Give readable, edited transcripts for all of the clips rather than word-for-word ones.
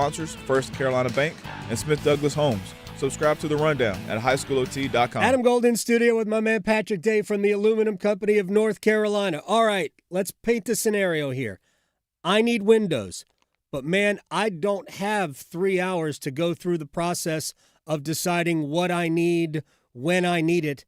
sponsors, First Carolina Bank and Smith Douglas Homes. Subscribe to The Rundown at highschoolot.com. Adam Gold in studio with my man Patrick Day from the Aluminum Company of North Carolina. All right, let's paint the scenario here. I need windows, but man, I don't have 3 hours to go through the process of deciding what I need, when I need it.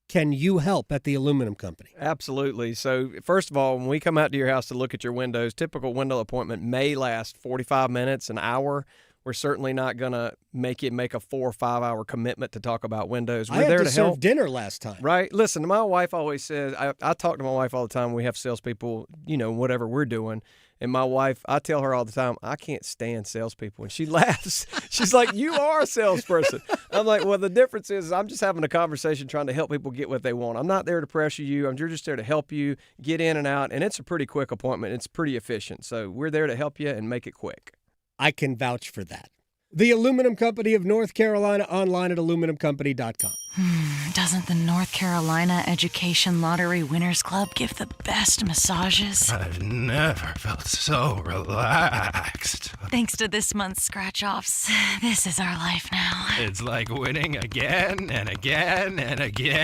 Can you help at the Aluminum Company? Absolutely. So, first of all, when we come out to your house to look at your windows, typical window appointment may last 45 minutes, an hour. We're certainly not going to make a 4 or 5 hour commitment to talk about windows. We're there to help. Serve dinner last time. Right. Listen, my wife always says, I talk to my wife all the time when we have salespeople, whatever we're doing. And my wife, I tell her all the time, I can't stand salespeople. And she laughs. She's like, you are a salesperson. I'm like, well, the difference is I'm just having a conversation trying to help people get what they want. I'm not there to pressure you. I'm just there to help you get in and out. And it's a pretty quick appointment. It's pretty efficient. So we're there to help you and make it quick. I can vouch for that. The Aluminum Company of North Carolina, online at aluminumcompany.com. Doesn't the North Carolina Education Lottery Winners Club give the best massages? I've never felt so relaxed. Thanks to this month's scratch-offs, this is our life now. It's like winning again and again and again.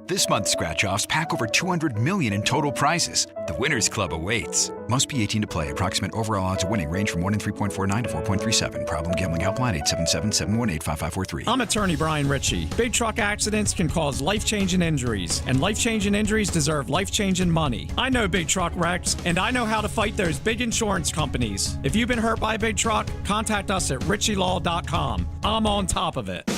This month's scratch-offs pack over $200 million in total prizes. The Winners Club awaits. Must be 18 to play. Approximate overall odds of winning range from 1 in 3.49 to 4.37. Problem gambling helpline 877-718-5543. I'm attorney Brian Ritchie. Big truck accidents can cause life-changing injuries, and life-changing injuries deserve life-changing money. I know big truck wrecks, and I know how to fight those big insurance companies. If you've been hurt by a big truck, contact us at ritchielaw.com. I'm on top of it.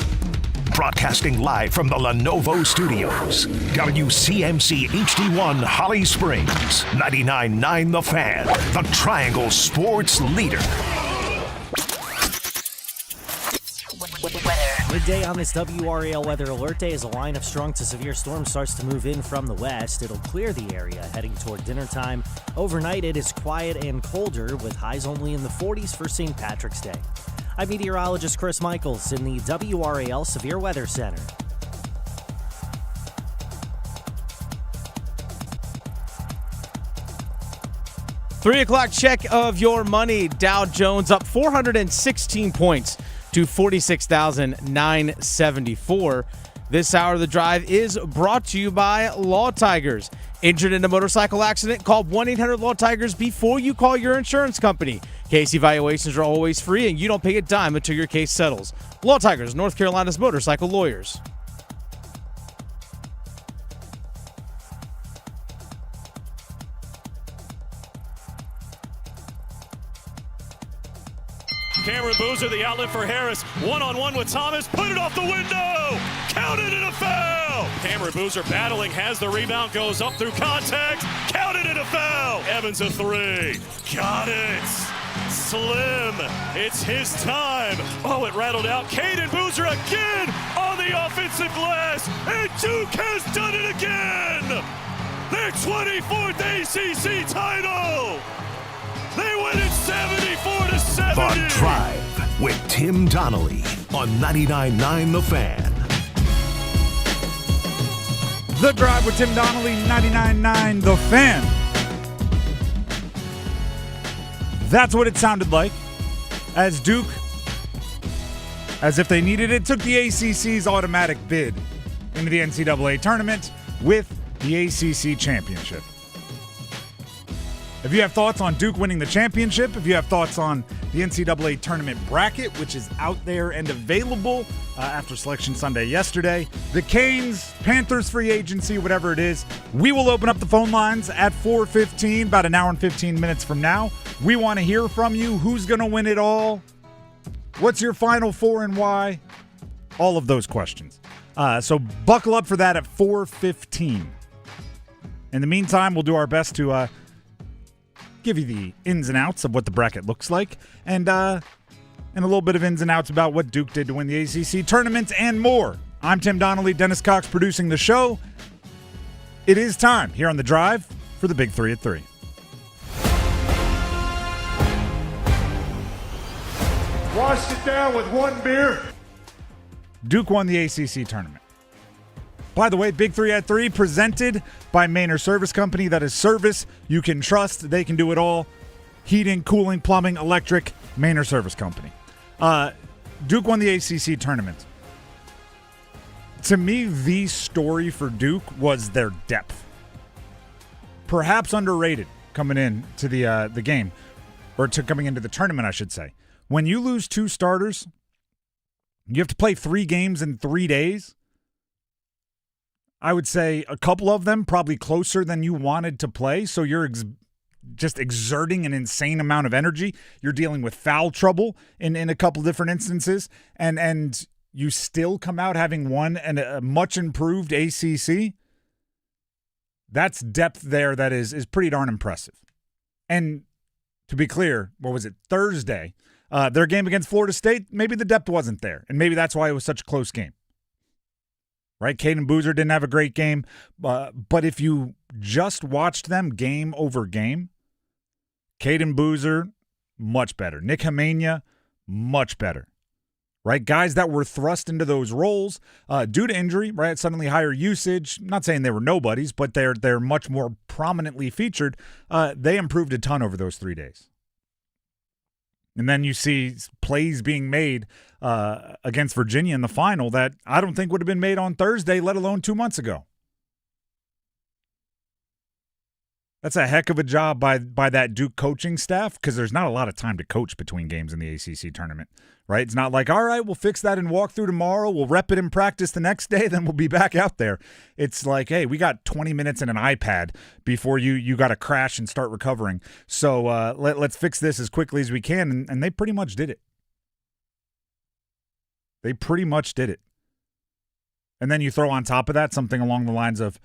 Broadcasting live from the Lenovo Studios. WCMC HD1 Holly Springs. 99.9 The Fan. The Triangle Sports Leader. Midday on this WRAL weather alert day as a line of strong to severe storms starts to move in from the west. It'll clear the area heading toward dinner time. Overnight, it is quiet and colder with highs only in the 40s for St. Patrick's Day. I'm meteorologist Chris Michaels in the WRAL Severe Weather Center. Three o'clock check of your money. Dow Jones up 416 points to 46,974. This hour of the drive is brought to you by Law Tigers. Injured in a motorcycle accident? Call 1-800-LAW-TIGERS before you call your insurance company. Case evaluations are always free, and you don't pay a dime until your case settles. Law Tigers, North Carolina's motorcycle lawyers. Cameron Boozer, the outlet for Harris. One-on-one with Thomas. Put it off the window. Counted and a foul. Cameron Boozer battling, has the rebound, goes up through contact. Counted and a foul. Evans a three. Got it. Slim. It's his time. Oh, it rattled out. Caden Boozer again on the offensive glass. And Duke has done it again. Their 24th ACC title. They win it 74-70. The Drive with Tim Donnelly on 99.9 The Fan. The Drive with Tim Donnelly, 99.9 The Fan. That's what it sounded like as Duke, as if they needed it, took the ACC's automatic bid into the NCAA Tournament with the ACC Championship. If you have thoughts on Duke winning the championship, if you have thoughts on the NCAA Tournament bracket, which is out there and available after Selection Sunday yesterday, the Canes, Panthers free agency, whatever it is, we will open up the phone lines at 4:15, about an hour and 15 minutes from now. We want to hear from you. Who's going to win it all? What's your Final Four and why? All of those questions. So buckle up for that at 4:15. In the meantime, we'll do our best to give you the ins and outs of what the bracket looks like, and a little bit of ins and outs about what Duke did to win the ACC tournament and more. I'm Tim Donnelly, Dennis Cox producing the show. It is time here on The Drive for the Big 3 at 3. Washed it down with one beer. Duke won the ACC tournament. By the way, Big 3 at 3 presented by Maynard Service Company. That is service you can trust. They can do it all. heating, cooling, plumbing, electric, Manor Service Company. Duke won the ACC tournament. To me, the story for Duke was their depth. Perhaps underrated coming in to the game, or coming into the tournament, I should say. When you lose 2 starters, you have to play 3 games in 3 days. I would say a couple of them probably closer than you wanted to play, so you're just exerting an insane amount of energy. You're dealing with foul trouble in a couple different instances, and you still come out having won a much improved ACC. That's depth there that is pretty darn impressive. And to be clear, what was it, Thursday, their game against Florida State, maybe the depth wasn't there, and maybe that's why it was such a close game. Right? Caden Boozer didn't have a great game, but if you just watched them game over game, Caden Boozer, much better. Nick Hamania, much better. Right? Guys that were thrust into those roles due to injury, right? Suddenly higher usage. I'm not saying they were nobodies, but they're much more prominently featured. They improved a ton over those 3 days. And then you see plays being made against Virginia in the final that I don't think would have been made on Thursday, let alone 2 months ago. That's a heck of a job by that Duke coaching staff, because there's not a lot of time to coach between games in the ACC tournament, right? It's not like, all right, we'll fix that in walkthrough tomorrow. We'll rep it in practice the next day, then we'll be back out there. It's like, hey, we got 20 minutes and an iPad before you got to crash and start recovering. So let's fix this as quickly as we can, and they pretty much did it. They pretty much did it. And then you throw on top of that something along the lines of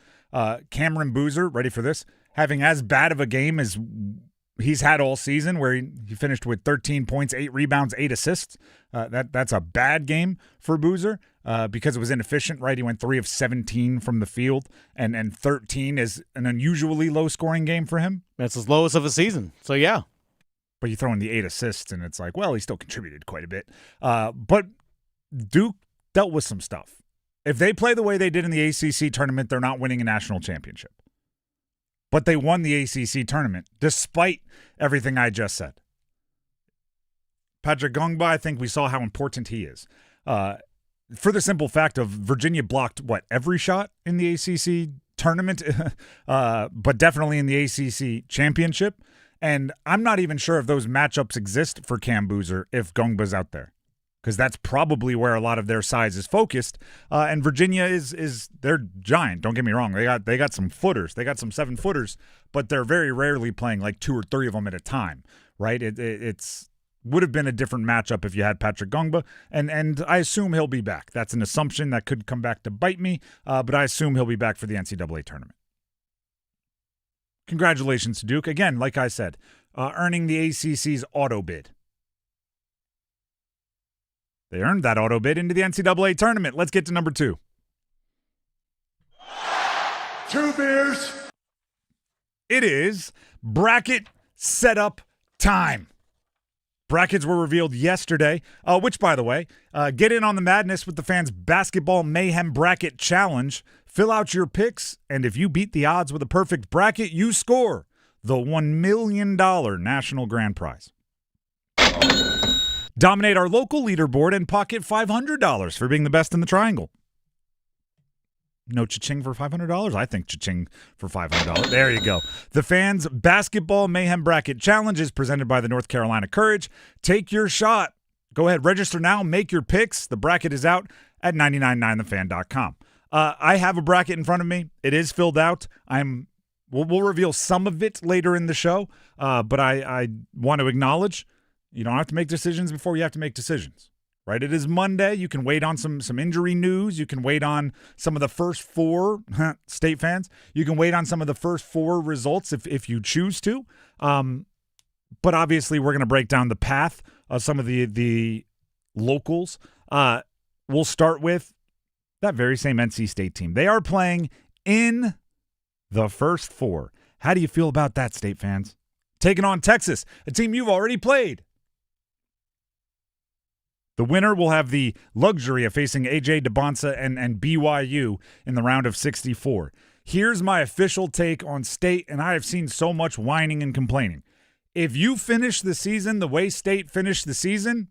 Cameron Boozer, ready for this, having as bad of a game as he's had all season, where he finished with 13 points, 8 rebounds, 8 assists. That's a bad game for Boozer because it was inefficient, right? He went 3 of 17 from the field, and 13 is an unusually low-scoring game for him. That's his lowest of a season, so yeah. But you throw in the 8 assists, and it's like, well, he still contributed quite a bit. But Duke dealt with some stuff. If they play the way they did in the ACC tournament, they're not winning a national championship. But they won the ACC tournament, despite everything I just said. Patrick Gongba, I think we saw how important he is. For the simple fact of Virginia blocked, every shot in the ACC tournament, but definitely in the ACC championship. And I'm not even sure if those matchups exist for Cam Boozer if Gongba's out there, because that's probably where a lot of their size is focused. And Virginia is they're giant. Don't get me wrong. They got some footers. They got some 7-footers, but they're very rarely playing like 2 or 3 of them at a time, right? It's would have been a different matchup if you had Patrick Gongba, and I assume he'll be back. That's an assumption that could come back to bite me, but I assume he'll be back for the NCAA tournament. Congratulations to Duke. Again, like I said, earning the ACC's auto bid. They earned that auto bid into the NCAA tournament. Let's get to number 2. 2 beers. It is bracket setup time. Brackets were revealed yesterday, which, by the way, get in on the madness with the fans' Basketball Mayhem Bracket Challenge. Fill out your picks, and if you beat the odds with a perfect bracket, you score the $1 million national grand prize. Dominate our local leaderboard and pocket $500 for being the best in the triangle. No cha-ching for $500? I think cha-ching for $500. There you go. The fans' Basketball Mayhem Bracket Challenge is presented by the North Carolina Courage. Take your shot. Go ahead, register now, make your picks. The bracket is out at 999thefan.com. I have a bracket in front of me. It is filled out. We'll reveal some of it later in the show, but I want to acknowledge you don't have to make decisions before you have to make decisions, right? It is Monday. You can wait on some injury news. You can wait on some of the first 4 state fans. You can wait on some of the first 4 results if you choose to. But obviously, we're going to break down the path of some of the locals. We'll start with that very same NC State team. They are playing in the first 4. How do you feel about that, state fans? Taking on Texas, a team you've already played. The winner will have the luxury of facing AJ DeBonsa and BYU in the round of 64. Here's my official take on State, and I have seen so much whining and complaining. if you finish the season the way State finished the season,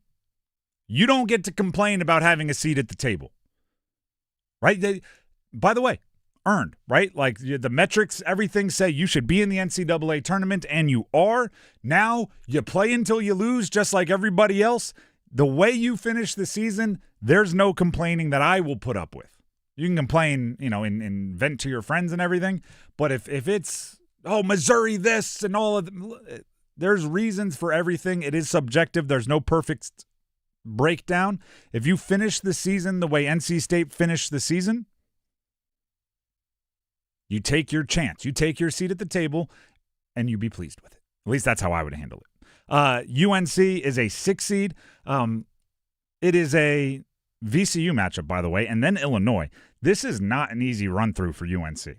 you don't get to complain about having a seat at the table. Right? By the way, earned, right? Like the metrics, everything say you should be in the NCAA tournament, and you are. Now you play until you lose, just like everybody else. The way you finish the season, there's no complaining that I will put up with. You can complain, and vent to your friends and everything, but if it's, Missouri this and all of them, there's reasons for everything. It is subjective. There's no perfect breakdown. If you finish the season the way NC State finished the season, you take your chance. You take your seat at the table, and you be pleased with it. At least that's how I would handle it. UNC is a 6 seed. It is a VCU matchup, by the way, and then Illinois. This is not an easy run-through for UNC.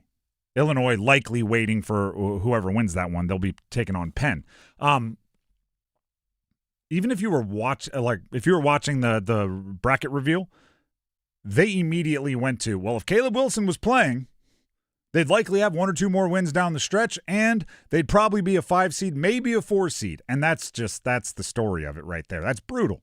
Illinois likely waiting for whoever wins that one. They'll be taking on Penn. Even if you were watching the bracket reveal, they immediately went to, well, if Caleb Wilson was playing, they'd likely have 1 or 2 more wins down the stretch, and they'd probably be a 5 seed, maybe a 4 seed. And that's the story of it right there. That's brutal.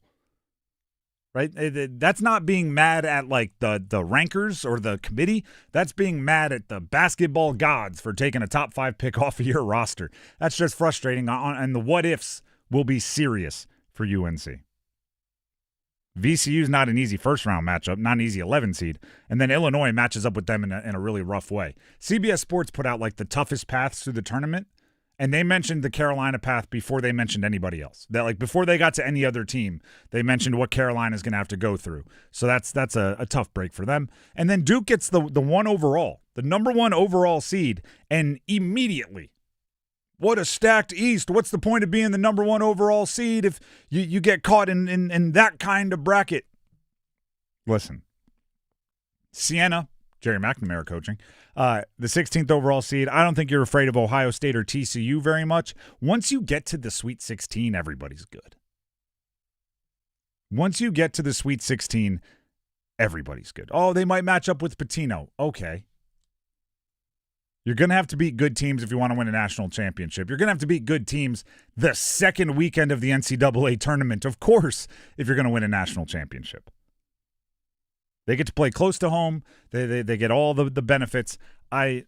Right? That's not being mad at like the rankers or the committee. That's being mad at the basketball gods for taking a top 5 pick off of your roster. That's just frustrating, and the what ifs will be serious for UNC. VCU's not an easy first-round matchup, not an easy 11 seed, and then Illinois matches up with them in a really rough way. CBS Sports put out like the toughest paths through the tournament, and they mentioned the Carolina path before they mentioned anybody else. That like before they got to any other team, they mentioned what Carolina's going to have to go through. So that's a tough break for them. And then Duke gets the number 1 overall seed, and immediately, what a stacked East. What's the point of being the number 1 overall seed if you get caught in that kind of bracket? Listen, Siena, Jerry McNamara coaching, the 16th overall seed. I don't think you're afraid of Ohio State or TCU very much. Once you get to the Sweet 16, everybody's good. Once you get to the Sweet 16, everybody's good. Oh, they might match up with Pitino. Okay. You're going to have to beat good teams if you want to win a national championship. You're going to have to beat good teams the second weekend of the NCAA tournament, of course, if you're going to win a national championship. They get to play close to home. They get all the benefits. I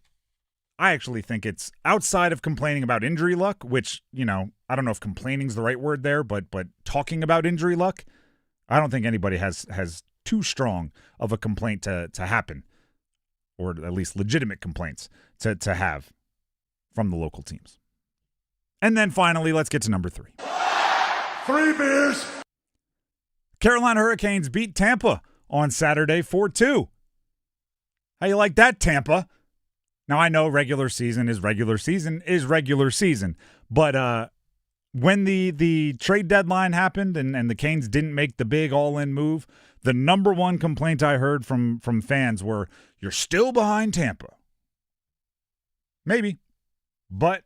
actually think it's outside of complaining about injury luck, which, I don't know if complaining is the right word there, but talking about injury luck, I don't think anybody has too strong of a complaint to happen, or at least legitimate complaints to have from the local teams. And then finally, let's get to number 3. 3 beers. Carolina Hurricanes beat Tampa on Saturday 4-2. How you like that, Tampa? Now, I know regular season is regular season, but when the trade deadline happened and the Canes didn't make the big all-in move, the number 1 complaint I heard from fans were, you're still behind Tampa. Maybe, but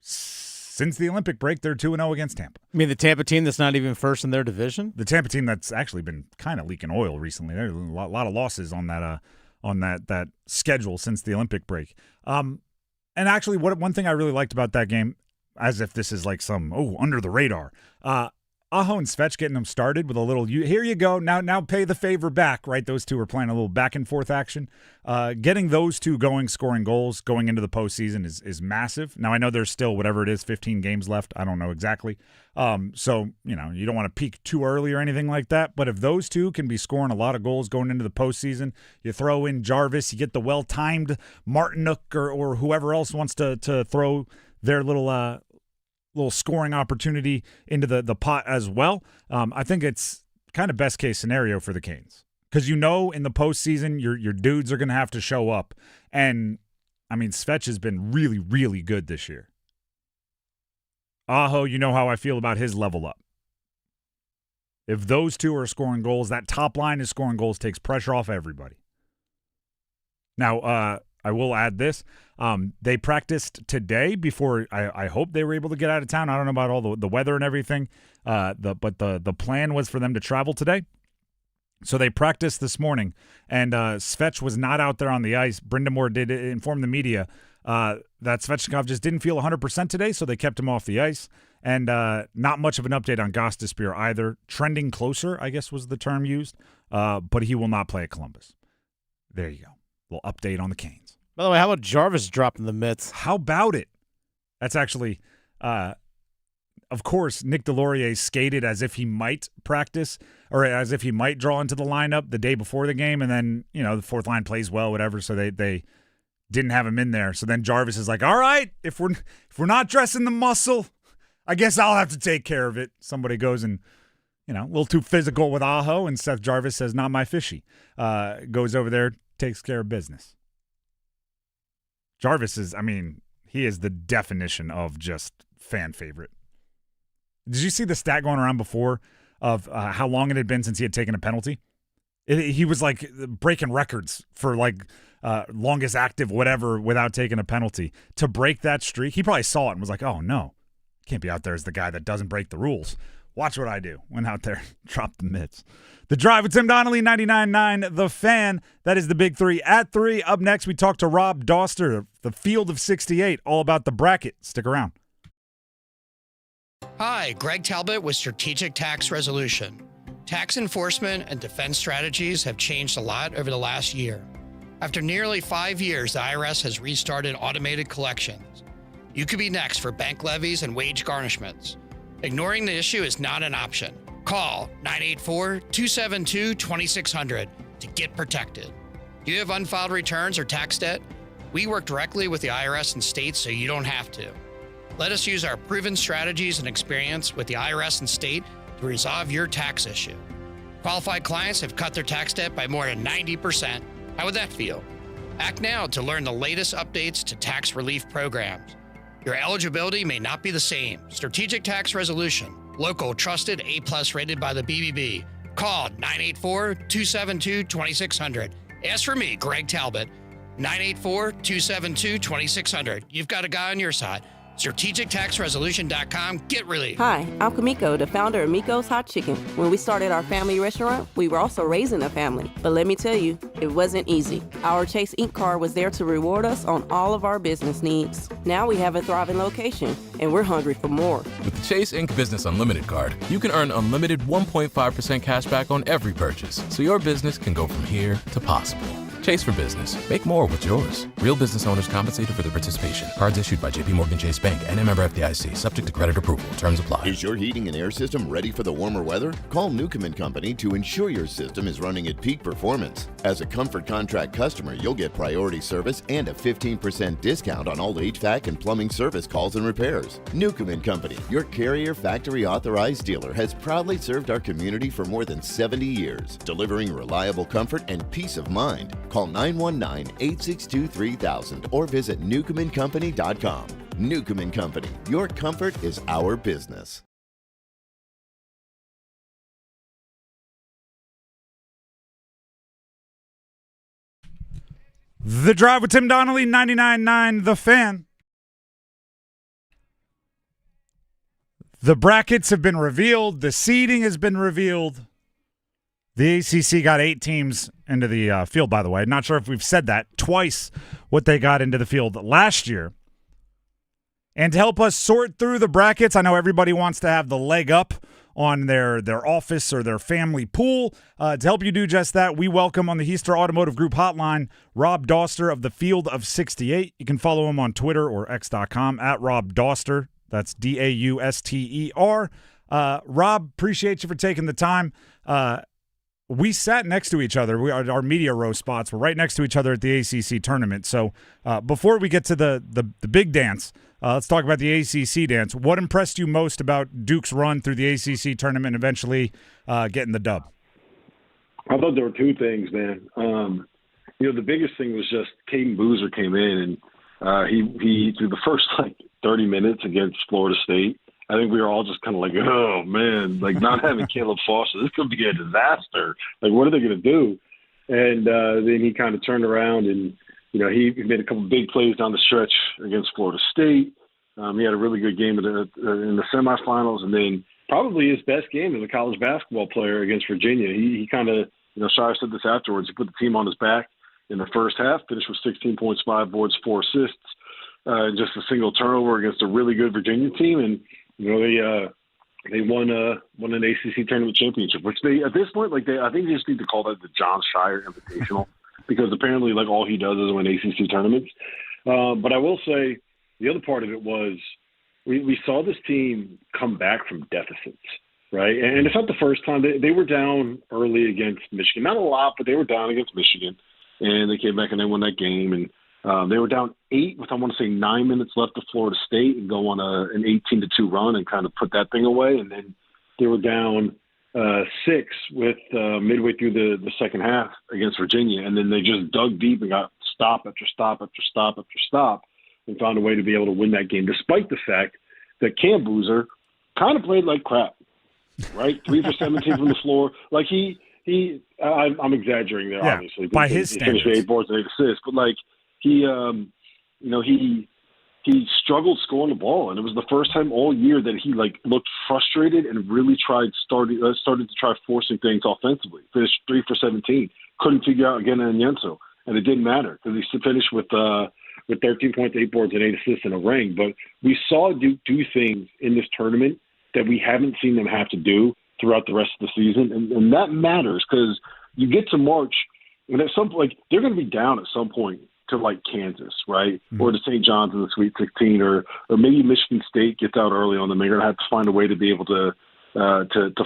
since the Olympic break, they're 2-0 against Tampa. I mean, the Tampa team that's not even first in their division? The Tampa team that's actually been kind of leaking oil recently. There's a lot of losses on that schedule since the Olympic break. And actually, one thing I really liked about that game, as if this is like some under the radar, Aho and Svech getting them started with a little, here you go, now pay the favor back, right? Those two are playing a little back and forth action. Getting those two going, scoring goals, going into the postseason is massive. Now, I know there's still, whatever it is, 15 games left. I don't know exactly. So, you don't want to peak too early or anything like that. But if those two can be scoring a lot of goals going into the postseason, you throw in Jarvis, you get the well-timed Martinook or whoever else wants to throw their little scoring opportunity into the pot as well. I think it's kind of best case scenario for the Canes, because in the postseason your dudes are going to have to show up, and I mean Svech has been really, really good this year. Aho, you know how I feel about his level up. If those two are scoring goals, that top line is scoring goals, takes pressure off everybody. Now, I will add this. They practiced today before I hope they were able to get out of town. I don't know about all the weather and everything, but the plan was for them to travel today. So they practiced this morning, and Svech was not out there on the ice. Brindamore did inform the media that Svechnikov just didn't feel 100% today, so they kept him off the ice. And not much of an update on Gostisbehere either. Trending closer, I guess was the term used. But he will not play at Columbus. There you go. Little update on the Canes. By the way, how about Jarvis dropping the mitts? How about it? That's actually, of course, Nick Delorier skated as if he might practice or as if he might draw into the lineup the day before the game. And then, the fourth line plays well, whatever. So they didn't have him in there. So then Jarvis is like, all right, if we're not dressing the muscle, I guess I'll have to take care of it. Somebody goes and, a little too physical with Aho, and Seth Jarvis says, not my fishy. Goes over there, takes care of business. Jarvis is, he is the definition of just fan favorite. Did you see the stat going around before of how long it had been since he had taken a penalty? He was like breaking records for longest active whatever without taking a penalty. To break that streak, he probably saw it and was like, oh no, can't be out there as the guy that doesn't break the rules. Watch what I do. Went out there, dropped the mitts. The Drive with Tim Donnelly, 99.9 The Fan. That is the Big Three. At 3, up next, we talk to Rob Doster, the Field of 68, all about the bracket. Stick around. Hi, Greg Talbot with Strategic Tax Resolution. Tax enforcement and defense strategies have changed a lot over the last year. After nearly 5 years, the IRS has restarted automated collections. You could be next for bank levies and wage garnishments. Ignoring the issue is not an option. Call 984-272-2600 to get protected. Do you have unfiled returns or tax debt? We work directly with the IRS and states so you don't have to. Let us use our proven strategies and experience with the IRS and state to resolve your tax issue. Qualified clients have cut their tax debt by more than 90%. How would that feel? Act now to learn the latest updates to tax relief programs. Your eligibility may not be the same. Strategic Tax Resolution. Local, trusted, A+ rated by the BBB. Call 984-272-2600. Ask for me, Greg Talbot. 984-272-2600. You've got a guy on your side. StrategicTaxResolution.com. Get relief. Hi, I'm Kamiko, the founder of Miko's Hot Chicken. When we started our family restaurant, we were also raising a family. But let me tell you, it wasn't easy. Our Chase Ink card was there to reward us on all of our business needs. Now we have a thriving location, and we're hungry for more. With the Chase Ink Business Unlimited card, you can earn unlimited 1.5% cash back on every purchase, so your business can go from here to possible. Chase for Business. Make more with yours. Real business owners compensated for their participation. Cards issued by JPMorgan Chase Bank and a member FDIC. Subject to credit approval. Terms apply. Is your heating and air system ready for the warmer weather? Call Newcomb & Company to ensure your system is running at peak performance. As a Comfort Contract customer, you'll get priority service and a 15% discount on all HVAC and plumbing service calls and repairs. Newcomb & Company, your Carrier Factory Authorized dealer, has proudly served our community for more than 70 years, delivering reliable comfort and peace of mind. Call 919-862-3000 or visit newcombandcompany.com. Newcomb & Company, your comfort is our business. The Drive with Tim Donnelly, 99.9 The Fan. The brackets have been revealed. The seeding has been revealed. The ACC got 8 teams into the field, by the way. Not sure if we've said that twice, what they got into the field last year. And to help us sort through the brackets, I know everybody wants to have the leg up on their office or their family pool. To help you do just that, we welcome on the Heister Automotive Group hotline, Rob Doster of the Field of 68. You can follow him on Twitter or X.com at Rob Doster. That's Dauster. Rob, appreciate you for taking the time. We sat next to each other. Our media row spots were right next to each other at the ACC tournament. So before we get to the big dance, let's talk about the ACC dance. What impressed you most about Duke's run through the ACC tournament and eventually getting the dub? I thought there were 2 things, man. The biggest thing was just Caden Boozer came in and he through the first 30 minutes against Florida State, I think we were all just kind of like, oh, man, not having Caleb Foster, this could be a disaster. What are they going to do? And then he kind of turned around and, he made a couple of big plays down the stretch against Florida State. He had a really good game in the semifinals, and then probably his best game as a college basketball player against Virginia. He kind of, Shire said this afterwards, he put the team on his back in the first half, finished with 16 points, 5 boards, 4 assists, just a single turnover against a really good Virginia team. And They won an ACC tournament championship, which they at this point I think they just need to call that the John Shire Invitational because apparently all he does is win ACC tournaments. But I will say the other part of it was we saw this team come back from deficits, right? And it's not the first time they were down early against Michigan, not a lot, but they were down against Michigan, and they came back and they won that game and. They were down 8 with, I want to say, 9 minutes left to Florida State and go on an 18-2 run and kind of put that thing away. And then they were down 6 with midway through the second half against Virginia. And then they just dug deep and got stop after stop after stop after stop and found a way to be able to win that game, despite the fact that Cam Boozer kind of played like crap, right? 3 for 17 from the floor. I'm exaggerating there, obviously. By his standards. He finished 8 boards and 8 assists. But, he struggled scoring the ball, and it was the first time all year that he looked frustrated and really started to try forcing things offensively. Finished 3 for 17, couldn't figure out again in Yenso, and it didn't matter because he finished with 13 points, 8 boards, and 8 assists in a ring. But we saw Duke do things in this tournament that we haven't seen them have to do throughout the rest of the season, and that matters because you get to March, and at some point they're going to be down at some point to Kansas, right? Mm-hmm. Or to St. John's in the Sweet 16, or maybe Michigan State gets out early on them. They're going to have to find a way to be able to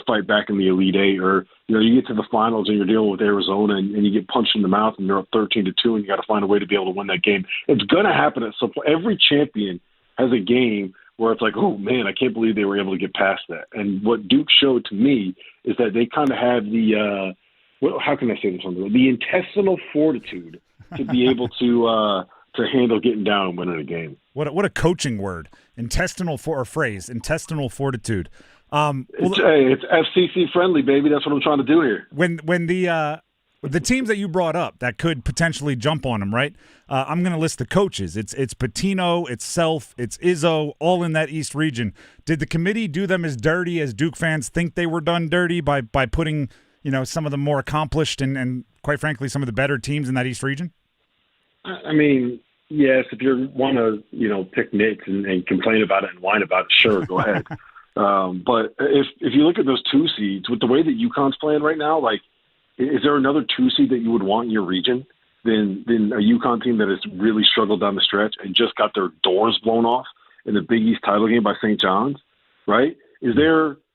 fight back in the Elite Eight. Or you get to the finals and you're dealing with Arizona and you get punched in the mouth and you're up 13-2 and you got to find a way to be able to win that game. It's going to happen at some point. Every champion has a game where it's oh man, I can't believe they were able to get past that. And what Duke showed to me is that they kind of have the how can I say this? The intestinal fortitude to be able to handle getting down and winning a game. What a coaching word, intestinal phrase, intestinal fortitude. It's FCC friendly, baby. That's what I'm trying to do here. When the teams that you brought up that could potentially jump on them, right? I'm going to list the coaches. It's Pitino, it's Self, it's Izzo, all in that East region. Did the committee do them as dirty as Duke fans think they were done dirty by putting some of the more accomplished and quite frankly some of the better teams in that East region? I mean, yes, if you want to, pick nits and complain about it and whine about it, sure, go ahead. But if you look at those 2 seeds, with the way that UConn's playing right now, is there another 2 seed that you would want in your region than a UConn team that has really struggled down the stretch and just got their doors blown off in the Big East title game by St. John's, right?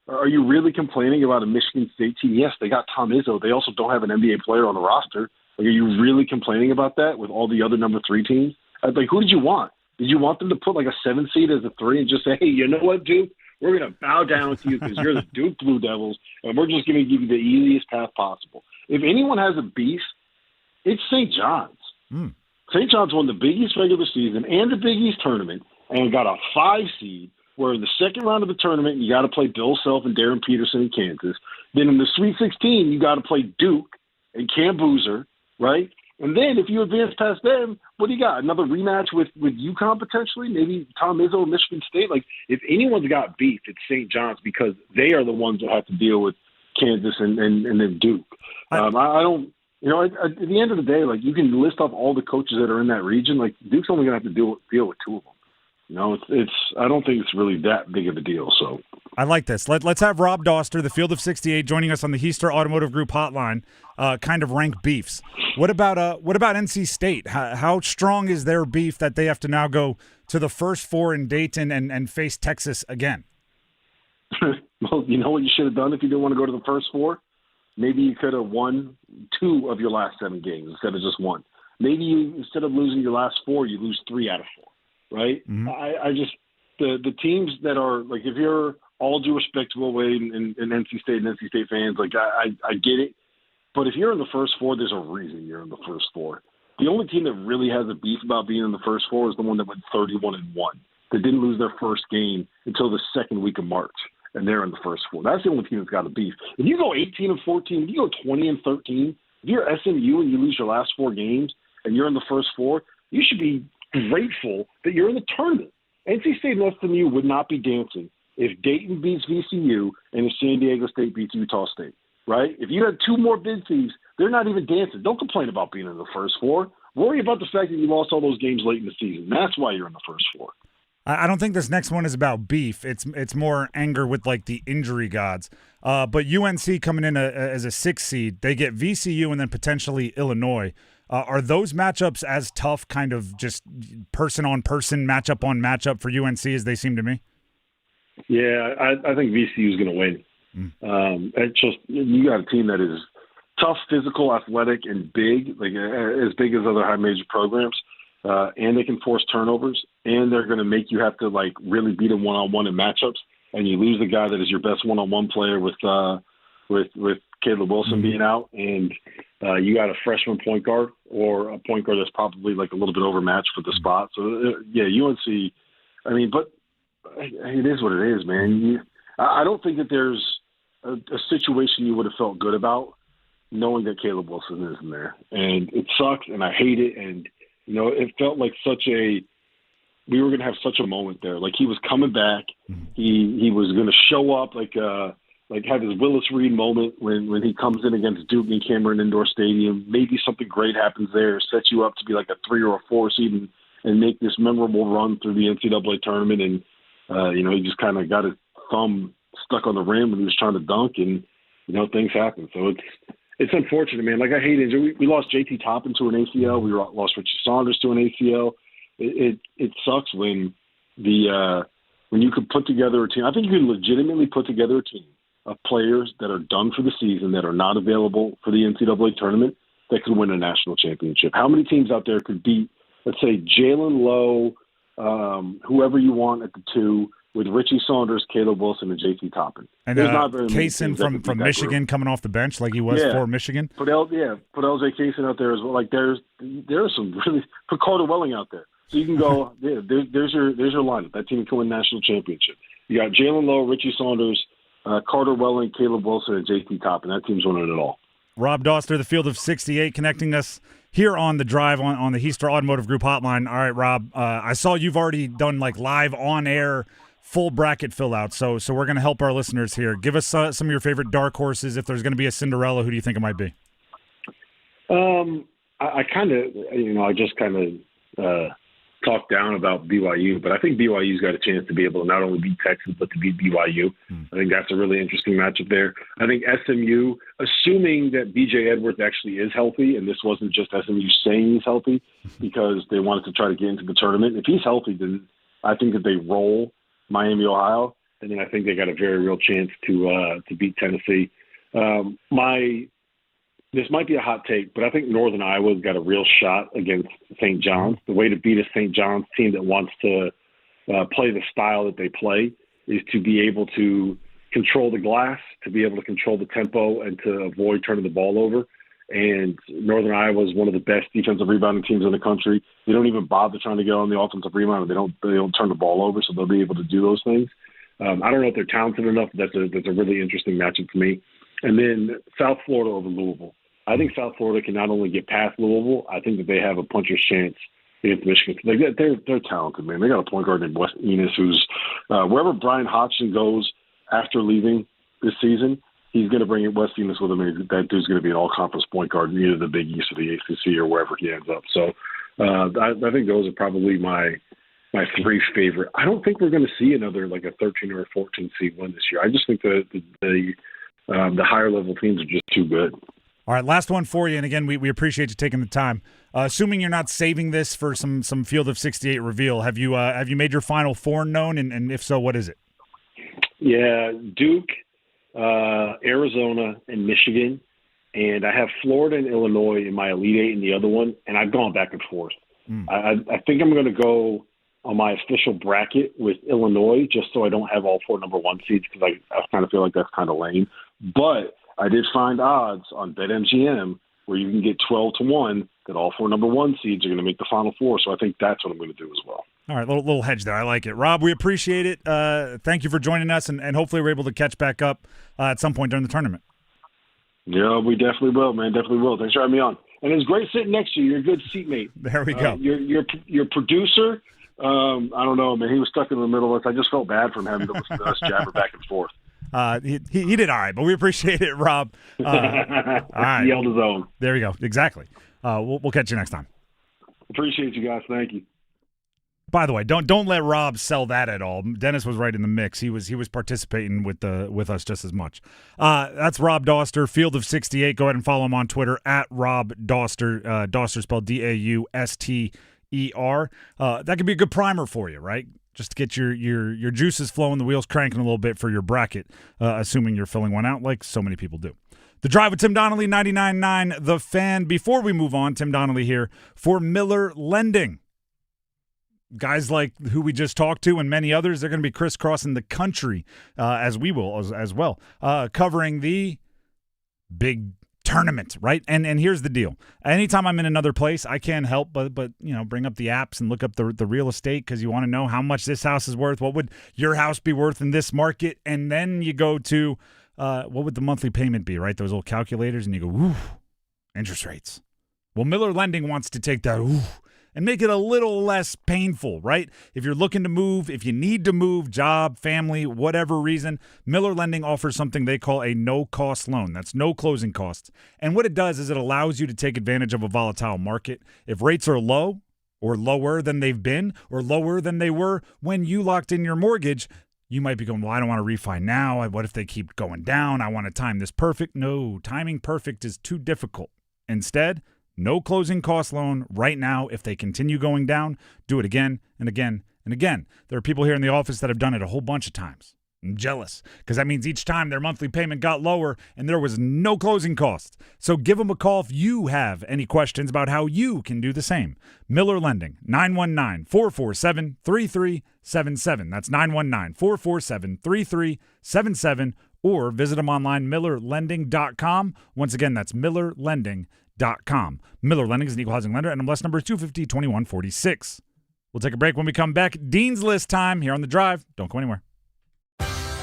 Are you really complaining about a Michigan State team? Yes, they got Tom Izzo. They also don't have an NBA player on the roster. Are you really complaining about that with all the other number 3 teams? Who did you want? Did you want them to put a 7 seed as a 3 and just say, hey, you know what, Duke? We're going to bow down to you because you're the Duke Blue Devils, and we're just going to give you the easiest path possible. If anyone has a beef, it's St. John's. St. John's won the Big East regular season and the Big East tournament and got a 5 seed, where in the second round of the tournament, you got to play Bill Self and Darren Peterson in Kansas. Then in the Sweet 16, you got to play Duke and Cam Boozer, right? And then if you advance past them, what do you got? Another rematch with UConn potentially? Maybe Tom Izzo and Michigan State? If anyone's got beef, it's St. John's because they are the ones that have to deal with Kansas and then Duke. I don't – at the end of the day, you can list off all the coaches that are in that region. Duke's only going to have to deal with 2 of them. I don't think it's really that big of a deal. So I like this. Let's have Rob Doster, the Field of 68, joining us on the Heister Automotive Group hotline. Kind of rank beefs. What about NC State? How strong is their beef that they have to now go to the first 4 in Dayton and face Texas again? Well, you know what you should have done if you didn't want to go to the first 4? Maybe you could have won 2 of your last 7 games instead of just 1. Maybe you, instead of losing your last 4, you lose 3 out of 4. Right? Mm-hmm. I just the teams that are if you're all due respect to Wade and NC State and NC State fans, I get it. But if you're in the first 4, there's a reason you're in the first 4. The only team that really has a beef about being in the first 4 is the one that went 31-1. That didn't lose their first game until the second week of March, and they're in the first 4. That's the only team that's got a beef. If you go 18-14, if you go 20-13, if you're SMU and you lose your last 4 games and you're in the first 4, you should be grateful that you're in the tournament. NC State and SMU would not be dancing if Dayton beats VCU and if San Diego State beats Utah State, right? If you had 2 more bid thieves, they're not even dancing. Don't complain about being in the first 4. Worry about the fact that you lost all those games late in the season. That's why you're in the first 4. I don't think this next one is about beef. It's more anger with like the injury gods. But UNC coming in as a 6 seed, they get VCU and then potentially Illinois. Are those matchups as tough, kind of just person-on-person, matchup-on-matchup for UNC as they seem to me? Yeah, I think VCU is going to win. It's just you got a team that is tough, physical, athletic, and big, like as big as other high major programs, and they can force turnovers, and they're going to make you have to like really beat them one-on-one in matchups, and you lose the guy that is your best one-on-one player with Caleb Wilson being out, and you got a freshman point guard or a point guard that's probably like a little bit overmatched for the spot. So yeah, UNC. I mean, but it is what it is, man. I don't think that there's a situation you would have felt good about knowing that Caleb Wilson isn't there, and it sucks, and I hate it, and it felt like we were going to have such a moment there. Like he was coming back, he was going to show up, like have his Willis Reed moment when he comes in against Duke and Cameron Indoor Stadium. Maybe something great happens there, sets you up to be like a 3 or a 4 seed and make this memorable run through the NCAA tournament. And he just kind of got his thumb stuck on the rim when he was trying to dunk, and things happen. So it's unfortunate, man. Like I hate injury. We lost JT Toppin to an ACL. We lost Richie Saunders to an ACL. It sucks when you could put together a team. I think you can legitimately put together a team of players that are done for the season, that are not available for the NCAA tournament, that could win a national championship. How many teams out there could beat, let's say, Jaelen, Lowe, whoever you want at the 2, with Richie Saunders, Caleb Wilson, and JT Toppin? And Kaysen from Michigan coming off the bench like he was for Michigan. Put LJ Kaysen out there as well. Like there's some really – put Carter Welling out there. So you can go there's your lineup. That team can win national championship. You got Jaelen Lowe, Richie Saunders, Carter Welling, Caleb Wilson, and JT Toppin. That team's winning it all. Rob Doster, the Field of 68, connecting us here on the drive on the Heaster Automotive Group hotline. All right, Rob, I saw you've already done like live on-air full bracket fill-out, so we're going to help our listeners here. Give us some of your favorite dark horses. If there's going to be a Cinderella, who do you think it might be? I kind of, I just kind of talk down about BYU, but I think BYU's got a chance to be able to not only beat Texas, but to beat BYU. I think that's a really interesting matchup there. I think SMU, assuming that BJ Edwards actually is healthy, and this wasn't just SMU saying he's healthy because they wanted to try to get into the tournament. If he's healthy, then I think that they roll Miami, Ohio, and then I think they got a very real chance to beat Tennessee. This might be a hot take, but I think Northern Iowa's got a real shot against St. John's. The way to beat a St. John's team that wants to play the style that they play is to be able to control the glass, to be able to control the tempo, and to avoid turning the ball over. And Northern Iowa is one of the best defensive rebounding teams in the country. They don't even bother trying to get on the offensive rebound. They don't turn the ball over, so they'll be able to do those things. I don't know if they're talented enough. That's a really interesting matchup for me. And then South Florida over Louisville. I think South Florida can not only get past Louisville, I think that they have a puncher's chance against Michigan. They're talented, man. They got a point guard named Wes Enos who's wherever Brian Hodgson goes after leaving this season, he's going to bring Wes Enos with him, and that dude's going to be an all-conference point guard in either the Big East or the ACC or wherever he ends up. So I think those are probably my 3 favorite. I don't think we're going to see another like a 13 or a 14 seed win this year. I just think that the higher level teams are just too good. All right, last one for you, and again, we appreciate you taking the time. Assuming you're not saving this for some Field of 68 reveal, have you made your Final Four known, and if so, what is it? Yeah, Duke, Arizona, and Michigan, and I have Florida and Illinois in my Elite Eight in the other one, and I've gone back and forth. I think I'm going to go on my official bracket with Illinois just so I don't have all 4 number 1 seeds because I kind of feel like that's kind of lame. But I did find odds on BetMGM where you can get 12-1 that all 4 number 1 seeds are going to make the Final Four. So I think that's what I'm going to do as well. All right, little hedge there. I like it. Rob, we appreciate it. Thank you for joining us, and hopefully we're able to catch back up at some point during the tournament. Yeah, we definitely will, man. Definitely will. Thanks for having me on. And it's great sitting next to you. You're a good seatmate. There we go. Your producer, I don't know, man. He was stuck in the middle of us. I just felt bad for him having to listen to us jabber back and forth. He did all right, but we appreciate it, Rob. All right. He held his own. There you go. Exactly. We'll catch you next time. Appreciate you guys. Thank you. By the way, don't let Rob sell that at all. Dennis was right in the mix. He was participating with us just as much. That's Rob Doster, Field of 68. Go ahead and follow him on Twitter at Rob Doster. Dauster spelled Dauster. That could be a good primer for you, right? Just to get your juices flowing, the wheels cranking a little bit for your bracket, assuming you're filling one out like so many people do. The Drive with Tim Donnelly, 99.9 The Fan. Before we move on, Tim Donnelly here for Miller Lending. Guys like who we just talked to and many others, they're going to be crisscrossing the country as we will as well, covering the big tournament, right? And here's the deal. Anytime I'm in another place, I can't help but bring up the apps and look up the real estate because you want to know how much this house is worth. What would your house be worth in this market? And then you go to what would the monthly payment be, right? Those little calculators, and you go, ooh, interest rates. Well, Miller Lending wants to take that, ooh, and make it a little less painful, right? If you're looking to move, if you need to move, job, family, whatever reason, Miller Lending offers something they call a no-cost loan. That's no closing costs. And what it does is it allows you to take advantage of a volatile market. If rates are low or lower than they've been or lower than they were when you locked in your mortgage, you might be going, well, I don't want to refi now. What if they keep going down? I want to time this perfect. No, timing perfect is too difficult. Instead, no closing cost loan right now. If they continue going down, do it again and again and again. There are people here in the office that have done it a whole bunch of times. I'm jealous because that means each time their monthly payment got lower and there was no closing costs. So give them a call if you have any questions about how you can do the same. Miller Lending, 919-447-3377. That's 919-447-3377. Or visit them online, millerlending.com. Once again, that's millerlending.com. Miller Lending is an equal housing lender. NMLS number is 250-2146. We'll take a break when we come back. Dean's List time here on The Drive. Don't go anywhere.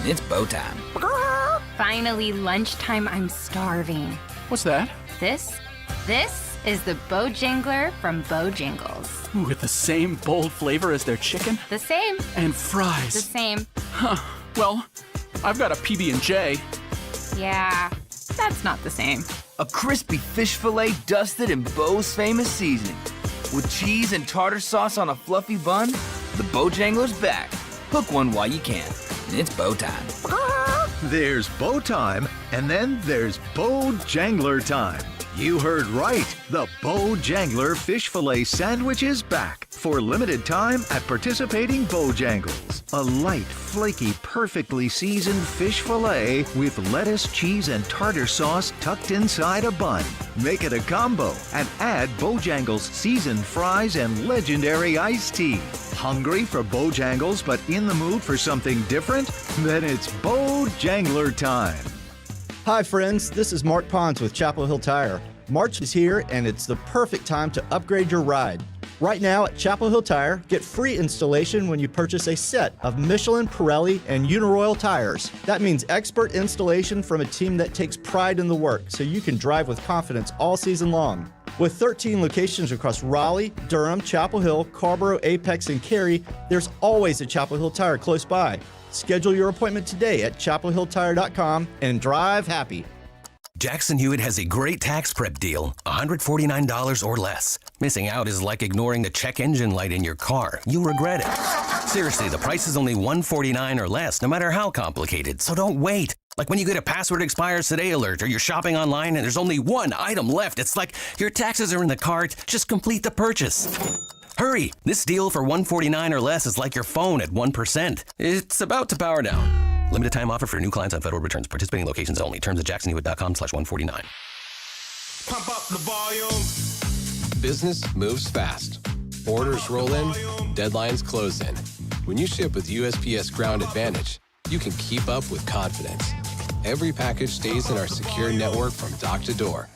It's bow time. Finally, lunchtime. I'm starving. What's that? This is the Bojangler from Bojangles. Ooh, with the same bold flavor as their chicken? The same. And fries. The same. Huh. Well, I've got a PB&J. Yeah, that's not the same. A crispy fish fillet dusted in Bo's famous seasoning. With cheese and tartar sauce on a fluffy bun, the Bojangler's back. Hook one while you can. It's bow time. There's bow time, and then there's Bojangler time. You heard right. The Bojangler fish fillet sandwich is back for limited time at participating Bojangles. A light, flaky, perfectly seasoned fish fillet with lettuce, cheese, and tartar sauce tucked inside a bun. Make it a combo and add Bojangles seasoned fries and legendary iced tea. Hungry for Bojangles but in the mood for something different? Then it's Bojangler time. Hi friends, this is Mark Pons with Chapel Hill Tire. March is here and it's the perfect time to upgrade your ride. Right now at Chapel Hill Tire, get free installation when you purchase a set of Michelin, Pirelli, and Uniroyal tires. That means expert installation from a team that takes pride in the work so you can drive with confidence all season long. With 13 locations across Raleigh, Durham, Chapel Hill, Carrboro, Apex, and Cary, there's always a Chapel Hill Tire close by. Schedule your appointment today at chapelhilltire.com and drive happy. Jackson Hewitt has a great tax prep deal, $149 or less. Missing out is like ignoring the check engine light in your car. You'll regret it. Seriously, the price is only $149 or less, no matter how complicated, so don't wait. Like when you get a password expires today alert or you're shopping online and there's only one item left. It's like your taxes are in the cart, just complete the purchase. Hurry! This deal for $149 or less is like your phone at 1%. It's about to power down. Limited time offer for new clients on federal returns. Participating locations only. Terms at jacksonhewitt.com/149. Pump up the volume. Business moves fast. Orders roll in, deadlines close in. When you ship with USPS Ground Advantage, you can keep up with confidence. Every package stays in our secure network from dock to door.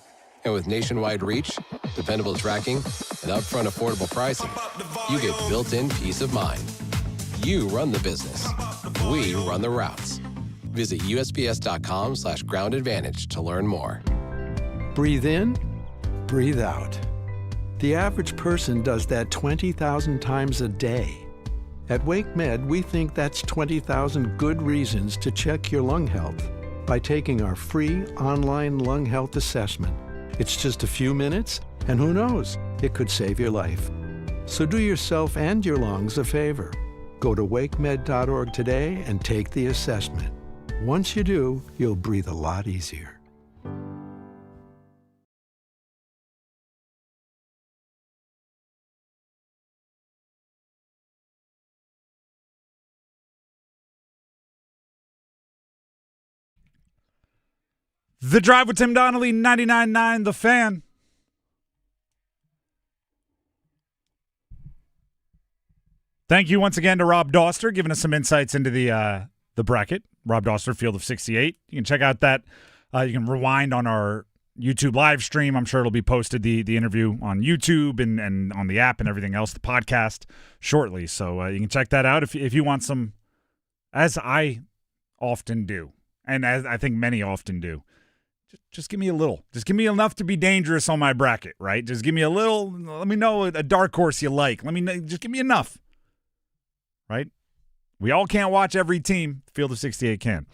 And with nationwide reach, dependable tracking, and upfront affordable pricing, you get built-in peace of mind. You run the business. We run the routes. Visit USPS.com/Ground Advantage to learn more. Breathe in, breathe out. The average person does that 20,000 times a day. At WakeMed, we think that's 20,000 good reasons to check your lung health by taking our free online lung health assessment. It's just a few minutes, and who knows, it could save your life. So do yourself and your lungs a favor. Go to wakemed.org today and take the assessment. Once you do, you'll breathe a lot easier. The Drive with Tim Donnelly, 99.9 The Fan. Thank you once again to Rob Doster, giving us some insights into the bracket. Rob Doster, Field of 68. You can check out that. You can rewind on our YouTube live stream. I'm sure it'll be posted, the interview, on YouTube and on the app and everything else, the podcast, shortly. So you can check that out if you want some, as I often do, and as I think many often do. Just give me a little. Just give me enough to be dangerous on my bracket, right? Just give me a little. Let me know a dark horse you like. Just give me enough, right? We all can't watch every team. Field of 68 can.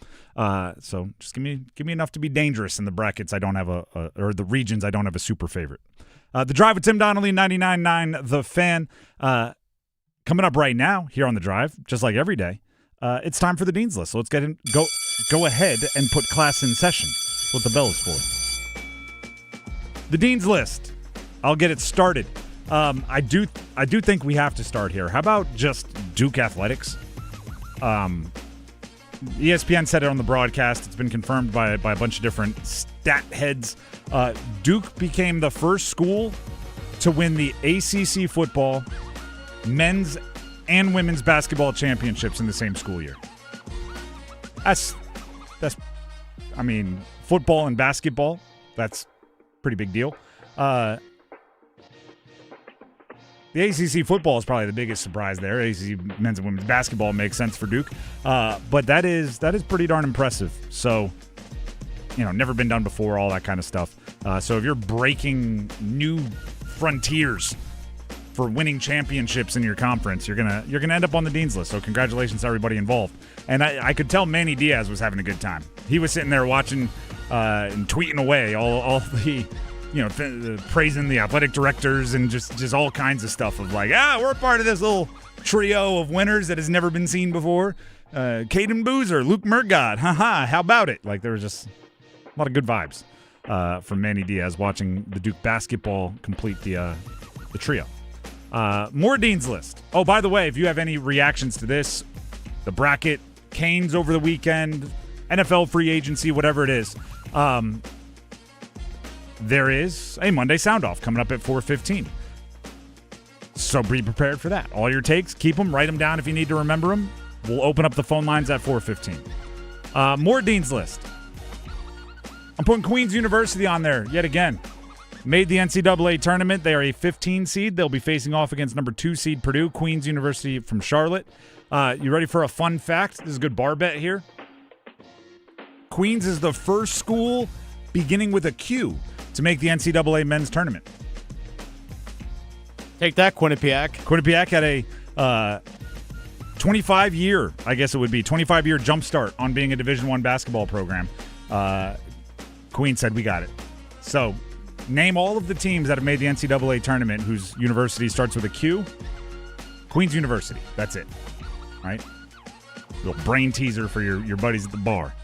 So just give me enough to be dangerous in the brackets. I don't have or the regions I don't have a super favorite. The Drive with Tim Donnelly, 99.9 The Fan. Coming up right now here on The Drive, just like every day, it's time for the Dean's List. So let's go ahead and put class in session. What the bell is for. The Dean's List. I'll get it started. I do think we have to start here. How about just Duke athletics? ESPN said it on the broadcast. It's been confirmed by a bunch of different stat heads. Duke became the first school to win the ACC football, men's and women's basketball championships in the same school year. That's football and basketball, that's a pretty big deal. The ACC football is probably the biggest surprise there. ACC men's and women's basketball makes sense for Duke. But that is pretty darn impressive. So, never been done before, all that kind of stuff. So if you're breaking new frontiers for winning championships in your conference, you're gonna end up on the Dean's List. So congratulations to everybody involved. And I could tell Manny Diaz was having a good time. He was sitting there watching and tweeting away all the praising the athletic directors and just all kinds of stuff of like, we're part of this little trio of winners that has never been seen before. Caden Boozer, Luke Murgott, how about it? Like, there was just a lot of good vibes from Manny Diaz watching the Duke basketball complete the trio. More Dean's List. Oh, by the way, if you have any reactions to this, the bracket, Canes over the weekend, NFL free agency, whatever it is, there is a Monday Soundoff coming up at 4:15. So be prepared for that. All your takes, keep them, write them down if you need to remember them. We'll open up the phone lines at 4:15. More Dean's List. I'm putting Queens University on there yet again. Made the NCAA tournament. They are a 15 seed. They'll be facing off against number 2 seed Purdue, Queens University from Charlotte. You ready for a fun fact? This is a good bar bet here. Queens is the first school beginning with a Q to make the NCAA men's tournament. Take that, Quinnipiac. Quinnipiac had a 25-year, I guess it would be, 25-year jumpstart on being a Division I basketball program. Queens said, we got it. So, name all of the teams that have made the NCAA tournament whose university starts with a Q. Queens University. That's it. Right? Little brain teaser for your buddies at the bar.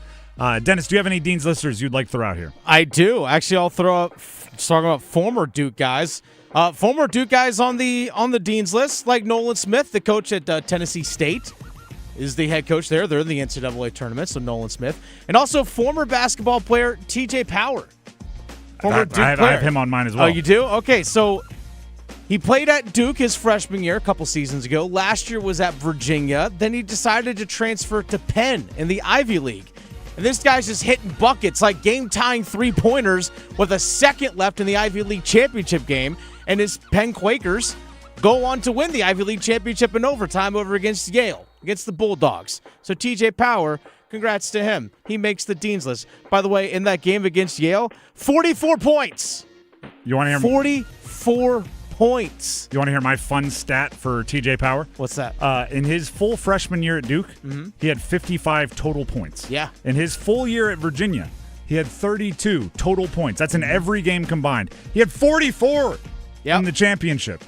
Dennis, do you have any Dean's Listers you'd like to throw out here? I do. Actually, I'll throw up, talking about former Duke guys. Former Duke guys on the Dean's List, like Nolan Smith, the coach at Tennessee State, is the head coach there. They're in the NCAA tournament, so Nolan Smith. And also former basketball player TJ Power. Former Duke player. I have him on mine as well. Oh, you do? Okay, so he played at Duke his freshman year a couple seasons ago. Last year was at Virginia. Then he decided to transfer to Penn in the Ivy League. And this guy's just hitting buckets, like game-tying three-pointers with a second left in the Ivy League championship game. And his Penn Quakers go on to win the Ivy League championship in overtime over against Yale, against the Bulldogs. So TJ Power, congrats to him. He makes the Dean's List. By the way, in that game against Yale, 44 points. You want to hear 44 points. You want to hear my fun stat for TJ Power? What's that? In his full freshman year at Duke, he had 55 total points. Yeah. In his full year at Virginia, he had 32 total points. That's in every game combined. He had 44 in the championship.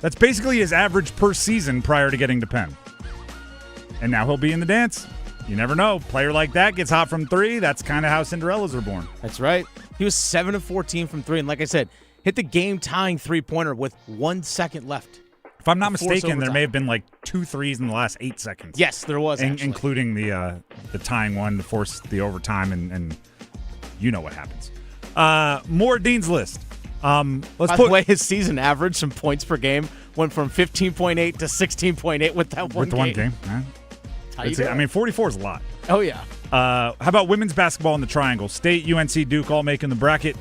That's basically his average per season prior to getting to Penn. And now he'll be in the dance. You never know. Player like that gets hot from three. That's kind of how Cinderellas are born. That's right. He was 7 of 14 from three. And like I said, hit the game-tying three-pointer with 1 second left. If I'm not mistaken, there may have been like 2 threes in the last 8 seconds. Yes, there was, including the tying one to force the overtime, and you know what happens. More Dean's List. By the way, his season average from points per game went from 15.8 to 16.8 with that one game. Yeah. 44 is a lot. Oh, yeah. How about women's basketball in the Triangle? State, UNC, Duke all making the bracket.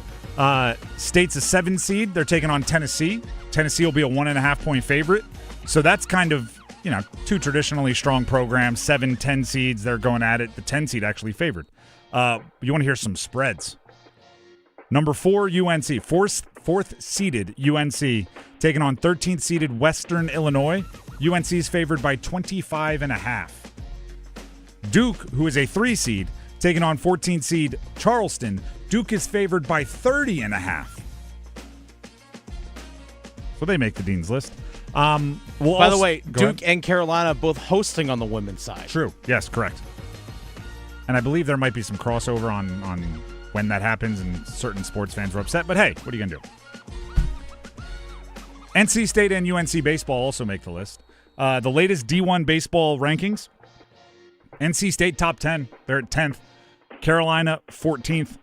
State's a 7 seed. They're taking on Tennessee. Tennessee will be a 1.5-point favorite. So that's kind of, 2 traditionally strong programs, 7, 10 seeds. They're going at it. The 10 seed actually favored. You want to hear some spreads. Number 4, UNC. Fourth seeded UNC taking on 13th seeded Western Illinois. UNC is favored by 25.5. Duke, who is a 3 seed, taking on 14th seed Charleston. Duke is favored by 30.5. So they make the Dean's List. By the way, Duke and Carolina both hosting on the women's side. True. Yes, correct. And I believe there might be some crossover on when that happens, and certain sports fans were upset. But hey, what are you going to do? NC State and UNC baseball also make the list. The latest D1 baseball rankings. NC State top 10. They're at 10th. Carolina 14th.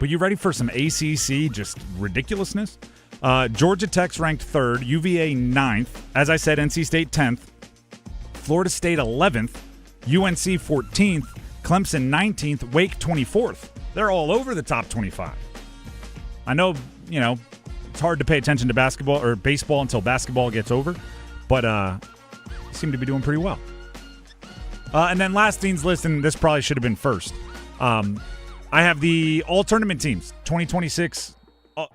But you ready for some ACC just ridiculousness? Georgia Tech's ranked 3rd. UVA 9th. As I said, NC State 10th. Florida State 11th. UNC 14th. Clemson 19th. Wake 24th. They're all over the top 25. I know, it's hard to pay attention to basketball or baseball until basketball gets over, but seem to be doing pretty well. And then last Dean's List, and this probably should have been first. I have the all-tournament teams, 2026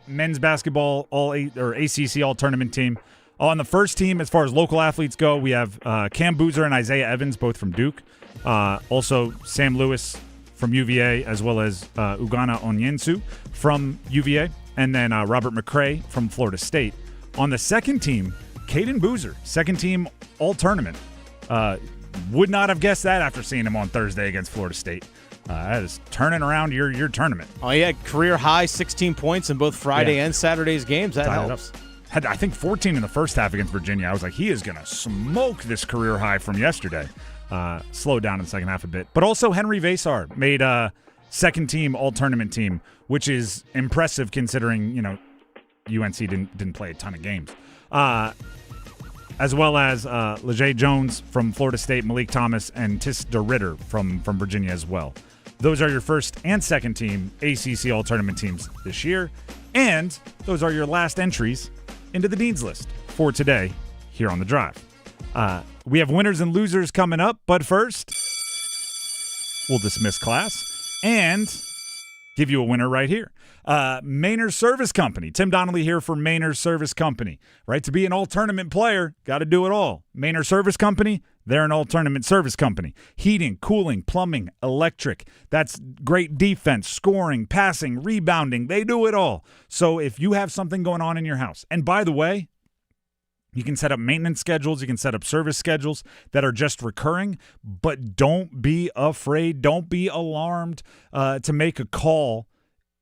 men's basketball ACC all-tournament team. On the first team, as far as local athletes go, we have Cam Boozer and Isaiah Evans, both from Duke. Also, Sam Lewis from UVA, as well as Ugana Onyensu from UVA, and then Robert McCray from Florida State. On the second team, Caden Boozer, second team all-tournament. Would not have guessed that after seeing him on Thursday against Florida State. That is turning around your tournament. Oh, yeah, career high 16 points in both Friday and Saturday's games. That helps. Had, I think, 14 in the first half against Virginia. I was like, he is going to smoke this career high from yesterday. Slowed down in the second half a bit. But also Henry Vasar made a second-team all-tournament team, which is impressive considering, UNC didn't play a ton of games. As well as Lejeune Jones from Florida State, Malik Thomas, and Tis DeRitter from Virginia as well. Those are your first and second team ACC all-tournament teams this year. And those are your last entries into the Dean's List for today here on The Drive. We have winners and losers coming up, but first, we'll dismiss class and give you a winner right here. Maynard Service Company. Tim Donnelly here for Maynard Service Company. Right, to be an all-tournament player, got to do it all. Maynard Service Company, they're an all-tournament service company. Heating, cooling, plumbing, electric. That's great defense, scoring, passing, rebounding. They do it all. So if you have something going on in your house, and by the way, you can set up maintenance schedules. You can set up service schedules that are just recurring, but don't be afraid. Don't be alarmed to make a call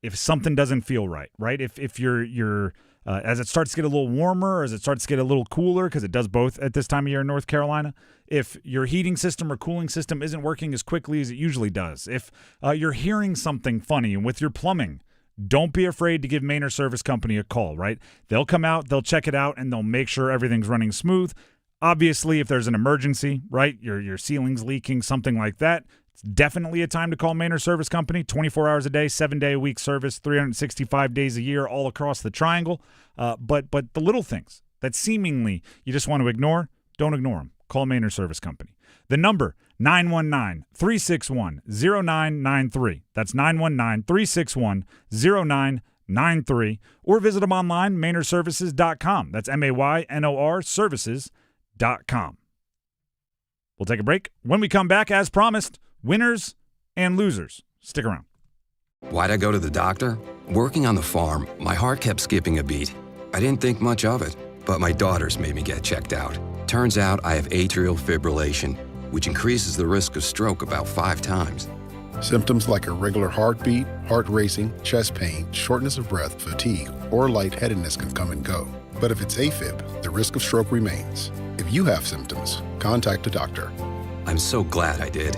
if something doesn't feel right, right? If you're as it starts to get a little warmer or as it starts to get a little cooler, because it does both at this time of year in North Carolina, if your heating system or cooling system isn't working as quickly as it usually does, if you're hearing something funny with your plumbing, don't be afraid to give Maynard Service Company a call, right? They'll come out, they'll check it out, and they'll make sure everything's running smooth. Obviously, if there's an emergency, right, your ceiling's leaking, something like that, it's definitely a time to call Maynard Service Company. 24 hours a day, 7-day-a-week service, 365 days a year, all across the triangle. But the little things that seemingly you just want to ignore, don't ignore them. Call Maynard Service Company. The number, 919-361-0993. That's 919-361-0993. Or visit them online, MaynardServices.com. That's MAYNOR Services.com. We'll take a break. When we come back, as promised, winners and losers. Stick around. Why'd I go to the doctor? Working on the farm, my heart kept skipping a beat. I didn't think much of it. but my daughters made me get checked out. Turns out I have atrial fibrillation, which increases the risk of stroke about 5 times. Symptoms like irregular heartbeat, heart racing, chest pain, shortness of breath, fatigue, or lightheadedness can come and go. But if it's AFib, the risk of stroke remains. If you have symptoms, contact a doctor. I'm so glad I did.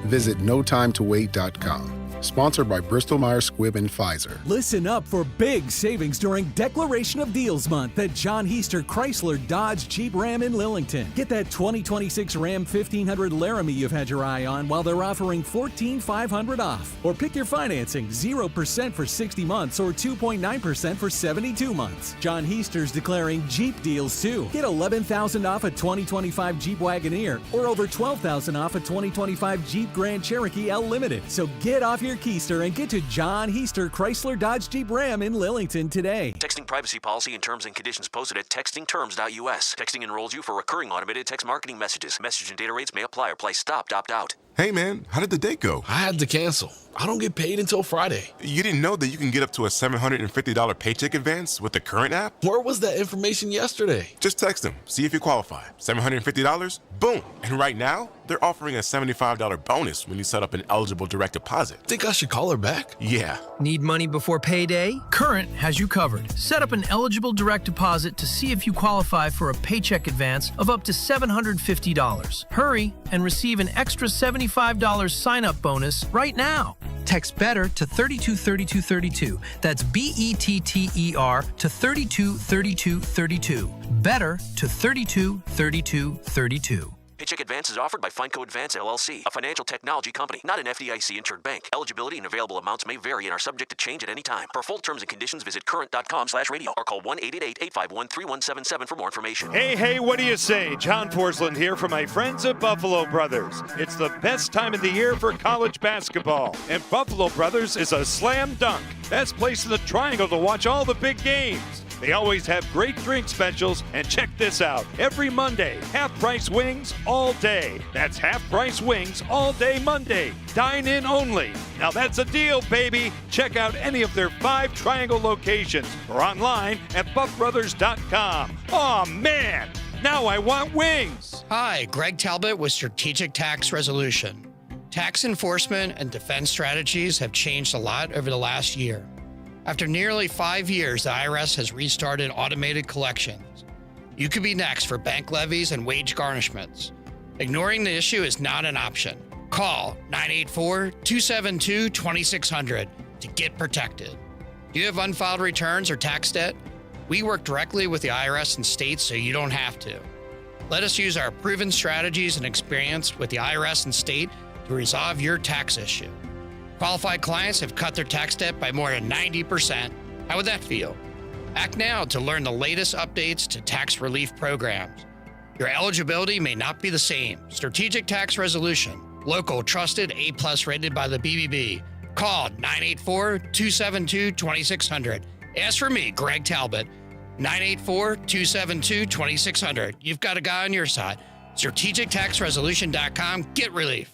Visit notimetowait.com. Sponsored by Bristol-Myers Squibb and Pfizer. Listen up for big savings during Declaration of Deals Month at John Heister Chrysler Dodge Jeep Ram in Lillington. Get that 2026 Ram 1500 Laramie you've had your eye on while they're offering $14,500 off. Or pick your financing, 0% for 60 months or 2.9% for 72 months. John Heister's declaring Jeep deals too. Get $11,000 off a 2025 Jeep Wagoneer or over $12,000 off a 2025 Jeep Grand Cherokee L Limited. So get off your keister and get to John Heister Chrysler Dodge Jeep Ram in Lillington today. Texting privacy policy and terms and conditions posted at textingterms.us. Texting enrolls you for recurring automated text marketing messages. Message and data rates may apply or price stopped, opt out. Hey man, how did the date go? I had to cancel. I don't get paid until Friday. You didn't know that you can get up to a $750 paycheck advance with the current app? Where was that information yesterday? Just text them, see if you qualify. $750? Boom! And right now, they're offering a $75 bonus when you set up an eligible direct deposit. Think I should call her back? Yeah. Need money before payday? Current has you covered. Set up an eligible direct deposit to see if you qualify for a paycheck advance of up to $750. Hurry and receive an extra $75 sign-up bonus right now. Text BETTER to 323232. That's BETTER to 323232. BETTER to 323232. Paycheck advance is offered by Fineco Advance LLC, a financial technology company, not an FDIC-insured bank. Eligibility and available amounts may vary and are subject to change at any time. For full terms and conditions, visit current.com/radio or call 1-888-851-3177 for more information. Hey, what do you say? John Forsland here from my friends at Buffalo Brothers. It's the best time of the year for college basketball, and Buffalo Brothers is a slam dunk. Best place in the Triangle to watch all the big games. They always have great drink specials, and check this out. Every Monday, half-price wings all day. That's half-price wings all day Monday. Dine in only. Now that's a deal, baby. Check out any of their 5 Triangle locations or online at buffbrothers.com. Aw, man, now I want wings. Hi, Greg Talbot with Strategic Tax Resolution. Tax enforcement and defense strategies have changed a lot over the last year. After nearly 5 years, the IRS has restarted automated collections. You could be next for bank levies and wage garnishments. Ignoring the issue is not an option. Call 984-272-2600 to get protected. Do you have unfiled returns or tax debt? We work directly with the IRS and states so you don't have to. Let us use our proven strategies and experience with the IRS and state to resolve your tax issue. Qualified clients have cut their tax debt by more than 90%. How would that feel? Act now to learn the latest updates to tax relief programs. Your eligibility may not be the same. Strategic Tax Resolution. Local, trusted, A+ rated by the BBB. Call 984-272-2600. Ask for me, Greg Talbot. 984-272-2600. You've got a guy on your side. StrategicTaxResolution.com. Get relief.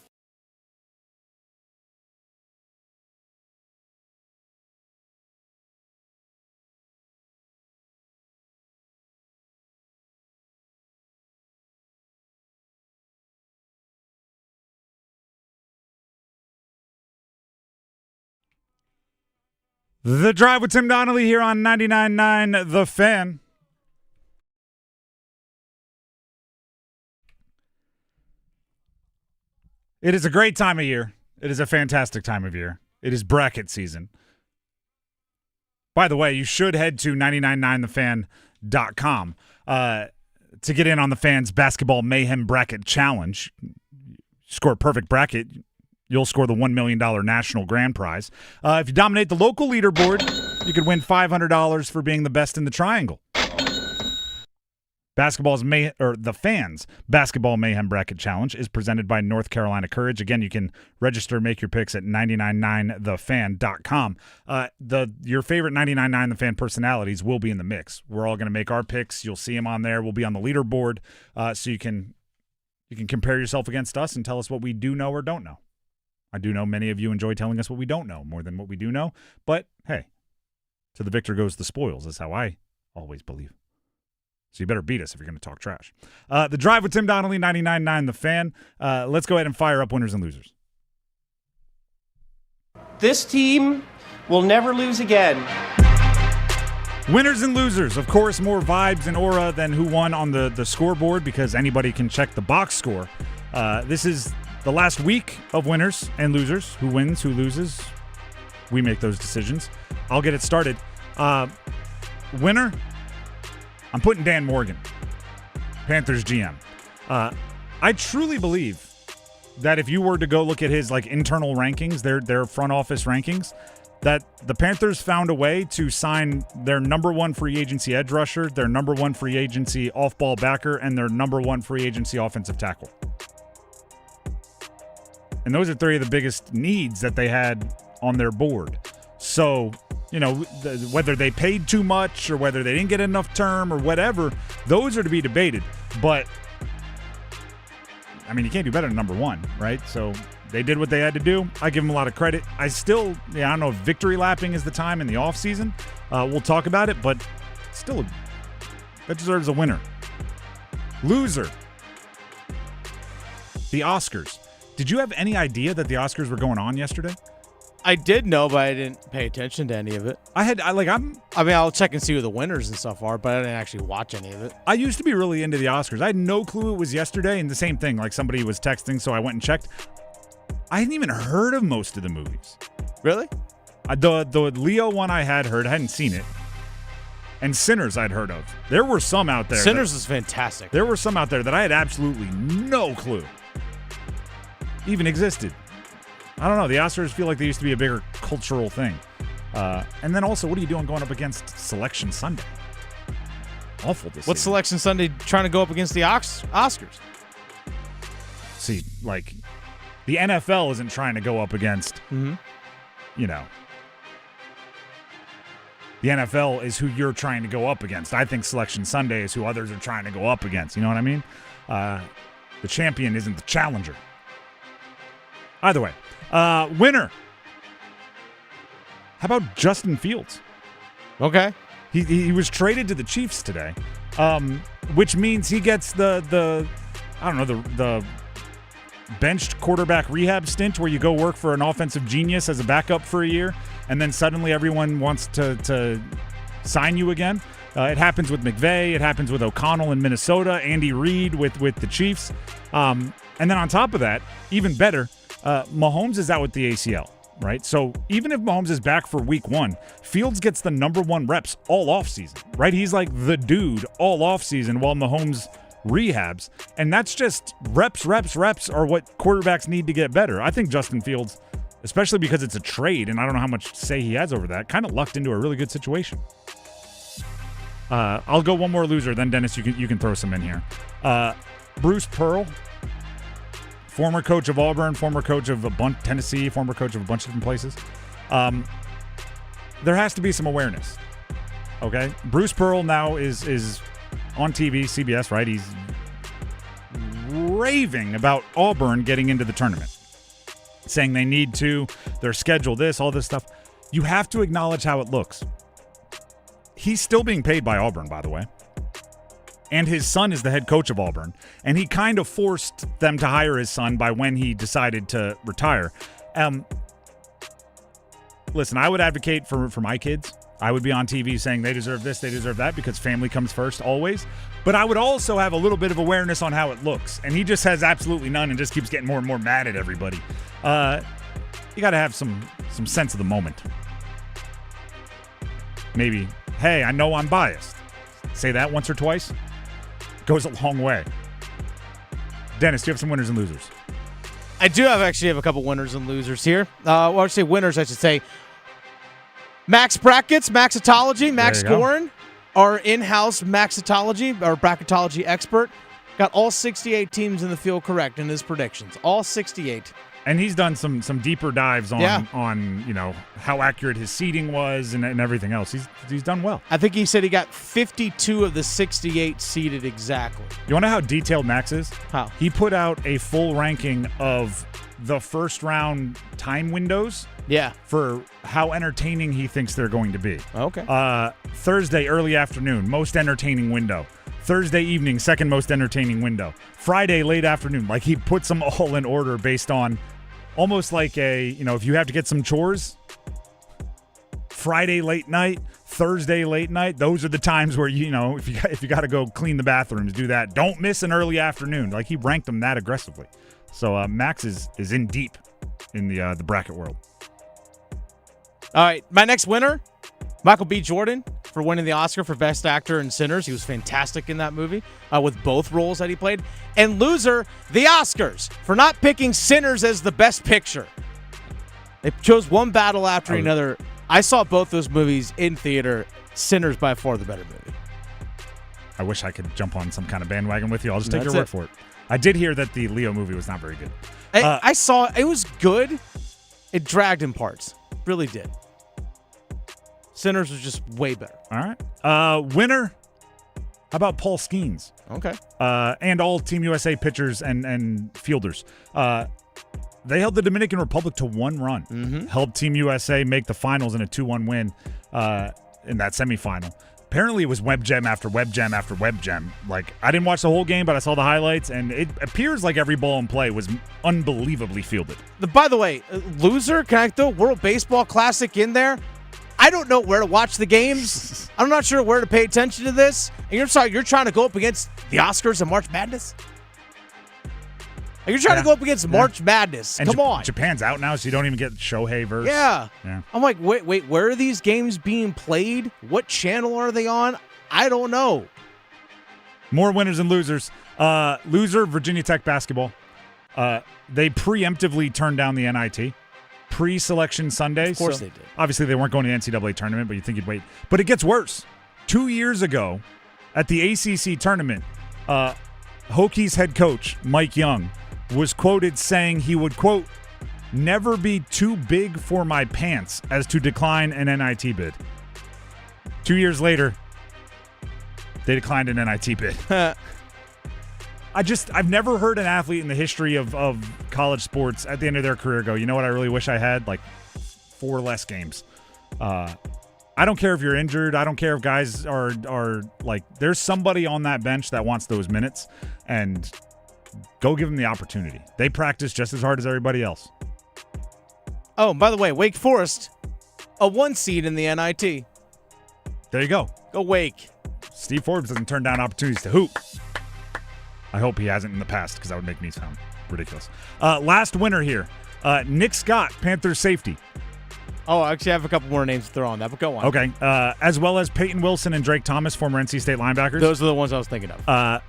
The Drive with Tim Donnelly here on 99.9 The Fan. It is a great time of year. It is a fantastic time of year. It is bracket season. By the way, you should head to 999thefan.com to get in on the Fans Basketball Mayhem Bracket Challenge. Score a perfect bracket, you'll score the $1 million national grand prize. If you dominate the local leaderboard, you could win $500 for being the best in the Triangle. The Fans Basketball Mayhem Bracket Challenge is presented by North Carolina Courage. Again, you can register, make your picks at 999thefan.com. Your favorite 99.9 The Fan personalities will be in the mix. We're all going to make our picks. You'll see them on there. We'll be on the leaderboard, so you can compare yourself against us and tell us what we do know or don't know. I do know many of you enjoy telling us what we don't know more than what we do know, but hey, to the victor goes the spoils is how I always believe. So you better beat us if you're going to talk trash. The Drive with Tim Donnelly, 99.9 The Fan. Let's go ahead and fire up winners and losers. This team will never lose again. Winners and losers. Of course, more vibes and aura than who won on the scoreboard because anybody can check the box score. This is the last week of winners and losers. Who wins, who loses. We make those decisions. I'll get it started. Winner, I'm putting Dan Morgan, Panthers GM. I truly believe that if you were to go look at his internal rankings, their front office rankings, that the Panthers found a way to sign their number one free agency edge rusher, their number one free agency off-ball backer, and their number one free agency offensive tackle. And those are three of the biggest needs that they had on their board. So, whether they paid too much or whether they didn't get enough term or whatever, those are to be debated. But, you can't do better than number one, right? So they did what they had to do. I give them a lot of credit. I still, I don't know if victory lapping is the time in the offseason. We'll talk about it, but still, that deserves a winner. Loser. The Oscars. Did you have any idea that the Oscars were going on yesterday? I did know, but I didn't pay attention to any of it. I'll check and see who the winners and stuff are, but I didn't actually watch any of it. I used to be really into the Oscars. I had no clue it was yesterday, and the same thing, somebody was texting, so I went and checked. I hadn't even heard of most of the movies. Really? The Leo one I had heard, I hadn't seen it. And Sinners I'd heard of. There were some out there. Sinners is fantastic. There were some out there that I had absolutely no clue even existed. I don't know. The Oscars feel like they used to be a bigger cultural thing. And then also, what are you doing going up against Selection Sunday? Awful decision. What's Selection Sunday trying to go up against the Oscars? See, the NFL isn't trying to go up against, the NFL is who you're trying to go up against. I think Selection Sunday is who others are trying to go up against. You know what I mean? The champion isn't the challenger. Either way. Winner. How about Justin Fields? Okay. He was traded to the Chiefs today, which means he gets the benched quarterback rehab stint where you go work for an offensive genius as a backup for a year, and then suddenly everyone wants to sign you again. It happens with McVay. It happens with O'Connell in Minnesota, Andy Reid with the Chiefs. And then on top of that, even better, Mahomes is out with the ACL, right? So even if Mahomes is back for week one, Fields gets the number one reps all offseason, right? He's like the dude all offseason while Mahomes rehabs. And that's just reps are what quarterbacks need to get better. I think Justin Fields, especially because it's a trade, and I don't know how much say he has over that, kind of lucked into a really good situation. I'll go one more loser, then Dennis, you can throw some in here. Bruce Pearl. Former coach of Auburn, former coach of Tennessee, former coach of a bunch of different places. There has to be some awareness, okay? Bruce Pearl now is on TV, CBS, right? He's raving about Auburn getting into the tournament, saying they need to, their schedule this, all this stuff. You have to acknowledge how it looks. He's still being paid by Auburn, by the way. And his son is the head coach of Auburn. And he kind of forced them to hire his son by when he decided to retire. Listen, I would advocate for my kids. I would be on TV saying they deserve this, they deserve that, because family comes first always. But I would also have a little bit of awareness on how it looks. And he just has absolutely none and just keeps getting more and more mad at everybody. You got to have some sense of the moment. Maybe, hey, I know I'm biased. Say that once or twice. Goes a long way. Dennis, do you have some winners and losers? I do have a couple winners and losers here. I should say winners, I should say. Max Brackets, Maxitology, Max Gorin, our in-house Maxitology, our bracketology expert, got all 68 teams in the field correct in his predictions. All 68. And he's done some deeper dives on how accurate his seeding was and everything else. He's done well. I think he said he got 52 of the 68 seeded exactly. You want to know how detailed Max is? How? He put out a full ranking of the first round time windows. Yeah. For how entertaining he thinks they're going to be. Okay. Thursday, early afternoon, most entertaining window. Thursday evening, second most entertaining window. Friday, late afternoon. Like, he puts them all in order based on almost like if you have to get some chores, Friday late night, Thursday late night, those are the times where, if you got to go clean the bathrooms, do that. Don't miss an early afternoon. Like, he ranked them that aggressively. So Max is in deep in the bracket world. All right, my next winner, Michael B. Jordan, for winning the Oscar for Best Actor in Sinners. He was fantastic in that movie with both roles that he played. And loser, the Oscars, for not picking Sinners as the best picture. They chose one battle after another. I saw both those movies in theater. Sinners by far the better movie. I wish I could jump on some kind of bandwagon with you. I'll just take your word for it. I did hear that the Leo movie was not very good. I saw it. It was good. It dragged in parts. Really did. Sinners was just way better. All right. Winner, how about Paul Skeens? Okay. And all Team USA pitchers and fielders. They held the Dominican Republic to 1 run. Mm-hmm. Helped Team USA make the finals in a 2-1 win in that semifinal. Apparently, it was web gem after web gem after web gem. Like, I didn't watch the whole game, but I saw the highlights, and it appears like every ball in play was unbelievably fielded. By the way, loser, can I throw World Baseball Classic in there? I don't know where to watch the games. I'm not sure where to pay attention to this. And you're trying to go up against the Oscars and March Madness? You're trying to go up against March Madness. And Come on. Japan's out now, so you don't even get Shohei verse. Yeah. I'm like, wait, where are these games being played? What channel are they on? I don't know. More winners and losers. Loser, Virginia Tech basketball. They preemptively turned down the NIT. Pre-selection Sunday. Of course they did. Obviously, they weren't going to the NCAA tournament, but you'd think you'd wait. But it gets worse. 2 years ago, at the ACC tournament, Hokies head coach Mike Young was quoted saying he would, quote, never be too big for my pants as to decline an NIT bid. 2 years later, they declined an NIT bid. I've never heard an athlete in the history of college sports at the end of their career go, you know what I really wish I had? Like 4 less games. I don't care if you're injured. I don't care if guys are like, there's somebody on that bench that wants those minutes, and go give them the opportunity. They practice just as hard as everybody else. Oh, by the way, Wake Forest, a 1 seed in the NIT. There you go. Go Wake. Steve Forbes doesn't turn down opportunities to hoop. I hope he hasn't in the past, because that would make me sound ridiculous. Last winner here. Nick Scott, Panthers safety. Oh, I actually have a couple more names to throw on that, but go on. Okay. As well as Peyton Wilson and Drake Thomas, former NC State linebackers. Those are the ones I was thinking of.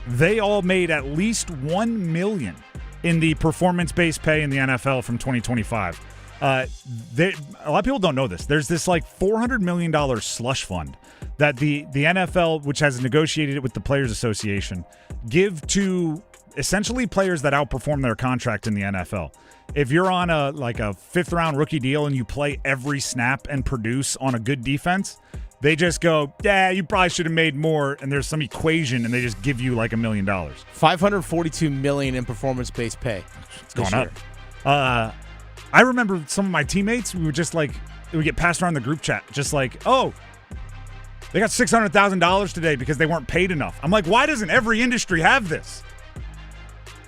They all made at least $1 million in the performance-based pay in the NFL from 2025. A lot of people don't know this. There's this like $400 million slush fund that the NFL, which has negotiated it with the Players Association, give to essentially players that outperform their contract in the NFL. If you're on a 5th-round rookie deal and you play every snap and produce on a good defense, they just go, yeah, you probably should have made more, and there's some equation, and they just give you like $1 million. $542 million in performance-based pay. It's going up. I remember some of my teammates, we would just like, it would get passed around the group chat, just like, oh, they got $600,000 today because they weren't paid enough. I'm like, why doesn't every industry have this?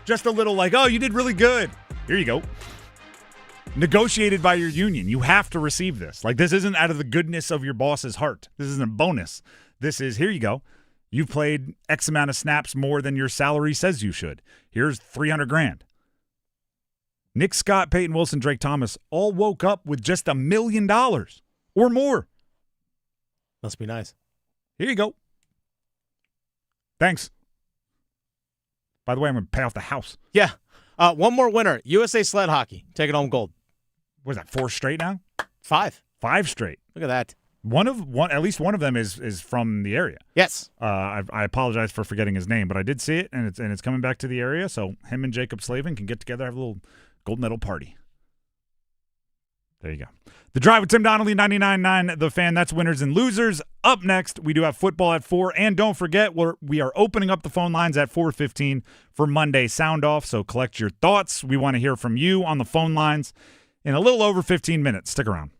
Just a little like, oh, you did really good. Here you go. Negotiated by your union. You have to receive this. Like, this isn't out of the goodness of your boss's heart. This isn't a bonus. This is, here you go. You've played X amount of snaps more than your salary says you should. Here's $300,000. Nick Scott, Peyton Wilson, Drake Thomas all woke up with just $1 million or more. Must be nice. Here you go. Thanks. By the way, I'm going to pay off the house. Yeah. One more winner. USA sled hockey. Taking home gold. What is that, 4 straight now? 5. 5 straight. Look at that. At least one of them is from the area. Yes. I apologize for forgetting his name, but I did see it, and it's coming back to the area, so him and Jacob Slavin can get together, have a little gold medal party. There you go. The Drive with Tim Donnelly, 99.9 The Fan. That's winners and losers. Up next, we do have football at 4. And don't forget, we are opening up the phone lines at 4:15 for Monday Soundoff. So collect your thoughts. We want to hear from you on the phone lines in a little over 15 minutes. Stick around.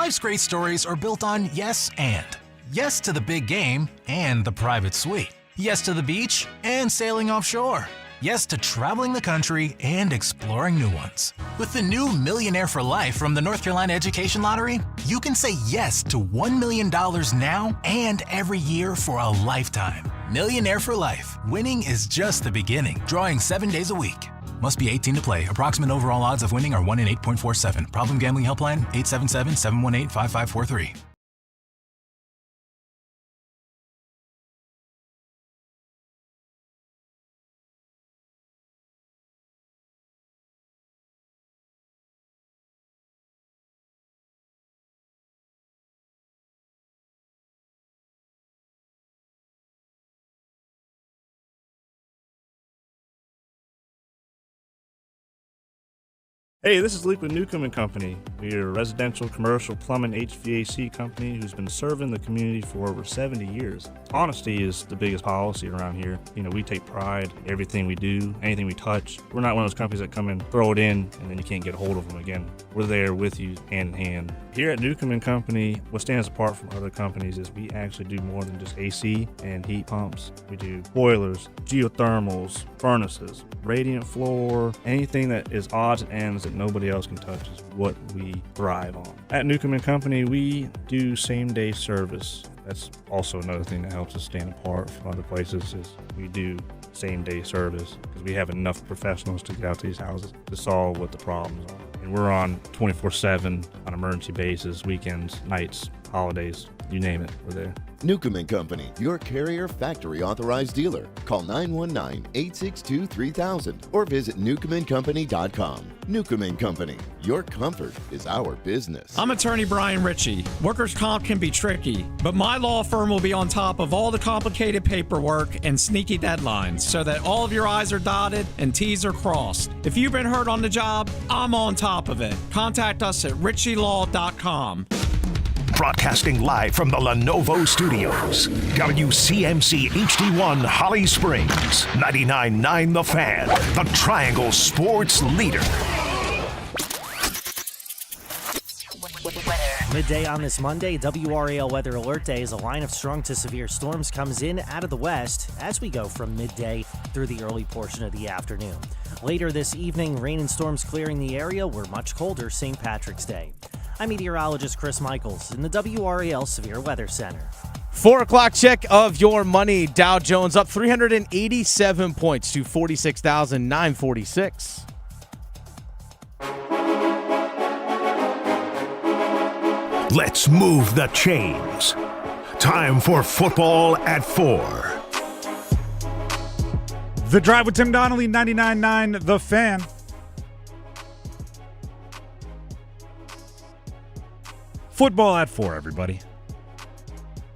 Life's great stories are built on yes and. Yes to the big game and the private suite. Yes to the beach and sailing offshore. Yes to traveling the country and exploring new ones. With the new Millionaire for Life from the North Carolina Education Lottery, you can say yes to $1 million now and every year for a lifetime. Millionaire for Life. Winning is just the beginning. Drawing 7 days a week. Must be 18 to play. Approximate overall odds of winning are 1 in 8.47. Problem gambling helpline 877-718-5543. Hey, this is Luke with Newcomb & Company. We're a residential, commercial, plumbing, HVAC company who's been serving the community for over 70 years. Honesty is the biggest policy around here. You know, we take pride in everything we do, anything we touch. We're not one of those companies that come and throw it in and then you can't get a hold of them again. We're there with you hand in hand. Here at Newcomb & Company, what stands apart from other companies is we actually do more than just AC and heat pumps. We do boilers, geothermals, furnaces, radiant floor, anything that is odds and ends that nobody else can touch is what we thrive on. At Newcomb & Company, we do same-day service. That's also another thing that helps us stand apart from other places is we do same-day service because we have enough professionals to get out to these houses to solve what the problems are. And we're on 24/7 on emergency basis, weekends, nights, holidays, you name it, we're there. Newcomb & Company, your Carrier factory authorized dealer. Call 919-862-3000 or visit newcombandcompany.com. Newcomb & Company, your comfort is our business. I'm attorney Brian Ritchie. Workers' comp can be tricky, but my law firm will be on top of all the complicated paperwork and sneaky deadlines so that all of your I's are dotted and T's are crossed. If you've been hurt on the job, I'm on top of it. Contact us at ritchielaw.com. Broadcasting live from the Lenovo Studios. WCMC HD1 Holly Springs. 99.9 The Fan. The Triangle Sports Leader. Midday on this Monday, WRAL Weather Alert Day as a line of strong to severe storms comes in out of the west as we go from midday through the early portion of the afternoon. Later this evening, rain and storms clearing the area. We're much colder St. Patrick's Day. I'm meteorologist Chris Michaels in the WRAL Severe Weather Center. 4 o'clock check of your money. Dow Jones up 387 points to 46,946. Let's move the chains. Time for football at 4. The Drive with Tim Donnelly, 99.9 The Fan. Football at 4, everybody.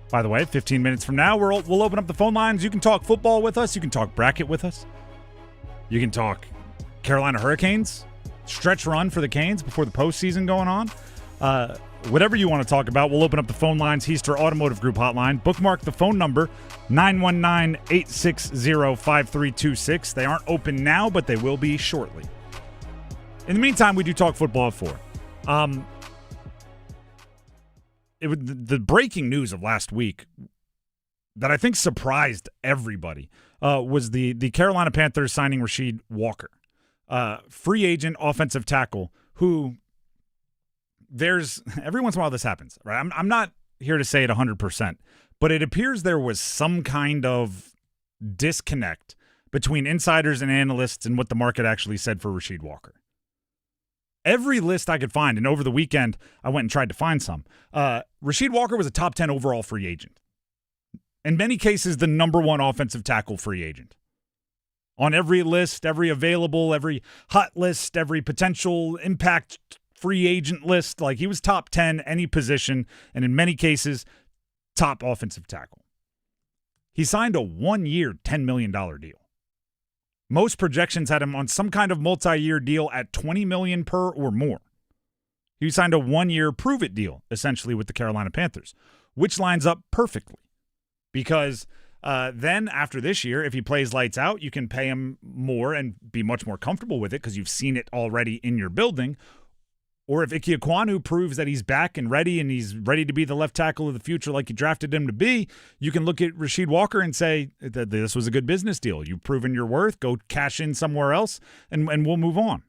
By the way, 15 minutes from now, we'll open up the phone lines. You can talk football with us. You can talk bracket with us. You can talk Carolina Hurricanes, stretch run for the Canes before the postseason going on. Whatever you want to talk about, we'll open up the phone lines. Heister Automotive Group hotline. Bookmark the phone number, 919-860-5326. They aren't open now, but they will be shortly. In the meantime, we do talk football at 4. The breaking news of last week that I think surprised everybody was the Carolina Panthers signing Rasheed Walker, free agent offensive tackle, who there's every once in a while this happens, right? I'm not here to say it 100%, but it appears there was some kind of disconnect between insiders and analysts and what the market actually said for Rasheed Walker. Every list I could find, and over the weekend, I went and tried to find some. Rasheed Walker was a top 10 overall free agent. In many cases, the number one offensive tackle free agent. On every list, every available, every hot list, every potential impact free agent list, like he was top 10 any position, and in many cases, top offensive tackle. He signed a 1-year, $10 million deal. Most projections had him on some kind of multi-year deal at $20 million per or more. He signed a 1-year prove-it deal, essentially, with the Carolina Panthers, which lines up perfectly. Because then, after this year, if he plays lights out, you can pay him more and be much more comfortable with it because you've seen it already in your building. Or if Ike Ekwonu proves that he's back and he's ready to be the left tackle of the future like you drafted him to be, you can look at Rasheed Walker and say that this was a good business deal. You've proven your worth. Go cash in somewhere else, and we'll move on.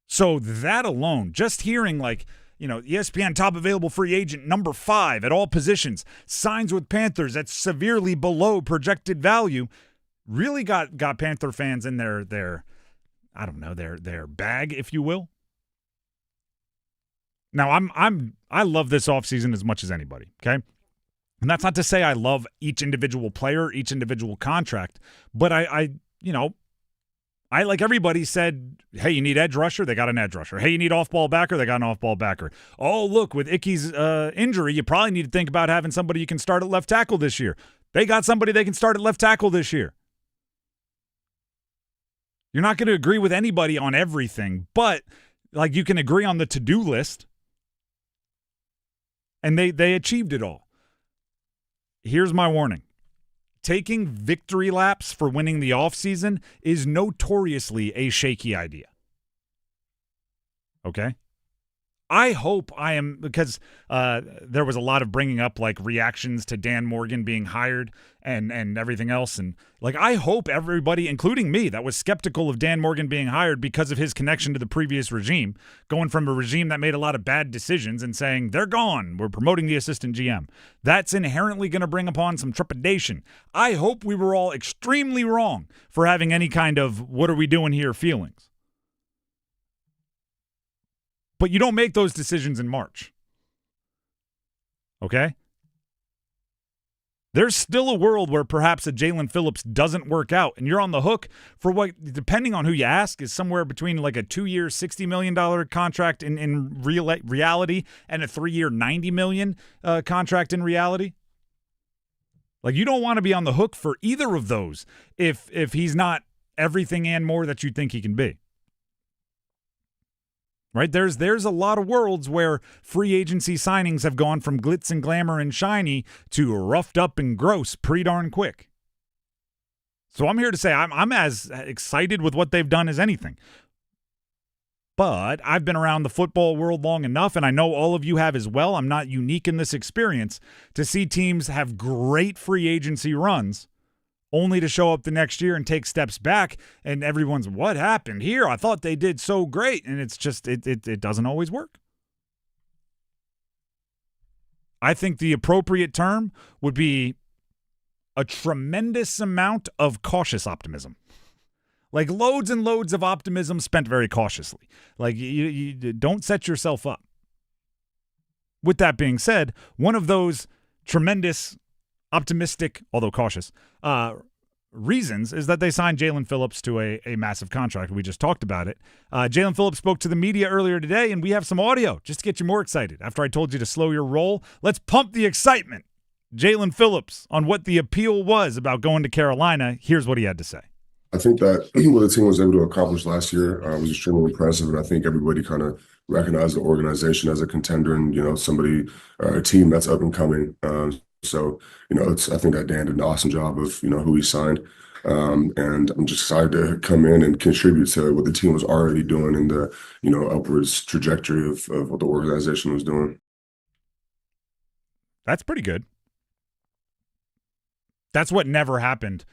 So that alone, just hearing ESPN top available free agent number 5 at all positions, signs with Panthers at severely below projected value, really got Panther fans in their bag, if you will. Now, I love this offseason as much as anybody, okay? And that's not to say I love each individual player, each individual contract, but I like everybody said, hey, you need edge rusher? They got an edge rusher. Hey, you need off-ball backer? They got an off-ball backer. Oh, look, with Icky's injury, you probably need to think about having somebody you can start at left tackle this year. They got somebody they can start at left tackle this year. You're not going to agree with anybody on everything, but you can agree on the to-do list. And they achieved it all. Here's my warning. Taking victory laps for winning the offseason is notoriously a shaky idea. Okay? I hope I am, because there was a lot of bringing up reactions to Dan Morgan being hired and everything else. And I hope everybody, including me, that was skeptical of Dan Morgan being hired because of his connection to the previous regime, going from a regime that made a lot of bad decisions and saying, they're gone, we're promoting the assistant GM. That's inherently going to bring upon some trepidation. I hope we were all extremely wrong for having any kind of what are we doing here feelings. But you don't make those decisions in March. Okay? There's still a world where perhaps a Jaelen Phillips doesn't work out, and you're on the hook for what, depending on who you ask, is somewhere between a 2-year, $60 million contract in reality and a 3-year, $90 million contract in reality. You don't want to be on the hook for either of those if he's not everything and more that you think he can be. Right? There's a lot of worlds where free agency signings have gone from glitz and glamour and shiny to roughed up and gross pretty darn quick. So I'm here to say I'm as excited with what they've done as anything. But I've been around the football world long enough, and I know all of you have as well. I'm not unique in this experience to see teams have great free agency runs only to show up the next year and take steps back, and everyone's, what happened here? I thought they did so great, and it's just, it doesn't always work. I think the appropriate term would be a tremendous amount of cautious optimism. Loads and loads of optimism spent very cautiously. You don't set yourself up. With that being said, one of those tremendous optimistic, although cautious, reasons is that they signed Jaelen Phillips to a massive contract. We just talked about it. Jaelen Phillips spoke to the media earlier today, and we have some audio just to get you more excited. After I told you to slow your roll, let's pump the excitement. Jaelen Phillips on what the appeal was about going to Carolina. Here's what he had to say. I think that what the team was able to accomplish last year was extremely impressive, and I think everybody kind of recognized the organization as a contender and, somebody, a team that's up and coming. So, I think that Dan did an awesome job of, who he signed. And I'm just excited to come in and contribute to what the team was already doing in the, upwards trajectory of what the organization was doing. That's pretty good. That's what never happened,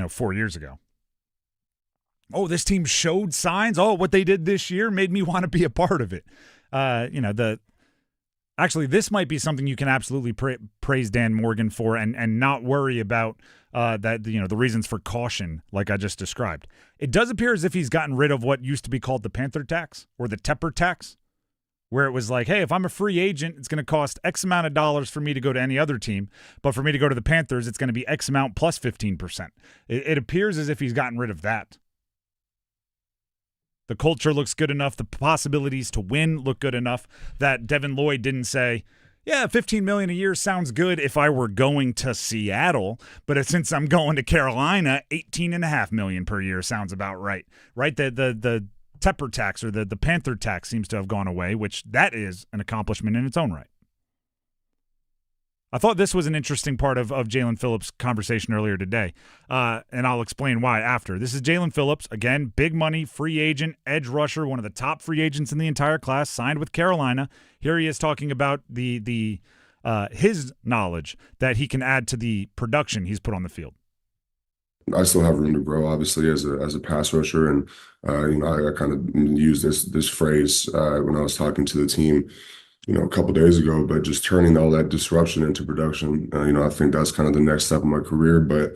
4 years ago. Oh, this team showed signs. Oh, what they did this year made me want to be a part of it. Actually, this might be something you can absolutely praise Dan Morgan for and not worry about that, the reasons for caution like I just described. It does appear as if he's gotten rid of what used to be called the Panther tax or the Tepper tax, where it was hey, if I'm a free agent, it's going to cost X amount of dollars for me to go to any other team, but for me to go to the Panthers, it's going to be X amount plus 15%. It appears as if he's gotten rid of that. The culture looks good enough. The possibilities to win look good enough that Devin Lloyd didn't say, yeah, $15 million a year sounds good if I were going to Seattle, but since I'm going to Carolina, $18.5 million per year sounds about right. Right? The Tepper tax or the Panther tax seems to have gone away, which that is an accomplishment in its own right. I thought this was an interesting part of Jaelen Phillips' conversation earlier today, and I'll explain why after. This is Jaelen Phillips, again, big money, free agent, edge rusher, one of the top free agents in the entire class, signed with Carolina. Here he is talking about his knowledge that he can add to the production he's put on the field. I still have room to grow, obviously, as a pass rusher, and I kind of used this phrase when I was talking to the team, a couple of days ago. But just turning all that disruption into production, I think that's kind of the next step of my career. But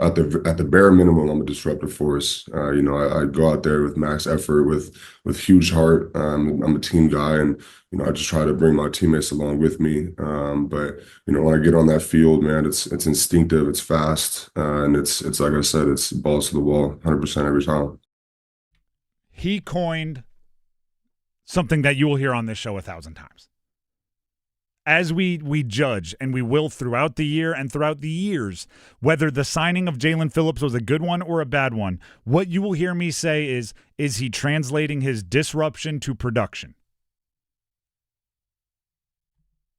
at the bare minimum, I'm a disruptive force. I go out there with max effort, with huge heart. I'm a team guy, and I just try to bring my teammates along with me. But when I get on that field, man, it's instinctive, it's fast, and it's like I said, it's balls to the wall, 100% every time. He coined something that you will hear on this show 1,000 times. As we judge, and we will throughout the year and throughout the years, whether the signing of Jaelen Phillips was a good one or a bad one, what you will hear me say is he translating his disruption to production?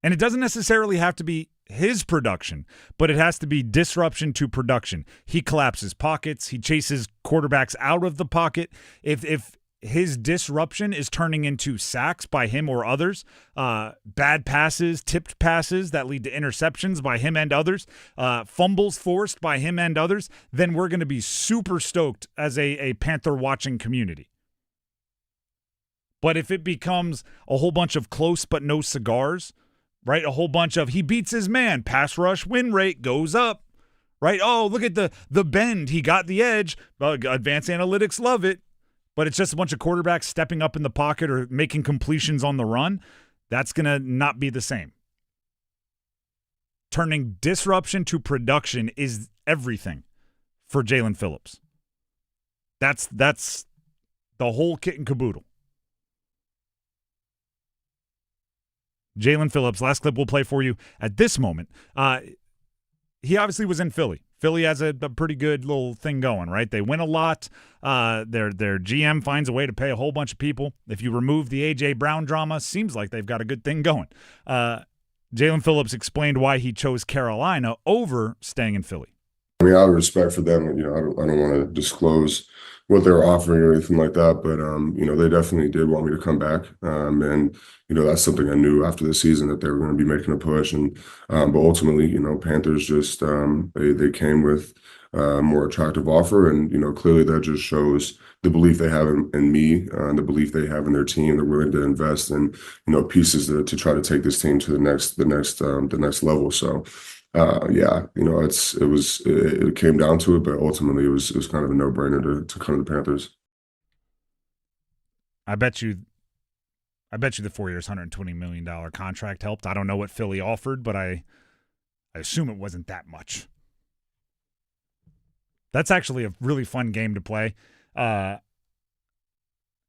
And it doesn't necessarily have to be his production, but it has to be disruption to production. He collapses pockets. He chases quarterbacks out of the pocket. If his disruption is turning into sacks by him or others, bad passes, tipped passes that lead to interceptions by him and others, fumbles forced by him and others, then we're going to be super stoked as a Panther watching community. But if it becomes a whole bunch of close but no cigars, right? A whole bunch of he beats his man, pass rush win rate goes up, right? Oh, look at the bend. He got the edge. Advanced analytics love it. But it's just a bunch of quarterbacks stepping up in the pocket or making completions on the run. That's going to not be the same. Turning disruption to production is everything for Jaelen Phillips. That's the whole kit and caboodle. Jaelen Phillips, last clip we'll play for you at this moment. He obviously was in Philly. Philly has a pretty good little thing going, right? They win a lot. Their GM finds a way to pay a whole bunch of people. If you remove the A.J. Brown drama, seems like they've got a good thing going. Jaelen Phillips explained why he chose Carolina over staying in Philly. I mean, out of respect for them, I don't want to disclose what they're offering or anything like that, but they definitely did want me to come back, and that's something I knew after the season that they were going to be making a push, and but ultimately, Panthers just they came with a more attractive offer, and clearly that just shows the belief they have in me, and the belief they have in their team. They're willing to invest in pieces to try to take this team to the next level. So. It came down to it, but ultimately it was kind of a no-brainer to come to the Panthers. I bet you the 4 years, $120 million contract helped. I don't know what Philly offered, but I assume it wasn't that much. That's actually a really fun game to play.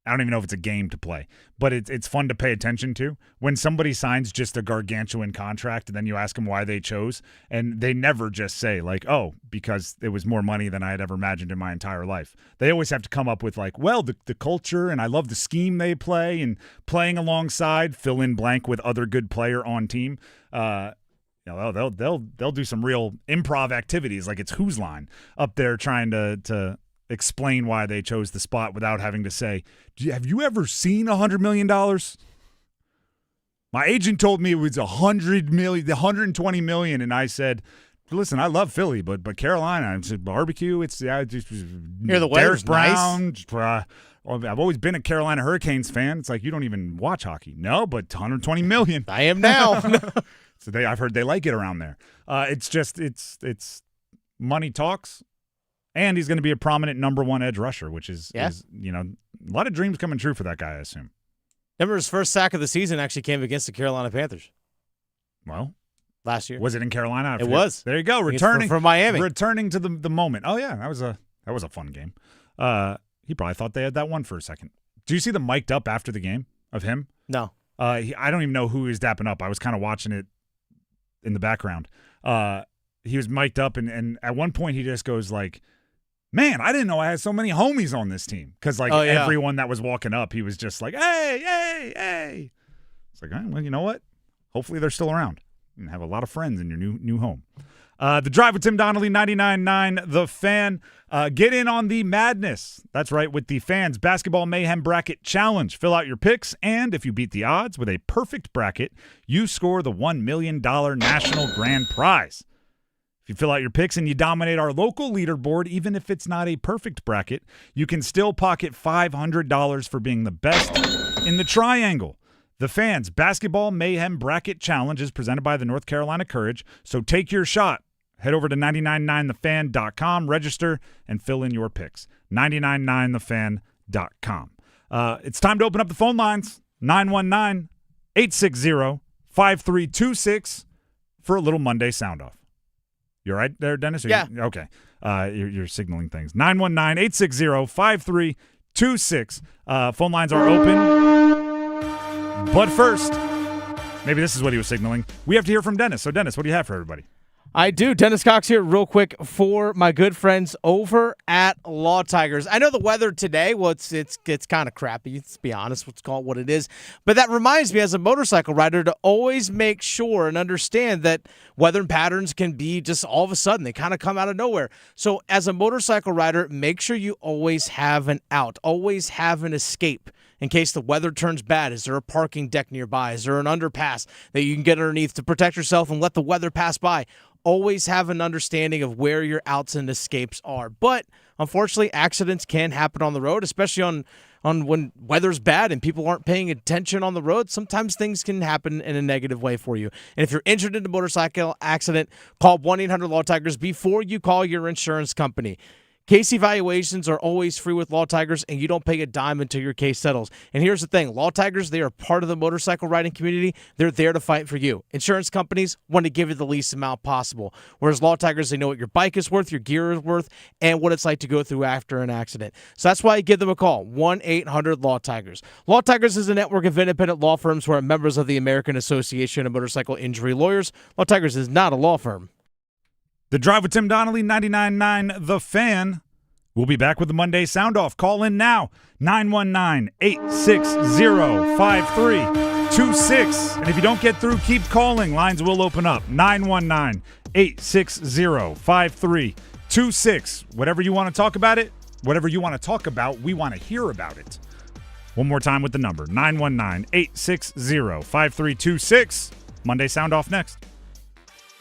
I don't even know if it's a game to play, but it's fun to pay attention to. When somebody signs just a gargantuan contract and then you ask them why they chose, and they never just say, like, oh, because it was more money than I had ever imagined in my entire life. They always have to come up with, like, well, the culture, and I love the scheme they play, and playing alongside, fill in blank with other good player on team. They'll do some real improv activities, like it's Who's Line up there trying to explain why they chose the spot without having to say, have you ever seen $100 million? My agent told me it was $120 million, and I said, listen, I love Philly, but Carolina, it's a barbecue. It's Here the weather's Brown. Nice. I've always been a Carolina Hurricanes fan. It's like you don't even watch hockey. No, but $120 million. I am now. So I've heard they like it around there. It's money talks. And he's going to be a prominent number one edge rusher, which is a lot of dreams coming true for that guy, I assume. Remember his first sack of the season actually came against the Carolina Panthers. Well, last year. Was it in Carolina? It was. There you go. Returning from Miami. Returning to the moment. Oh yeah, that was a fun game. He probably thought they had that one for a second. Do you see the mic'd up after the game of him? No. I don't even know who he was dapping up. I was kind of watching it in the background. He was mic'd up, and at one point he just goes like, man, I didn't know I had so many homies on this team. Because, everyone that was walking up, he was just like, hey, hey, hey. It's like, well, you know what? Hopefully they're still around. and have a lot of friends in your new home. The Drive with Tim Donnelly, 99.9 The Fan. Get in on the madness. That's right, with the Fans Basketball Mayhem Bracket Challenge. Fill out your picks, and if you beat the odds with a perfect bracket, you score the $1 million National Grand Prize. If you fill out your picks and you dominate our local leaderboard, even if it's not a perfect bracket, you can still pocket $500 for being the best in the triangle. The Fans Basketball Mayhem Bracket Challenge is presented by the North Carolina Courage, so take your shot. Head over to 999thefan.com, register, and fill in your picks. 999thefan.com. It's time to open up the phone lines. 919-860-5326 for a little Monday Soundoff. You all right there, Dennis? Yeah. Okay. You're signaling things. 919-860-5326. Phone lines are open. But first, maybe this is what he was signaling. We have to hear from Dennis. So, Dennis, what do you have for everybody? I do. Dennis Cox here real quick for my good friends over at Law Tigers. I know the weather today, well, it's kind of crappy. Let's be honest. Let's call it what it is. But that reminds me as a motorcycle rider to always make sure and understand that weather patterns can be just all of a sudden. They kind of come out of nowhere. So as a motorcycle rider, make sure you always have an out. Always have an escape. In case the weather turns bad, is there a parking deck nearby? Is there an underpass that you can get underneath to protect yourself and let the weather pass by? Always have an understanding of where your outs and escapes are. But unfortunately, accidents can happen on the road, especially on when weather's bad and people aren't paying attention on the road. Sometimes things can happen in a negative way for you. And if you're injured in a motorcycle accident, call 1-800-LAW-TIGERS before you call your insurance company. Case evaluations are always free with Law Tigers, and you don't pay a dime until your case settles. And here's the thing. Law Tigers, they are part of the motorcycle riding community. They're there to fight for you. Insurance companies want to give you the least amount possible, whereas Law Tigers, they know what your bike is worth, your gear is worth, and what it's like to go through after an accident. So that's why you give them a call, 1-800-LAW-TIGERS. Law Tigers is a network of independent law firms who are members of the American Association of Motorcycle Injury Lawyers. Law Tigers is not a law firm. The Drive with Tim Donnelly, 99.9 The Fan. We'll be back with the Monday Soundoff. Call in now, 919-860-5326. And if you don't get through, keep calling. Lines will open up, 919-860-5326. Whatever you want to talk about it, whatever you want to talk about, we want to hear about it. One more time with the number, 919-860-5326. Monday Soundoff next.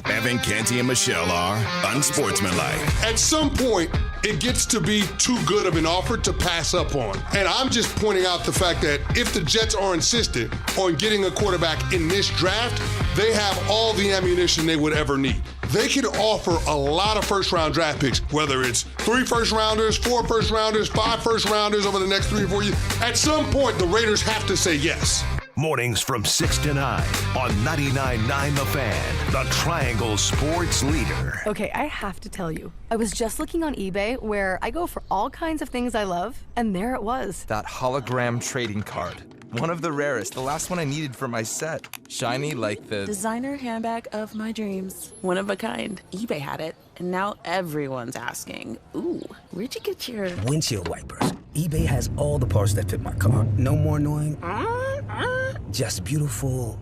Evan, Canty, and Michelle are unsportsmanlike. At some point, it gets to be too good of an offer to pass up on. And I'm just pointing out the fact that if the Jets are insistent on getting a quarterback in this draft, they have all the ammunition they would ever need. They can offer a lot of first-round draft picks, whether it's 3 first-rounders, 4 first-rounders, 5 first-rounders over the next 3 or 4 years. At some point, the Raiders have to say yes. Mornings from 6 to 9 on 99.9 The Fan, the Triangle Sports Leader. Okay, I have to tell you, I was just looking on eBay where I go for all kinds of things I love, and there it was. That hologram trading card. One of the rarest, the last one I needed for my set. Shiny like the designer handbag of my dreams. One of a kind. eBay had it, and now everyone's asking, ooh, where'd you get your windshield wipers? eBay has all the parts that fit my car. No more annoying. Just beautiful.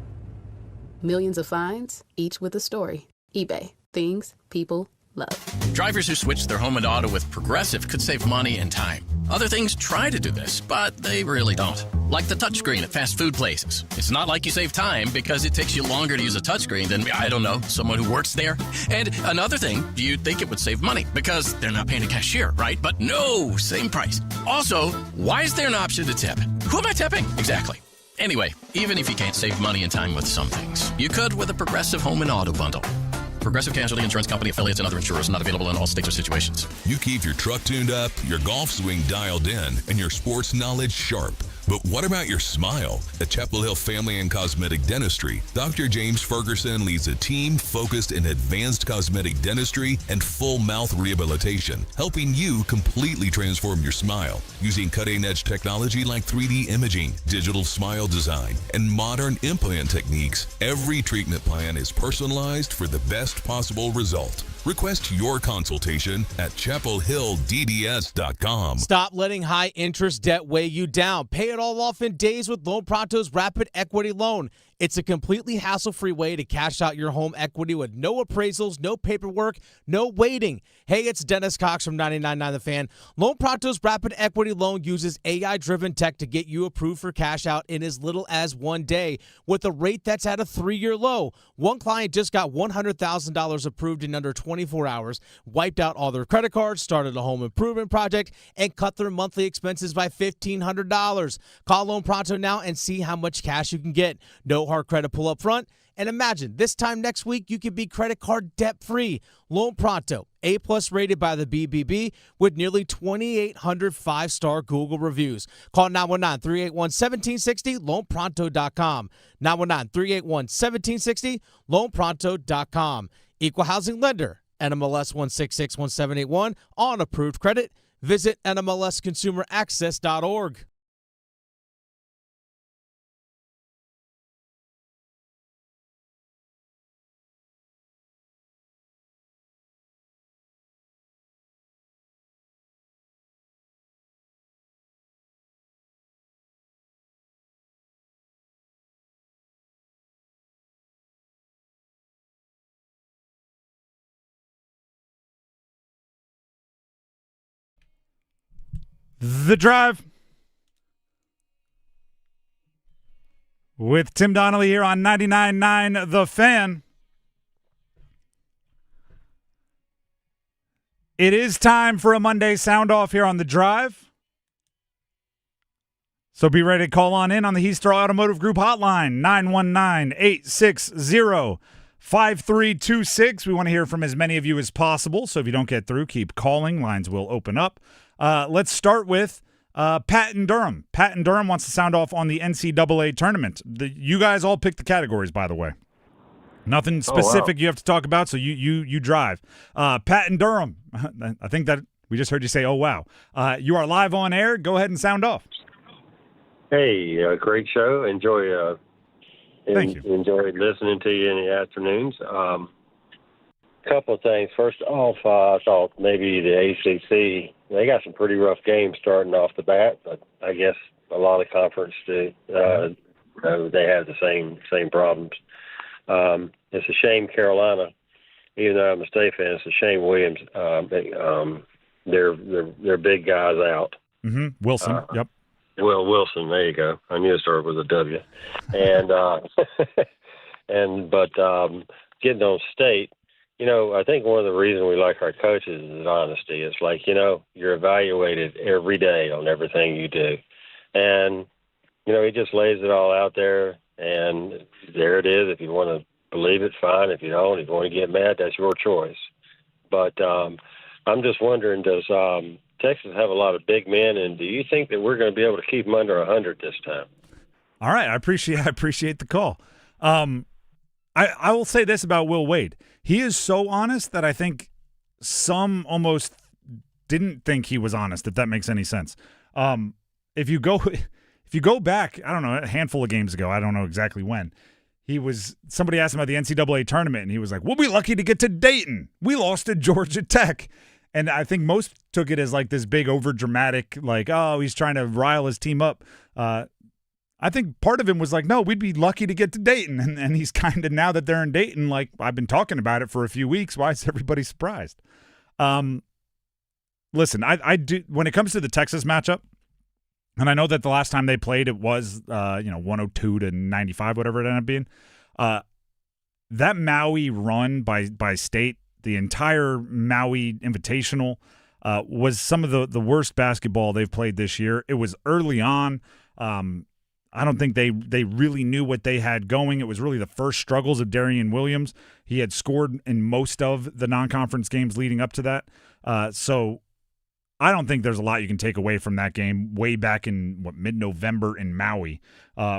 Millions of finds, each with a story. eBay. Things people love. Drivers who switch their home and auto with Progressive could save money and time. Other things try to do this, but they really don't. Like the touchscreen at fast food places. It's not like you save time because it takes you longer to use a touchscreen than, I don't know, someone who works there. And another thing, you'd think it would save money because they're not paying a cashier, right? But no, same price. Also, why is there an option to tip? Who am I tipping? Exactly. Anyway, even if you can't save money and time with some things, you could with a Progressive home and auto bundle. Progressive Casualty Insurance Company, affiliates, and other insurers not available in all states or situations. You keep your truck tuned up, your golf swing dialed in, and your sports knowledge sharp. But what about your smile? At Chapel Hill Family and Cosmetic Dentistry, Dr. James Ferguson leads a team focused in advanced cosmetic dentistry and full mouth rehabilitation, helping you completely transform your smile using cutting-edge technology like 3D imaging, digital smile design, and modern implant techniques. Every treatment plan is personalized for the best possible result. Request your consultation at chapelhilldds.com. Stop letting high interest debt weigh you down. Pay it all off in days with Loan Pronto's Rapid Equity Loan. It's a completely hassle-free way to cash out your home equity with no appraisals, no paperwork, no waiting. Hey, it's Dennis Cox from 99.9 The Fan. Loan Pronto's Rapid Equity Loan uses AI-driven tech to get you approved for cash out in as little as 1 day with a rate that's at a 3-year low. One client just got $100,000 approved in under 24 hours, wiped out all their credit cards, started a home improvement project, and cut their monthly expenses by $1,500. Call Loan Pronto now and see how much cash you can get. No hard credit pull up front. And imagine this time next week, you could be credit card debt free. Loan Pronto, A+ rated by the BBB with nearly 2,800 5-star Google reviews. Call 919-381-1760, loanpronto.com. 919-381-1760, loanpronto.com. Equal housing lender, NMLS 1661781 on approved credit. Visit NMLSconsumeraccess.org. The Drive with Tim Donnelly here on 99.9 The Fan. It is time for a Monday Soundoff here on The Drive. So be ready to call on in on the Heaster Automotive Group hotline, 919-860-5326. We want to hear from as many of you as possible, so if you don't get through, keep calling. Lines will open up. Let's start with Pat in Durham. Pat in Durham wants to sound off on the NCAA tournament. You guys all picked the categories, by the way. Nothing specific you have to talk about, so you drive. Pat in Durham, I think that we just heard you say, oh, wow. You are live on air. Go ahead and sound off. Hey, great show. Enjoyed listening to you in the afternoons. Couple of things. First off, I thought maybe the ACC, they got some pretty rough games starting off the bat, but I guess a lot of conference do. They have the same problems. It's a shame Carolina, even though I'm a State fan, it's a shame Williams. Their big guys out. Mm-hmm. Wilson. Yep. Well, Wilson. There you go. I knew it started with a W. And but getting on State. You know, I think one of the reasons we like our coaches is honesty. It's like, you're evaluated every day on everything you do. And, he just lays it all out there, and there it is. If you want to believe it, fine. If you don't, if you want to get mad, that's your choice. But I'm just wondering, does Texas have a lot of big men, and do you think that we're going to be able to keep them under 100 this time? All right. I appreciate the call. I will say this about Will Wade. He is so honest that I think some almost didn't think he was honest, if that makes any sense. If you go back, I don't know, a handful of games ago, I don't know exactly when, somebody asked him about the NCAA tournament, and he was like, we'll be lucky to get to Dayton. We lost to Georgia Tech. And I think most took it as like this big overdramatic, like, oh, he's trying to rile his team up. I think part of him was like, no, we'd be lucky to get to Dayton. And he's kind of, now that they're in Dayton, like, I've been talking about it for a few weeks. Why is everybody surprised? Listen, I do, when it comes to the Texas matchup, and I know that the last time they played, it was, 102 to 95, whatever it ended up being. That Maui run by State, the entire Maui Invitational, was some of the worst basketball they've played this year. It was early on. I don't think they really knew what they had going. It was really the first struggles of Darian Williams. He had scored in most of the non-conference games leading up to that. So I don't think there's a lot you can take away from that game way back in mid-November in Maui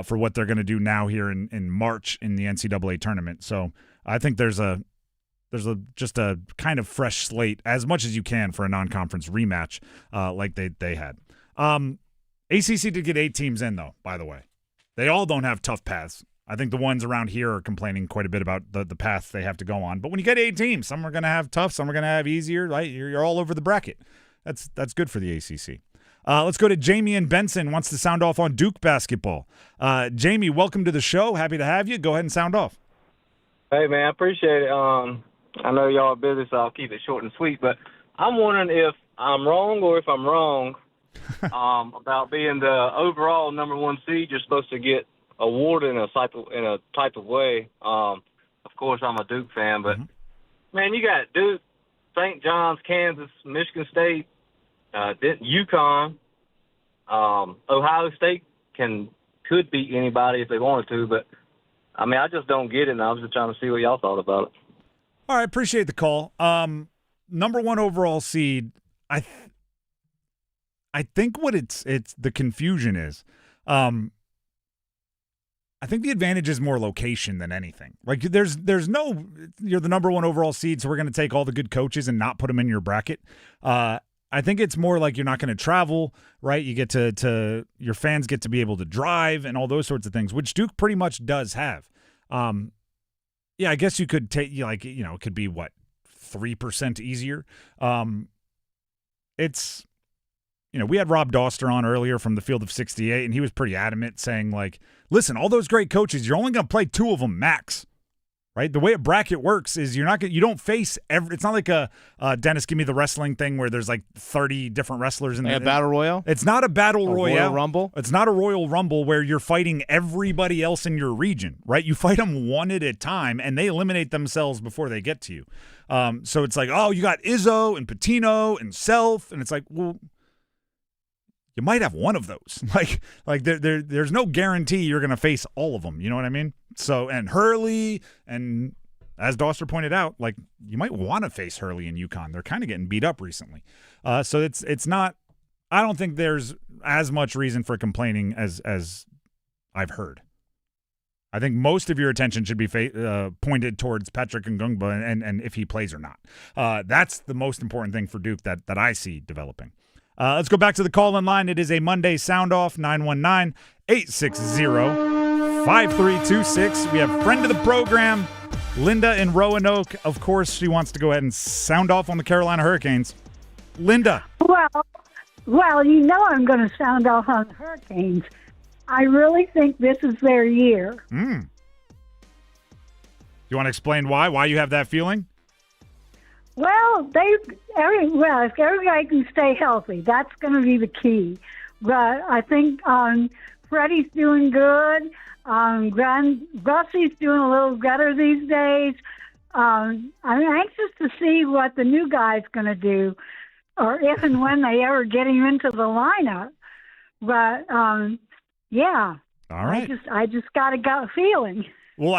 for what they're going to do now here in March in the NCAA tournament. So I think there's just a kind of fresh slate as much as you can for a non-conference rematch like they had. ACC did get 8 teams in, though, by the way. They all don't have tough paths. I think the ones around here are complaining quite a bit about the path they have to go on. But when you get 8 teams, some are going to have tough, some are going to have easier. Right? You're all over the bracket. That's good for the ACC. Let's go to Jamie and Benson, wants to sound off on Duke basketball. Jamie, welcome to the show. Happy to have you. Go ahead and sound off. Hey, man, I appreciate it. I know y'all are busy, so I'll keep it short and sweet. But I'm wondering if I'm wrong or if I'm wrong about being the overall number one seed. You're supposed to get awarded in a type of way. Of course, I'm a Duke fan, but man, you got Duke, St. John's, Kansas, Michigan State, UConn, Ohio State could beat anybody if they wanted to, but I mean, I just don't get it, and I was just trying to see what y'all thought about it. All right, appreciate the call. Number one overall seed, I think what it's the confusion is, I think the advantage is more location than anything. Like there's no, you're the number one overall seed, so we're going to take all the good coaches and not put them in your bracket. I think it's more like you're not going to travel, right? You get to your fans get to be able to drive and all those sorts of things, which Duke pretty much does have. Yeah, I guess you could take, like, you know, it could be, 3% easier. It's, you know, we had Rob Doster on earlier from the Field of 68, and he was pretty adamant saying, like, listen, all those great coaches, you're only going to play 2 of them max, right? The way a bracket works is you don't face it's not like a Dennis, give me the wrestling thing where there's like 30 different wrestlers in a battle royal. It's not a battle royale. Royal Rumble. It's not a Royal Rumble where you're fighting everybody else in your region, right? You fight them one at a time, and they eliminate themselves before they get to you. So it's like, oh, you got Izzo and Patino and Self, and it's like, well, you might have one of those. Like there's no guarantee you're going to face all of them. You know what I mean? So, and Hurley, and as Dauster pointed out, like, you might want to face Hurley and UConn. They're kind of getting beat up recently. So it's not, I don't think there's as much reason for complaining as I've heard. I think most of your attention should be pointed towards Patrick Ngungba and if he plays or not. That's the most important thing for Duke that I see developing. Let's go back to the call-in line. It is a Monday sound-off, 919-860-5326. We have friend of the program, Linda in Roanoke. Of course, she wants to go ahead and sound off on the Carolina Hurricanes. Linda. Well, you know I'm going to sound off on the Hurricanes. I really think this is their year. You want to explain why? Why you have that feeling? Well, if everybody can stay healthy, that's going to be the key. But I think Freddie's doing good. Rusty's doing a little better these days. I'm anxious to see what the new guy's going to do, or if and when they ever get him into the lineup. But yeah, all right. I just got a gut feeling. Well,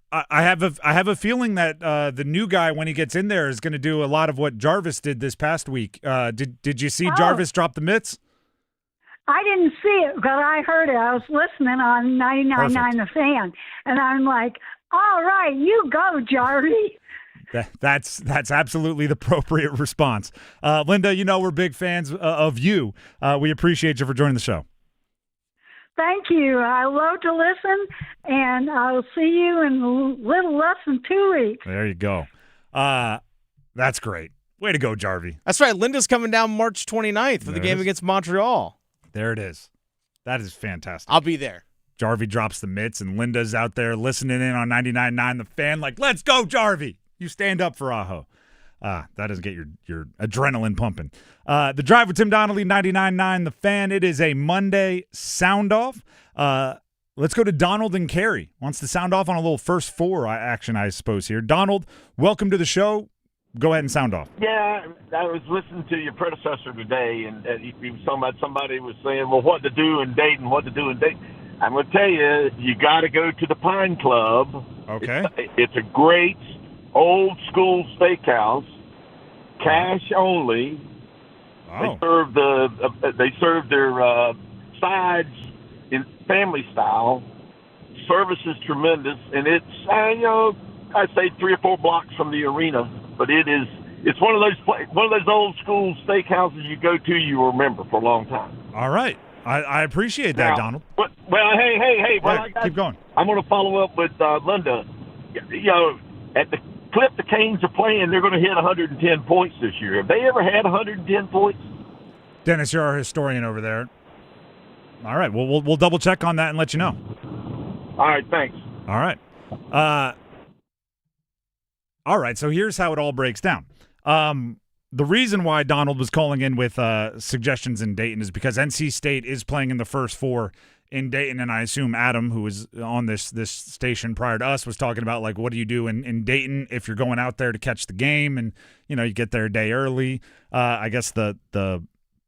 I have a feeling that the new guy, when he gets in there, is going to do a lot of what Jarvis did this past week. Did you see Jarvis drop the mitts? I didn't see it, but I heard it. I was listening on 99.9 The Fan, and I'm like, all right, you go, Jarvis. That's absolutely the appropriate response. Linda, you know we're big fans of you. We appreciate you for joining the show. Thank you. I love to listen, and I'll see you in a little less than 2 weeks. There you go. That's great. Way to go, Jarvie. That's right. Linda's coming down March 29th for the game against Montreal. There it is. That is fantastic. I'll be there. Jarvie drops the mitts, and Linda's out there listening in on 99.9 The Fan like, let's go, Jarvie. You stand up for Aho. That doesn't get your adrenaline pumping. The Drive with Tim Donnelly, 99.9 The Fan. It is a Monday sound-off. Let's go to Donald and Cary. Wants to sound off on a little first four action, I suppose, here. Donald, welcome to the show. Go ahead and sound off. Yeah, I was listening to your predecessor today, and he was talking about somebody was saying, well, what to do in Dayton, I'm going to tell you, you got to go to the Pine Club. Okay. It's a great old-school steakhouse, cash only. Oh. They serve their sides in family style. Service is tremendous, and it's I'd say 3 or 4 blocks from the arena. But it's one of those old school steakhouses you go to, you remember for a long time. All right, I appreciate that, Donald. Well, hey. Well, keep going. I'm going to follow up with Linda. At the clip the Canes are playing, they're going to hit 110 points this year. Have they ever had 110 points? Dennis, you're our historian over there. All right, well, we'll double check on that and let you know. All right, thanks. All right. All right, so here's how it all breaks down. The reason why Donald was calling in with suggestions in Dayton is because NC State is playing in the first 4 in Dayton, and I assume Adam, who was on this station prior to us, was talking about, like, what do you do in Dayton if you're going out there to catch the game and, you get there a day early. I guess the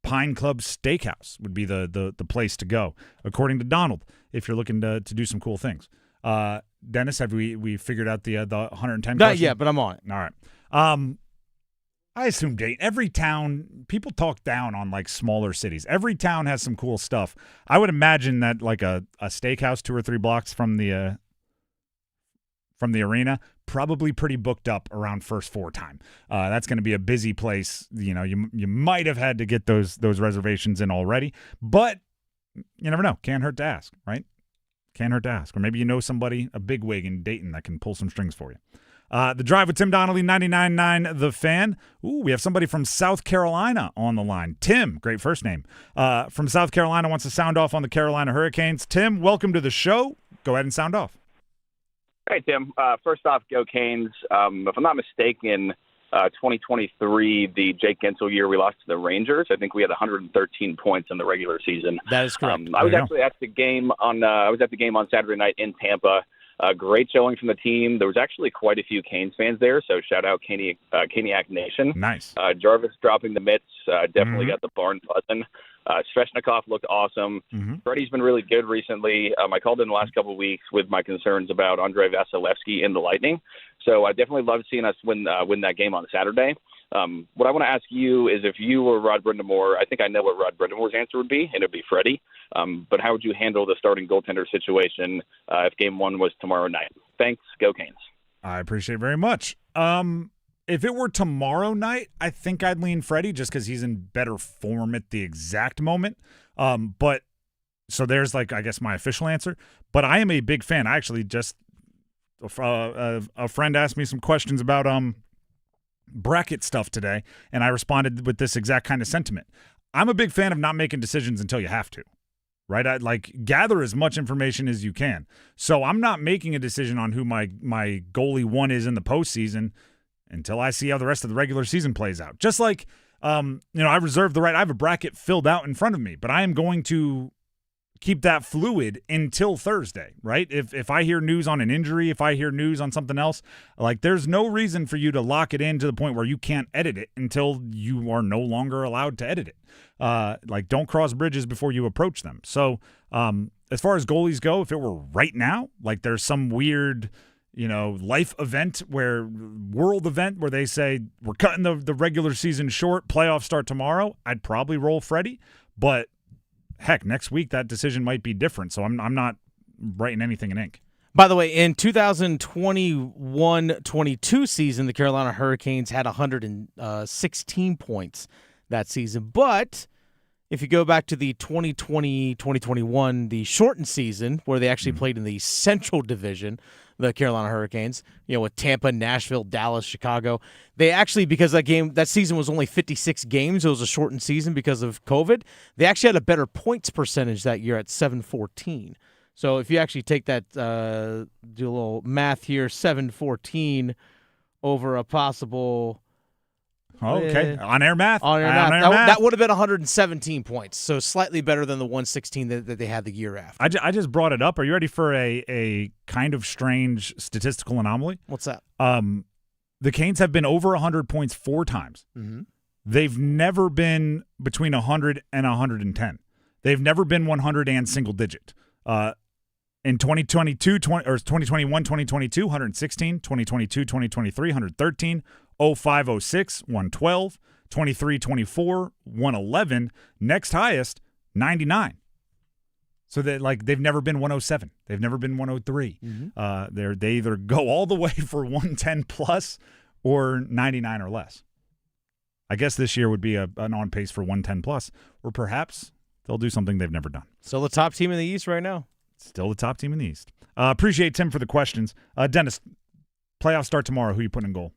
Pine Club Steakhouse would be the place to go, according to Donald, if you're looking to do some cool things. Dennis, have we figured out the 110 Not question? yet, but I'm on it. All right. I assume Dayton. Every town, people talk down on, like, smaller cities. Every town has some cool stuff. I would imagine that, like, a steakhouse 2 or 3 blocks from the arena, probably pretty booked up around first 4 time. That's going to be a busy place. You might have had to get those reservations in already, but you never know. Can't hurt to ask, right? Can't hurt to ask. Or maybe you know somebody, a bigwig in Dayton, that can pull some strings for you. The Drive with Tim Donnelly, 99.9 The Fan. Ooh, we have somebody from South Carolina on the line. Tim, great first name. From South Carolina, wants to sound off on the Carolina Hurricanes. Tim, welcome to the show. Go ahead and sound off. Hey, Tim. First off, go Canes. If I'm not mistaken, 2023, the Jake Gensel year, we lost to the Rangers. I think we had 113 points in the regular season. That is correct. I was actually at the game on Saturday night in Tampa. Great showing from the team. There was actually quite a few Canes fans there, so shout out Caniac Nation. Nice. Jarvis dropping the mitts, definitely got the barn buzzing. Sveshnikov looked awesome. Freddie's been really good recently. I called in the last couple of weeks with my concerns about Andrei Vasilevsky in the Lightning, so I definitely love seeing us win that game on Saturday. What I want to ask you is, if you were Rod Brindamore, I think I know what Rod Brindamore's answer would be, and it would be Freddie. But how would you handle the starting goaltender situation if Game 1 was tomorrow night? Thanks. Go Canes. I appreciate it very much. If it were tomorrow night, I think I'd lean Freddie just because he's in better form at the exact moment. But so there's, like, I guess my official answer. But I am a big fan. I actually just a friend asked me some questions about bracket stuff today, and I responded with this exact kind of sentiment. I'm a big fan of not making decisions until you have to, right? I gather as much information as you can. So I'm not making a decision on who my goalie 1 is in the postseason until I see how the rest of the regular season plays out. Just like, I reserve the right. I have a bracket filled out in front of me, but I am going to keep that fluid until Thursday, right? If I hear news on an injury, if I hear news on something else, like, there's no reason for you to lock it in to the point where you can't edit it until you are no longer allowed to edit it. Don't cross bridges before you approach them. So as far as goalies go, if it were right now, like, there's some weird, life event world event where they say we're cutting the regular season short, playoffs start tomorrow, I'd probably roll Freddie. But heck, next week that decision might be different, so I'm not writing anything in ink. By the way, in 2021-22 season, the Carolina Hurricanes had 116 points that season. But if you go back to the 2020-2021, the shortened season, where they actually played in the Central Division, the Carolina Hurricanes, with Tampa, Nashville, Dallas, Chicago, they actually, because that season was only 56 games, it was a shortened season because of COVID, they actually had a better points percentage that year at 714. So if you actually take that, do a little math here, 714 over a possible... Okay, on-air math. On-air math. That would have been 117 points, so slightly better than the 116 that they had the year after. I just brought it up. Are you ready for a kind of strange statistical anomaly? What's that? The Canes have been over 100 points 4 times. Mm-hmm. They've never been between 100 and 110. They've never been 100 and single digit. In 2021, 2022, 116, 2022, 2023, 113, 05, 06, 112, 23, 24, 111, next highest, 99. So they've never been 107. They've never been 103. Mm-hmm. They either go all the way for 110 plus or 99 or less. I guess this year would be an on pace for 110 plus, or perhaps they'll do something they've never done. Still the top team in the East right now. Still the top team in the East. Appreciate Tim for the questions. Dennis, playoffs start tomorrow. Who are you putting in goal?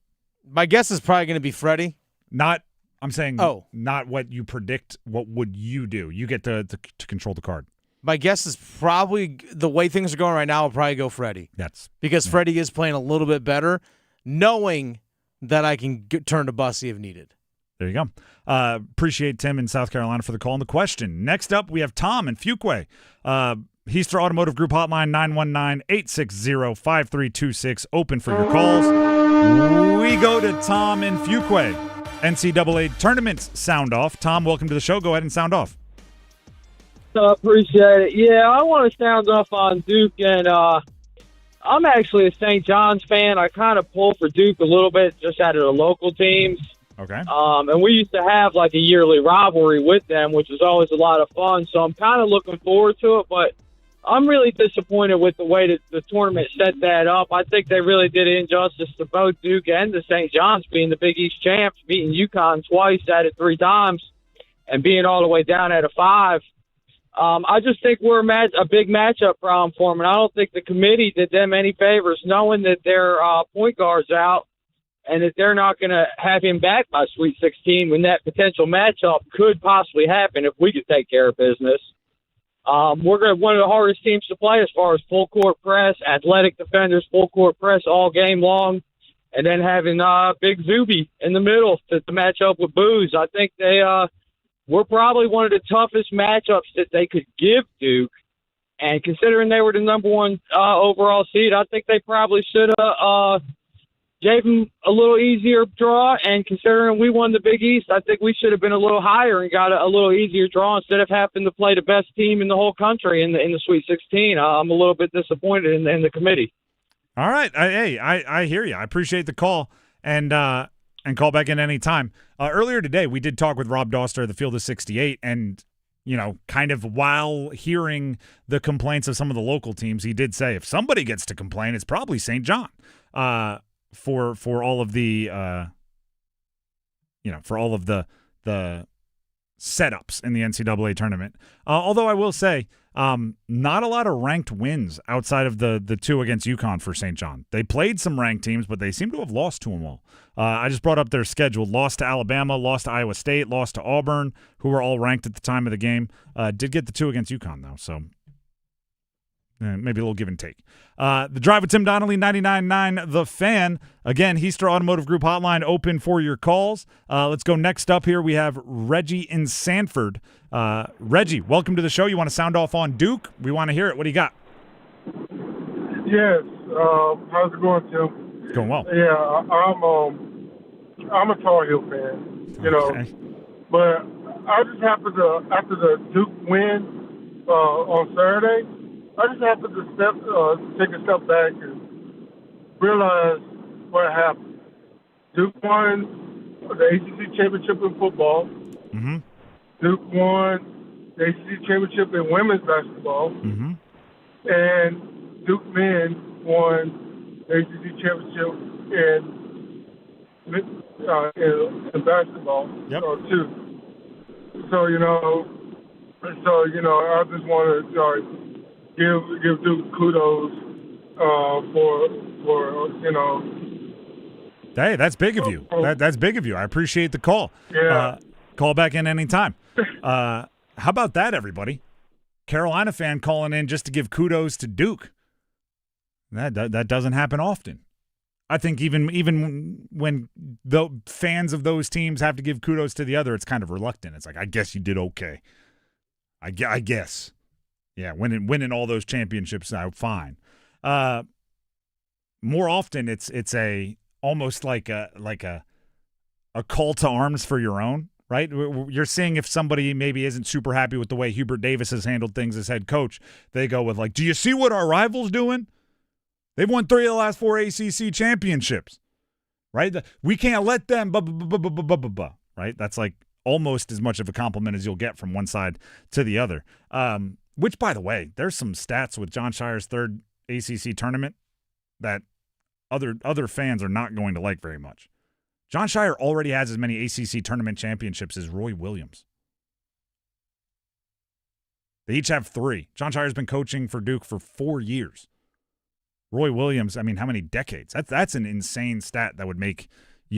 My guess is probably going to be Freddie. Not I'm saying not what you predict. What would you do? You get to control the card. My guess is probably the way things are going right now, I'll probably go Freddie. Because Freddie is playing a little bit better, knowing that I can turn to Bussy if needed. There you go. Appreciate Tim in South Carolina for the call and the question. Next up, we have Tom in Fuquay. Heister Automotive Group Hotline, 919-860-5326. Open for your calls. We go to Tom in Fuquay. NCAA Tournament Soundoff. Tom, welcome to the show. Go ahead and sound off. Appreciate it. Yeah, I want to sound off on Duke, and I'm actually a St. John's fan. I kind of pull for Duke a little bit just out of the local teams. Okay. And we used to have like a yearly rivalry with them, which was always a lot of fun. So I'm kind of looking forward to it, but I'm really disappointed with the way that the tournament set that up. I think they really did injustice to both Duke and the St. John's being the Big East champs, beating UConn twice out of 3 times, and being all the way down at a 5. I just think we're a big matchup problem for them, and I don't think the committee did them any favors knowing that their point guard's out and that they're not going to have him back by Sweet 16 when that potential matchup could possibly happen if we could take care of business. We're going to one of the hardest teams to play as far as full court press, athletic defenders, full court press all game long, and then having Big Zuby in the middle to match up with Booz. I think we're probably one of the toughest matchups that they could give Duke, and considering they were the number 1 overall seed, I think they probably should have gave them a little easier draw, and considering we won the Big East, I think we should have been a little higher and got a little easier draw instead of having to play the best team in the whole country in the Sweet 16. I'm a little bit disappointed in the committee. All right. I hear you. I appreciate the call, and call back in any time. Earlier today, we did talk with Rob Doster of the Field of 68, and kind of while hearing the complaints of some of the local teams, he did say if somebody gets to complain, it's probably St. John. For all of the for all of the setups in the NCAA tournament. Although I will say, not a lot of ranked wins outside of the 2 against UConn for St. John. They played some ranked teams, but they seem to have lost to them all. I just brought up their schedule: lost to Alabama, lost to Iowa State, lost to Auburn, who were all ranked at the time of the game. Did get the 2 against UConn though, so. Maybe a little give and take. The Drive with Tim Donnelly, 99.9 The Fan. Again, Heister Automotive Group Hotline open for your calls. Let's go next up here. We have Reggie in Sanford. Reggie, welcome to the show. You want to sound off on Duke? We want to hear it. What do you got? Yes. How's it going, Tim? It's going well. Yeah, I'm a Tar Heel fan, but I just happened to, after the Duke win on Saturday, I just happened to take a step back and realize what happened. Duke won the ACC championship in football. Mm-hmm. Duke won the ACC championship in women's basketball. Mm-hmm. And Duke men won the ACC championship in basketball too. So I just want to give Duke kudos for. Hey, that's big of you. That's big of you. I appreciate the call. Yeah. Call back in anytime. How about that, everybody? Carolina fan calling in just to give kudos to Duke. That doesn't happen often. I think even when the fans of those teams have to give kudos to the other, it's kind of reluctant. It's like, I guess you did okay. I guess. Yeah, winning all those championships, fine. More often, it's almost like a call to arms for your own, right? You're seeing if somebody maybe isn't super happy with the way Hubert Davis has handled things as head coach, they go with like, do you see what our rival's doing? They've won 3 of the last 4 ACC championships, right? We can't let them, right? That's like almost as much of a compliment as you'll get from one side to the other. Which, by the way, there's some stats with Jon Scheyer's 3rd ACC tournament that other fans are not going to like very much. Jon Scheyer already has as many ACC tournament championships as Roy Williams. They each have 3. Jon Scheyer's been coaching for Duke for 4 years. Roy Williams, how many decades? That's an insane stat that would make,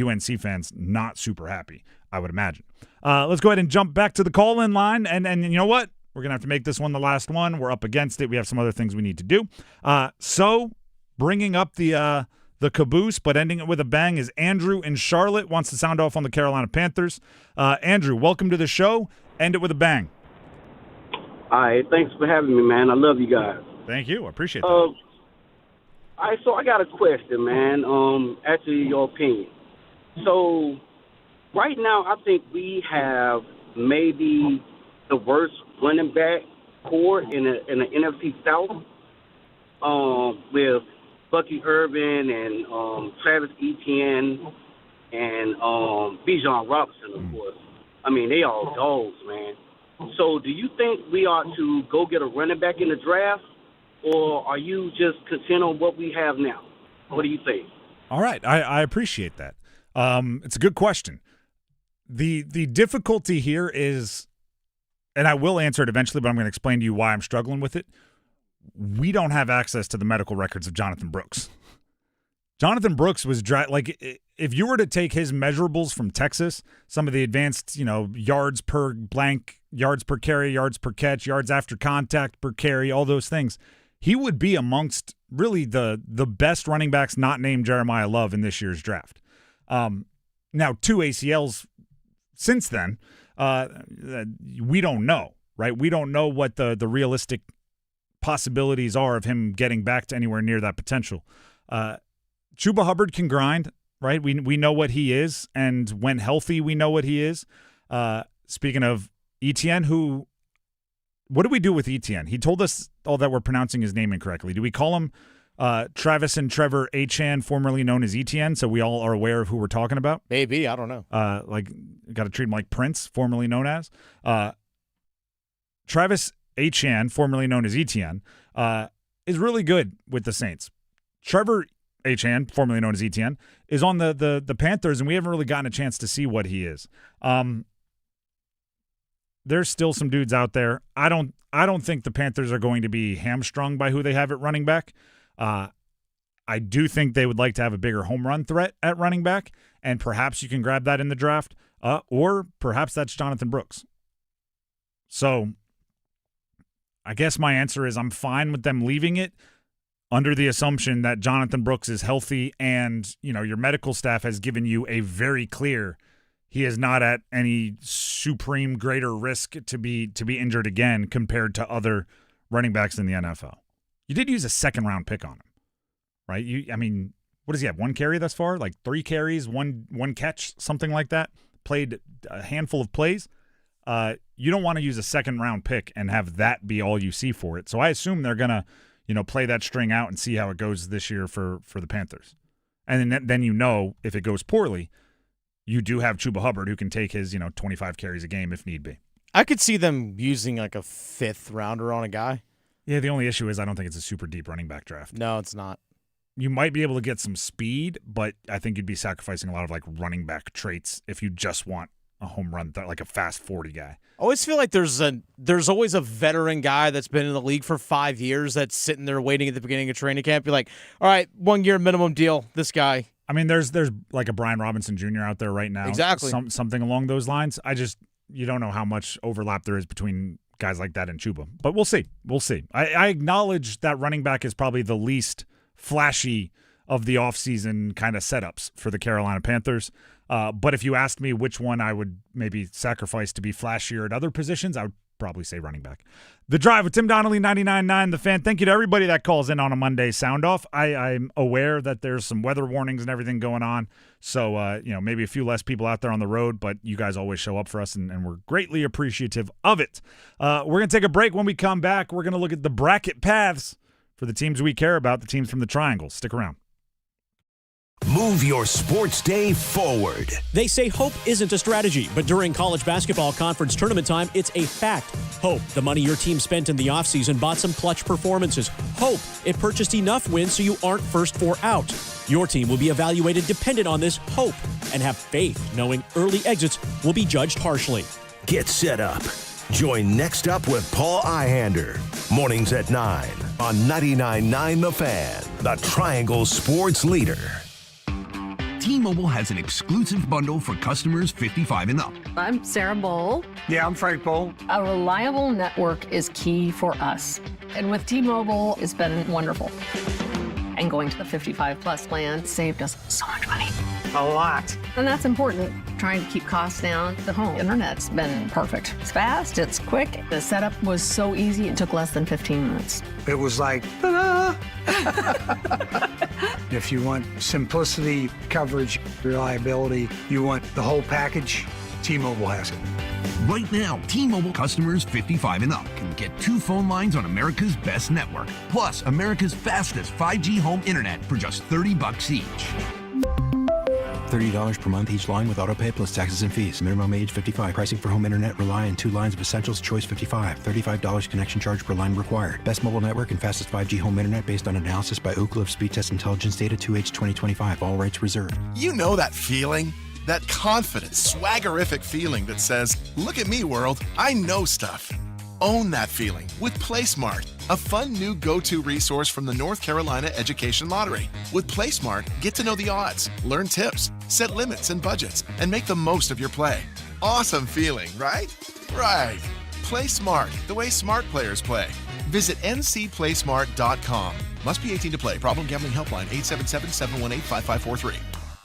UNC fans not super happy, I would imagine. Let's go ahead and jump back to the call-in line. And you know what? We're going to have to make this one the last one. We're up against it. We have some other things we need to do. So bringing up the caboose, but ending it with a bang, is Andrew in Charlotte, wants to sound off on the Carolina Panthers. Andrew, welcome to the show. End it with a bang. All right, thanks for having me, man. I love you guys. Thank you. I appreciate that. All right, so I got a question, man. Actually, your opinion. So right now, I think we have maybe the worst running back core in the NFC South, with Bucky Irvin and Travis Etienne and Bijan Robinson, of course. I mean, they all dogs, man. So do you think we ought to go get a running back in the draft, or are you just content on what we have now? What do you think? All right. I appreciate that. It's a good question. The difficulty here is, and I will answer it eventually, but I'm going to explain to you why I'm struggling with it. We don't have access to the medical records of Jonathan Brooks. Jonathan Brooks was if you were to take his measurables from Texas, some of the advanced, yards per blank, yards per carry, yards per catch, yards after contact per carry, all those things, he would be amongst really the best running backs not named Jeremiah Love in this year's draft. Now, 2 ACLs since then, we don't know, right? We don't know what the realistic possibilities are of him getting back to anywhere near that potential. Chuba Hubbard can grind, right? We know what he is, and when healthy, we know what he is. Speaking of Etienne, what do we do with Etienne? He told us all that we're pronouncing his name incorrectly. Do we call him Travis and Trevor Achane, formerly known as Etienne, so we all are aware of who we're talking about? Maybe, I don't know. Got to treat him like Prince, formerly known as. Travis Achane, formerly known as Etienne, is really good with the Saints. Trevor Achane, formerly known as Etienne, is on the Panthers, and we haven't really gotten a chance to see what he is. There's still some dudes out there. I don't think the Panthers are going to be hamstrung by who they have at running back. I do think they would like to have a bigger home run threat at running back, and perhaps you can grab that in the draft, or perhaps that's Jonathan Brooks. So I guess my answer is I'm fine with them leaving it under the assumption that Jonathan Brooks is healthy and, your medical staff has given you a very clear he is not at any supreme greater risk to be injured again compared to other running backs in the NFL. You did use a second-round pick on him, right? What does he have, 1 carry thus far? Like 3 carries, one catch, something like that? Played a handful of plays. You don't want to use a second-round pick and have that be all you see for it. So I assume they're going to, play that string out and see how it goes this year for the Panthers. And then if it goes poorly, you do have Chuba Hubbard who can take his, 25 carries a game if need be. I could see them using like a 5th rounder on a guy. Yeah, the only issue is I don't think it's a super deep running back draft. No, it's not. You might be able to get some speed, but I think you'd be sacrificing a lot of running back traits if you just want a home run, like a fast 40 guy. I always feel like there's always a veteran guy that's been in the league for 5 years that's sitting there waiting at the beginning of training camp. Be like, all right, 1 year minimum deal, this guy. I mean, there's like a Brian Robinson Jr. out there right now. Exactly. Something along those lines. You don't know how much overlap there is between guys like that and Chuba. But we'll see. We'll see. I acknowledge that running back is probably the least flashy of the offseason kind of setups for the Carolina Panthers. But if you asked me which one I would maybe sacrifice to be flashier at other positions, I would probably say running back. The Drive with Tim Donnelly, 99.9 The Fan. Thank you to everybody that calls in on a Monday sound off. I'm aware that there's some weather warnings and everything going on. So, maybe a few less people out there on the road, but you guys always show up for us, and we're greatly appreciative of it. We're going to take a break. When we come back, we're going to look at the bracket paths for the teams we care about, the teams from the Triangle. Stick around. Move your sports day forward. They say hope isn't a strategy, but during college basketball conference tournament time, it's a fact. Hope, the money your team spent in the offseason, bought some clutch performances. Hope, it purchased enough wins so you aren't first 4 out. Your team will be evaluated dependent on this hope, and have faith knowing early exits will be judged harshly. Get set up. Join Next Up with Paul Ihander. Mornings at 9 on 99.9 The Fan, the Triangle Sports Leader. T-Mobile has an exclusive bundle for customers 55 and up. I'm Sarah Bowl. Yeah, I'm Frank Bowl. A reliable network is key for us. And with T-Mobile, it's been wonderful. And going to the 55 plus plan saved us so much money. A lot. And that's important. Trying to keep costs down. The home internet's been perfect. It's fast, it's quick. The setup was so easy, it took less than 15 minutes. It was like, ta-da! If you want simplicity, coverage, reliability, you want the whole package, T-Mobile has it. Right now, T-Mobile customers 55 and up can get 2 phone lines on America's best network, plus America's fastest 5G home internet for just $30 each. $30 per month each line with autopay plus taxes and fees. Minimum age 55. Pricing for home internet rely on 2 lines of Essentials. Choice 55. $35 connection charge per line required. Best mobile network and fastest 5G home internet based on analysis by Ookla of Speed Test Intelligence data 2H 2025. All rights reserved. You know that feeling? That confident, swaggerific feeling that says, look at me, world, I know stuff. Own that feeling with PlaySmart, a fun new go-to resource from the North Carolina Education Lottery. With PlaySmart, get to know the odds, learn tips, set limits and budgets, and make the most of your play. Awesome feeling, right? Right. Play smart, the way smart players play. Visit ncplaysmart.com. Must be 18 to play. Problem gambling helpline 877-718-5543.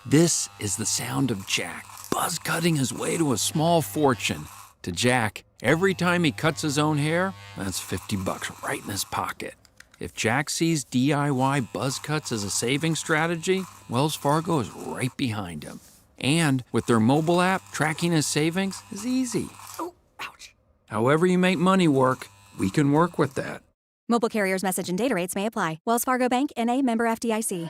This is the sound of Jack, buzz cutting his way to a small fortune. To Jack, every time he cuts his own hair, that's $50 right in his pocket. If Jack sees DIY buzz cuts as a saving strategy, Wells Fargo is right behind him. And with their mobile app, tracking his savings is easy. Oh, ouch. However you make money work, we can work with that. Mobile carriers' message and data rates may apply. Wells Fargo Bank, N.A., member FDIC.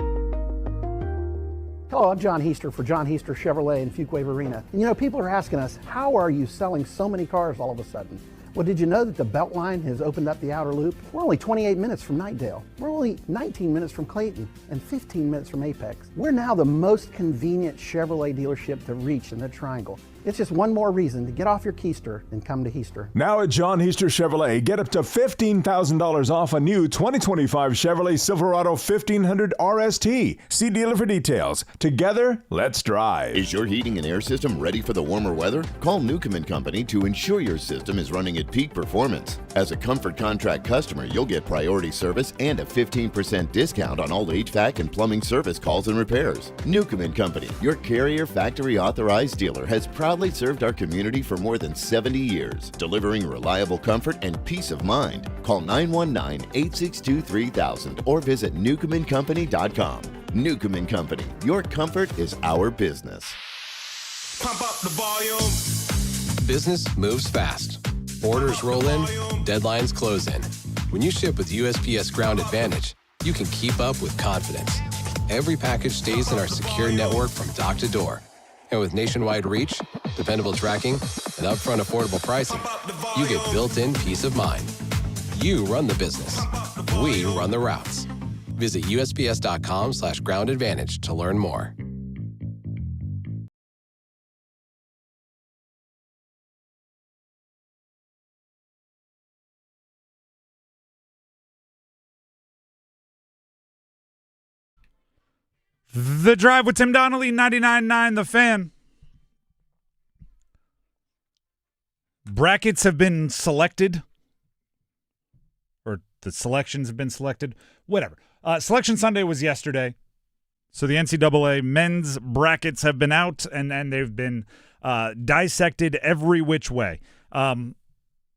Hello, I'm John Heister for John Heister Chevrolet in Fuquay Arena. And you know, people are asking us, how are you selling so many cars all of a sudden? Well, did you know that the Beltline has opened up the outer loop? We're only 28 minutes from Knightdale. We're only 19 minutes from Clayton and 15 minutes from Apex. We're now the most convenient Chevrolet dealership to reach in the Triangle. It's just one more reason to get off your keister and come to Heister. Now at John Heister Chevrolet, get up to $15,000 off a new 2025 Chevrolet Silverado 1500 RST. See dealer for details. Together, let's drive. Is your heating and air system ready for the warmer weather? Call Newcomb & Company to ensure your system is running at peak performance. As a Comfort Contract customer, you'll get priority service and a 15% discount on all HVAC and plumbing service calls and repairs. Newcomb & Company, your Carrier Factory Authorized dealer, has proudly served our community for more than 70 years, delivering reliable comfort and peace of mind. Call 919-862-3000 or visit newcombandcompany.com. Newcomb & Company, your comfort is our business. Pump up the volume. Business moves fast. Orders roll in, deadlines close in. When you ship with USPS Ground Advantage, you can keep up with confidence. Every package stays in our secure network from dock to door. And with nationwide reach, dependable tracking, and upfront affordable pricing, you get built-in peace of mind. You run the business. We run the routes. Visit USPS.com/Ground Advantage to learn more. The Drive with Tim Donnelly, 99.9 The Fan. Brackets have been selected. Or the selections have been selected. Whatever. Selection Sunday was yesterday. So the NCAA men's brackets have been out, and they've been dissected every which way.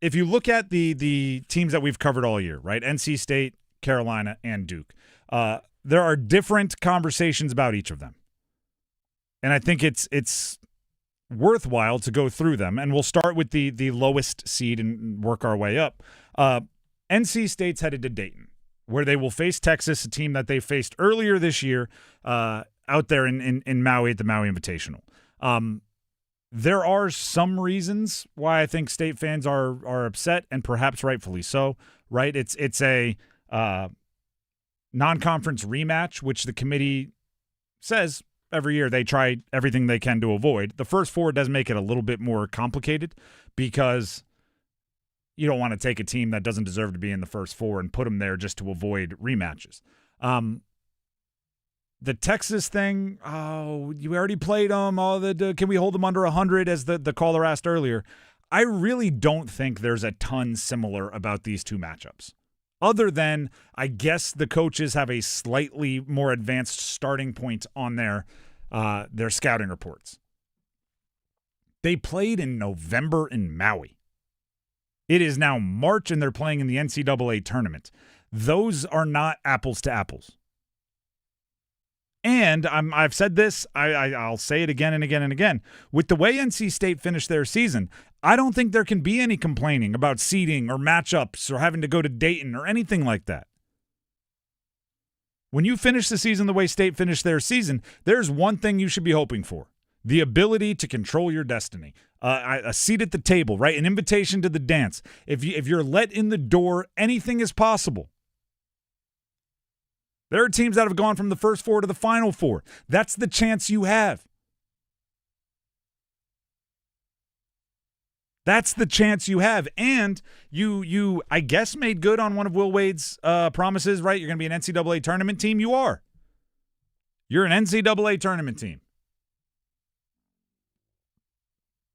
If you look at the teams that we've covered all year, right? NC State, Carolina, and Duke. There are different conversations about each of them. And I think it's worthwhile to go through them. And we'll start with the lowest seed and work our way up. NC State's headed to Dayton, where they will face Texas, a team that they faced earlier this year out there in Maui at the Maui Invitational. There are some reasons why I think State fans are upset, and perhaps rightfully so, right? It's a non-conference rematch, which the committee says every year they try everything they can to avoid. The first four does make it a little bit more complicated because you don't want to take a team that doesn't deserve to be in the first four and put them there just to avoid rematches. The Texas thing, you already played them. Can we hold them under 100, as the caller asked earlier? I really don't think there's a ton similar about these two matchups. Other than, I guess the coaches have a slightly more advanced starting point on their scouting reports. They played in November in Maui. It is now March, and they're playing in the NCAA tournament. Those are not apples to apples. And I've said this, I'll say it again and again and again. With the way NC State finished their season, I don't think there can be any complaining about seeding or matchups or having to go to Dayton or anything like that. When you finish the season the way State finished their season, there's one thing you should be hoping for: the ability to control your destiny. A seat at the table, right? An invitation to the dance. If you're let in the door, anything is possible. There are teams that have gone from the first four to the final four. That's the chance you have. That's the chance you have. And you I guess, made good on one of Will Wade's promises, right? You're going to be an NCAA tournament team. You are. You're an NCAA tournament team.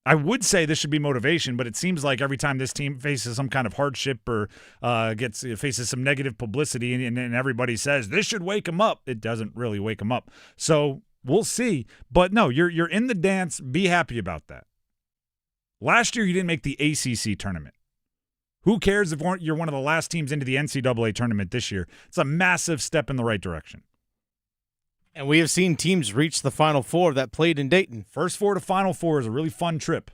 I would say this should be motivation, but it seems like every time this team faces some kind of hardship or faces some negative publicity and everybody says, this should wake them up, it doesn't really wake them up. So we'll see. But no, you're in the dance. Be happy about that. Last year, you didn't make the ACC tournament. Who cares if you're one of the last teams into the NCAA tournament this year? It's a massive step in the right direction. And we have seen teams reach the Final Four that played in Dayton. First four to Final Four is a really fun trip.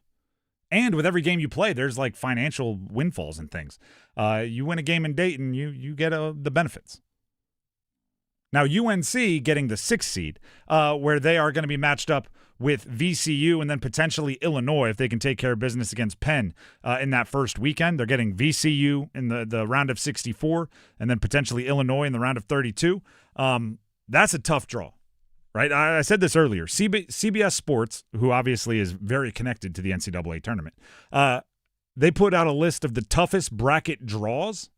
And with every game you play, there's like financial windfalls and things. You win a game in Dayton, you get the benefits. Now, UNC getting the 6th seed, where they are going to be matched up with VCU and then potentially Illinois if they can take care of business against Penn in that first weekend. They're getting VCU in the round of 64 and then potentially Illinois in the round of 32. That's a tough draw, right? I said this earlier. CBS Sports, who obviously is very connected to the NCAA tournament, they put out a list of the toughest bracket draws,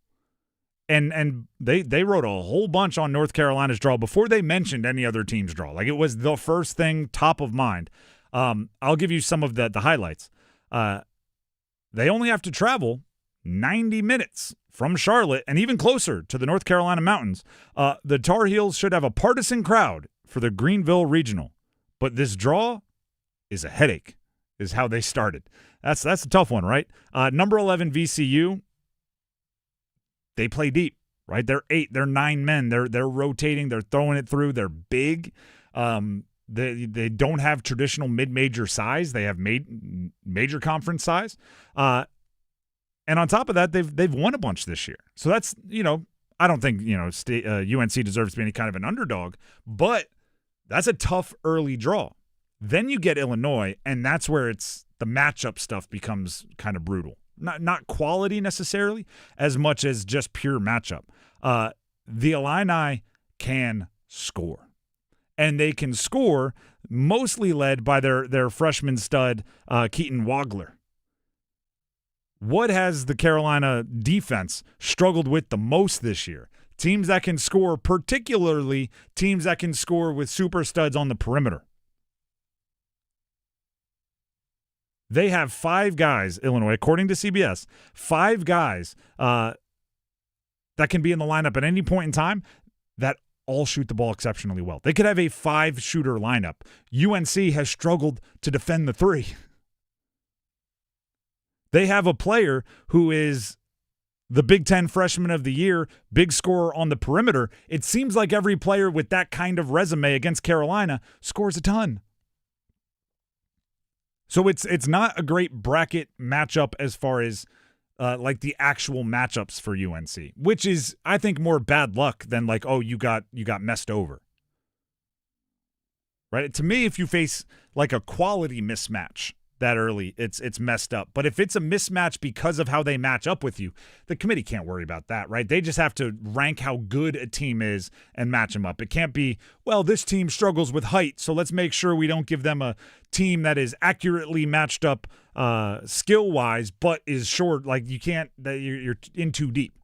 and they wrote a whole bunch on North Carolina's draw before they mentioned any other team's draw. Like, it was the first thing top of mind. I'll give you some of the highlights. They only have to travel 90 minutes from Charlotte and even closer to the North Carolina mountains. The Tar Heels should have a partisan crowd for the Greenville Regional, but this draw is a headache, is how they started. That's a tough one, right? Number 11 VCU, they play deep, right? They're 9 men. They're rotating. They're throwing it through. They're big. They don't have traditional mid-major size. They have major conference size. And on top of that, they've won a bunch this year. So that's, I don't think, UNC deserves to be any kind of an underdog, but that's a tough early draw. Then you get Illinois, and that's where the matchup stuff becomes kind of brutal. Not quality necessarily, as much as just pure matchup. The Illini can score. And they can score mostly led by their freshman stud, Keaton Wagler. What has the Carolina defense struggled with the most this year? Teams that can score, particularly teams that can score with super studs on the perimeter. They have 5 guys, Illinois, according to CBS, 5 guys that can be in the lineup at any point in time that all shoot the ball exceptionally well. They could have a 5-shooter lineup. UNC has struggled to defend the 3. They have a player who is the Big Ten Freshman of the Year, big scorer on the perimeter. It seems like every player with that kind of resume against Carolina scores a ton. So it's not a great bracket matchup as far as like the actual matchups for UNC, which is, I think, more bad luck than like, oh, you got messed over. Right? To me, if you face like a quality mismatch that early, it's messed up. But if it's a mismatch because of how they match up with you, the committee can't worry about that, right? They just have to rank how good a team is and match them up. It can't be, well, this team struggles with height, so let's make sure we don't give them a team that is accurately matched up skill-wise, but is short. Like, you can't, you're in too deep.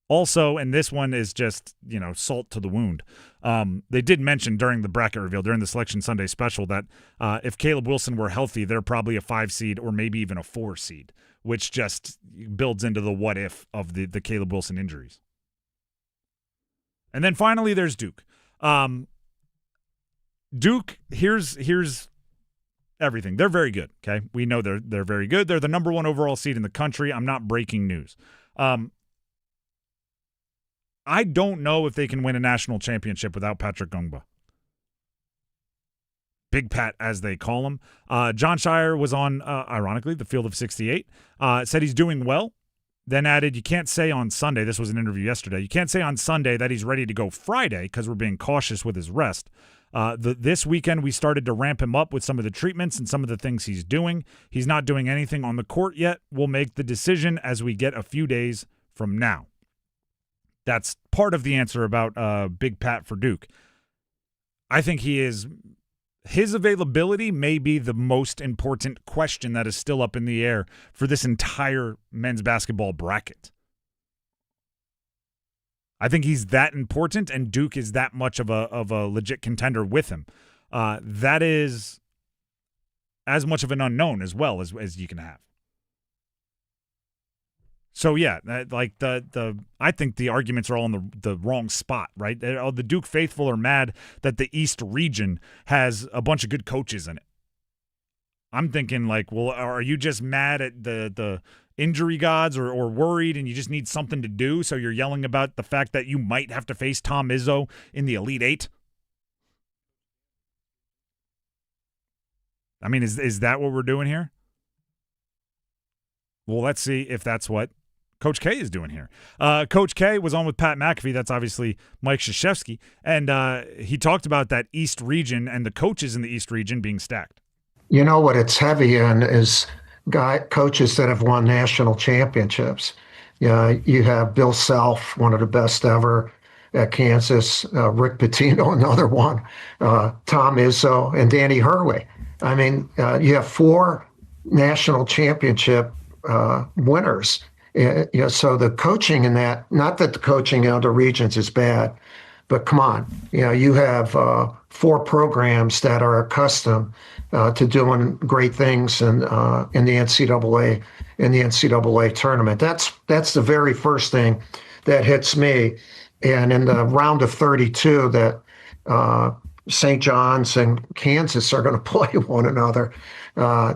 Also, and this one is just, salt to the wound. They did mention during the bracket reveal, during the Selection Sunday special, that if Caleb Wilson were healthy, they're probably a 5 seed or maybe even a 4 seed, which just builds into the what if of the Caleb Wilson injuries. And then finally, there's Duke. Duke, here's everything. They're very good, okay? We know they're very good. They're the number 1 overall seed in the country. I'm not breaking news. I don't know if they can win a national championship without Patrick Gungba. Big Pat, as they call him. John Shire was on, ironically, the Field of 68. Said he's doing well. Then added, you can't say on Sunday, this was an interview yesterday, you can't say on Sunday that he's ready to go Friday because we're being cautious with his rest. This weekend, we started to ramp him up with some of the treatments and some of the things he's doing. He's not doing anything on the court yet. We'll make the decision as we get a few days from now. That's part of the answer about Big Pat for Duke. I think his availability may be the most important question that is still up in the air for this entire men's basketball bracket. I think he's that important, and Duke is that much of a legit contender with him. That is as much of an unknown as well as you can have. So yeah, I think the arguments are all in the wrong spot, right? The Duke faithful are mad that the East region has a bunch of good coaches in it. I'm thinking well, are you just mad at the injury gods or worried and you just need something to do, so you're yelling about the fact that you might have to face Tom Izzo in the Elite Eight? I mean, is that what we're doing here? Well, let's see if that's what Coach K is doing here. Coach K was on with Pat McAfee. That's obviously Mike Krzyzewski. And he talked about that East region and the coaches in the East region being stacked. You know what it's heavy in is coaches that have won national championships. You have Bill Self, one of the best ever at Kansas, Rick Pitino, another one, Tom Izzo, and Danny Hurley. I mean, you have 4 national championship winners. So the coaching in that, not that the coaching in other regions is bad, but come on, you have 4 programs that are accustomed to doing great things in the NCAA tournament. That's the very first thing that hits me. And in the round of 32 that St. John's and Kansas are going to play one another,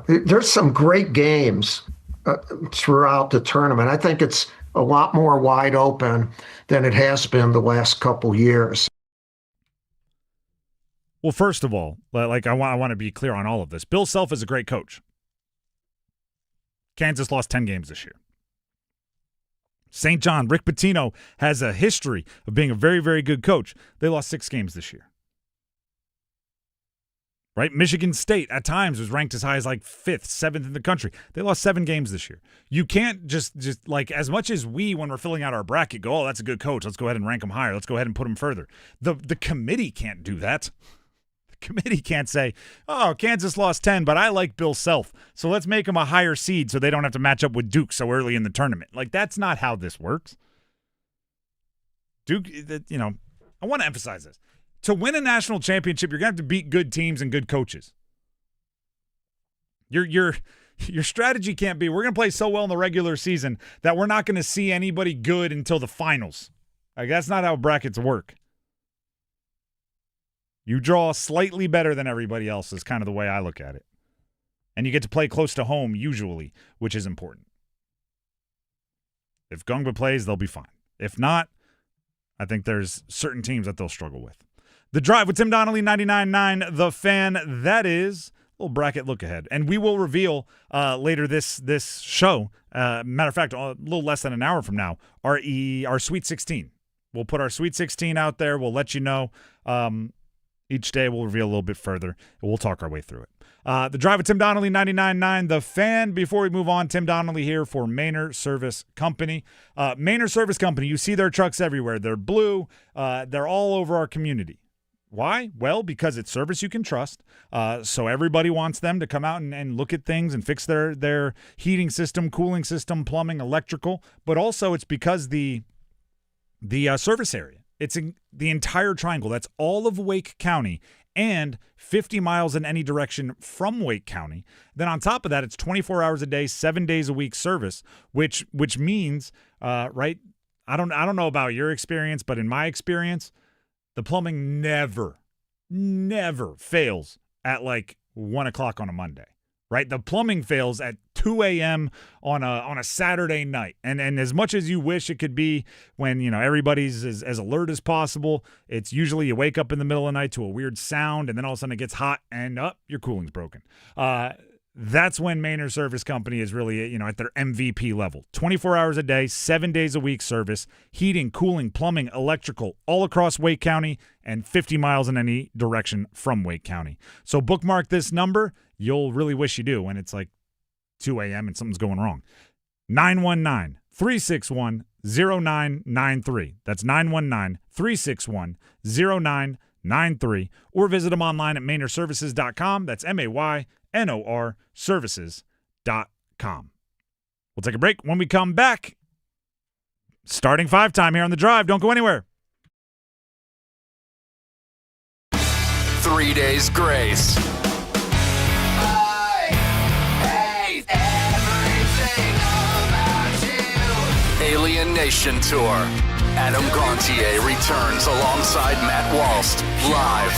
there's some great games throughout the tournament. I think it's a lot more wide open than it has been the last couple years. Well, first of all, I want to be clear on all of this. Bill Self is a great coach. Kansas lost 10 games this year. St. John, Rick Pitino has a history of being a very, very good coach. They lost 6 games this year. Right? Michigan State at times was ranked as high as 5th, 7th in the country. They lost 7 games this year. You can't just as much as we, when we're filling out our bracket, go, oh, that's a good coach. Let's go ahead and rank him higher. Let's go ahead and put him further. The committee can't do that. The committee can't say, oh, Kansas lost 10, but I like Bill Self, so let's make him a higher seed so they don't have to match up with Duke so early in the tournament. That's not how this works. Duke, I want to emphasize this. To win a national championship, you're going to have to beat good teams and good coaches. Your strategy can't be, we're going to play so well in the regular season that we're not going to see anybody good until the finals. That's not how brackets work. You draw slightly better than everybody else is kind of the way I look at it. And you get to play close to home usually, which is important. If Gungba plays, they'll be fine. If not, I think there's certain teams that they'll struggle with. The Drive with Tim Donnelly, 99.9 The Fan. That is a little bracket look ahead. And we will reveal later this show, matter of fact, a little less than an hour from now, our Sweet 16. We'll put our Sweet 16 out there. We'll let you know. Each day we'll reveal a little bit further, and we'll talk our way through it. The Drive with Tim Donnelly, 99.9 The Fan. Before we move on, Tim Donnelly here for Manor Service Company. Manor Service Company, you see their trucks everywhere. They're blue. They're all over our community. Why? Well, because it's service you can trust. So everybody wants them to come out and look at things and fix their heating system, cooling system, plumbing, electrical. But also it's because the the service area. It's in the entire triangle. That's all of Wake County and 50 miles in any direction from Wake County. Then on top of that, it's 24 hours a day, 7 days a week service, which means, right? I don't know about your experience, but in my experience, the plumbing never fails at like 1 o'clock on a Monday, right? The plumbing fails at 2 a.m. on a Saturday night. And as much as you wish it could be when, everybody's as alert as possible, it's usually you wake up in the middle of the night to a weird sound, and then all of a sudden it gets hot and your cooling's broken. That's when Manor Service Company is really, at their MVP level. 24 hours a day, 7 days a week service, heating, cooling, plumbing, electrical, all across Wake County and 50 miles in any direction from Wake County. So bookmark this number. You'll really wish you do when it's like 2 a.m. and something's going wrong. 919-361-0993. That's 919-361-0993. Or visit them online at ManorServices.com. That's MAYNOR Services.com. We'll take a break. When we come back, starting 5 time here on The Drive. Don't go anywhere. 3 Days Grace. Alien Nation Tour. Adam Gontier returns alongside Matt Walst live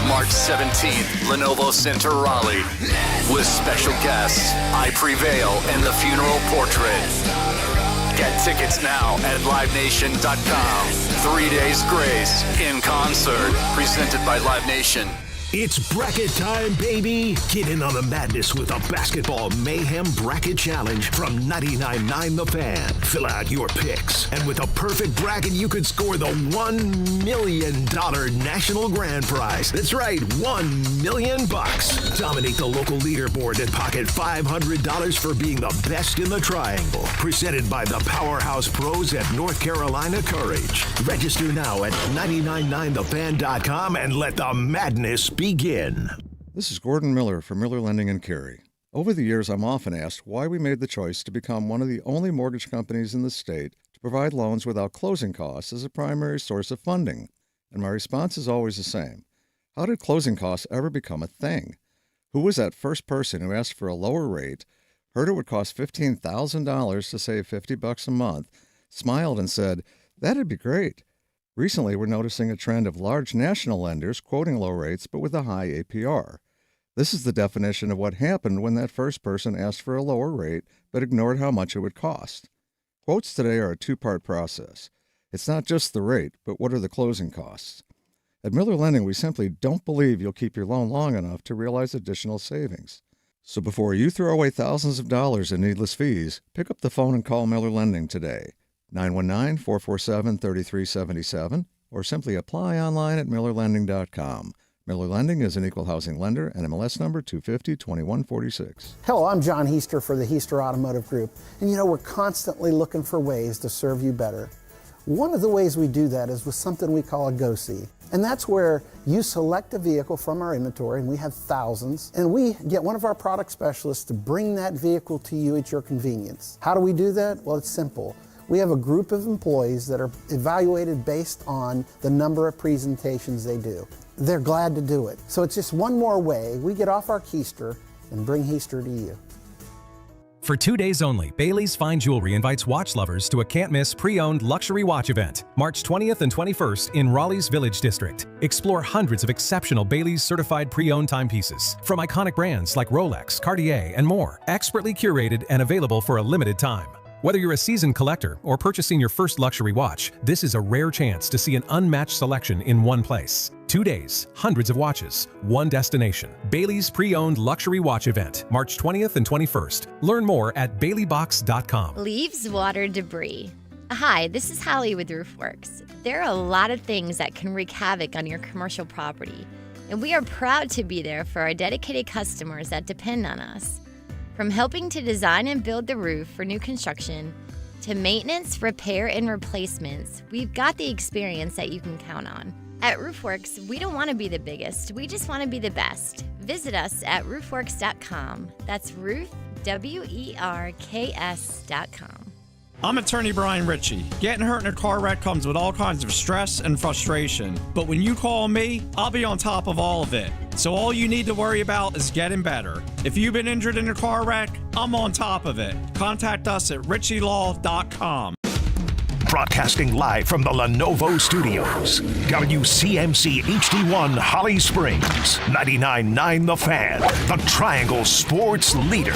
March 17th, Lenovo Center, Raleigh, with special guests I Prevail and The Funeral Portrait. Get tickets now at livenation.com. 3 Days Grace in concert, presented by Live Nation. It's bracket time, baby. Get in on the madness with a Basketball Mayhem Bracket Challenge from 99.9 The Fan. Fill out your picks, and with a perfect bracket, you could score the $1 million national grand prize. That's right, $1 million. Dominate the local leaderboard and pocket $500 for being the best in the triangle. Presented by the Powerhouse Pros at North Carolina Courage. Register now at 999thefan.com and let the madness begin. This is Gordon Miller from Miller Lending in Cary. Over the years, I'm often asked why we made the choice to become one of the only mortgage companies in the state to provide loans without closing costs as a primary source of funding. And my response is always the same. How did closing costs ever become a thing? Who was that first person who asked for a lower rate, heard it would cost $15,000 to save $50 a month, smiled and said, "That'd be great"? Recently, we're noticing a trend of large national lenders quoting low rates but with a high APR. This is the definition of what happened when that first person asked for a lower rate but ignored how much it would cost. Quotes today are a two-part process. It's not just the rate, but what are the closing costs? At Miller Lending, we simply don't believe you'll keep your loan long enough to realize additional savings. So before you throw away thousands of dollars in needless fees, pick up the phone and call Miller Lending today. 919-447-3377, or simply apply online at millerlending.com. Miller Lending is an equal housing lender and MLS number 250-2146. Hello, I'm John Heister for the Heister Automotive Group. And we're constantly looking for ways to serve you better. One of the ways we do that is with something we call a Go-See. And that's where you select a vehicle from our inventory, and we have thousands, and we get one of our product specialists to bring that vehicle to you at your convenience. How do we do that? Well, it's simple. We have a group of employees that are evaluated based on the number of presentations they do. They're glad to do it. So it's just one more way we get off our keister and bring Heister to you. For 2 days only, Bailey's Fine Jewelry invites watch lovers to a can't-miss pre-owned luxury watch event, March 20th and 21st in Raleigh's Village District. Explore hundreds of exceptional Bailey's certified pre-owned timepieces from iconic brands like Rolex, Cartier, and more, expertly curated and available for a limited time. Whether you're a seasoned collector or purchasing your first luxury watch, this is a rare chance to see an unmatched selection in one place. 2 days, hundreds of watches, one destination. Bailey's Pre-Owned Luxury Watch Event, March 20th and 21st. Learn more at baileybox.com. Leaves, water, debris. Hi, this is Holly with Roofworks. There are a lot of things that can wreak havoc on your commercial property, and we are proud to be there for our dedicated customers that depend on us. From helping to design and build the roof for new construction, to maintenance, repair, and replacements, we've got the experience that you can count on. At Roofworks, we don't want to be the biggest, we just want to be the best. Visit us at roofworks.com. That's roof, WERKS.com. I'm attorney Brian Ritchie. Getting hurt in a car wreck comes with all kinds of stress and frustration. But when you call me, I'll be on top of all of it. So all you need to worry about is getting better. If you've been injured in a car wreck, I'm on top of it. Contact us at ritchielaw.com. Broadcasting live from the Lenovo Studios. WCMC HD1 Holly Springs. 99.9 The Fan. The Triangle Sports Leader.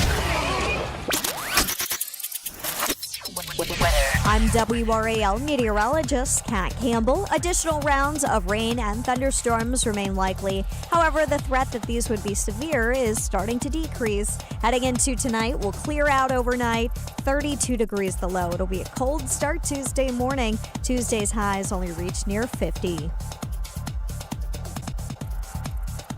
I'm WRAL meteorologist Kat Campbell. Additional rounds of rain and thunderstorms remain likely. However, the threat that these would be severe is starting to decrease. Heading into tonight, we'll clear out overnight. 32 degrees the low. It'll be a cold start Tuesday morning. Tuesday's highs only reach near 50.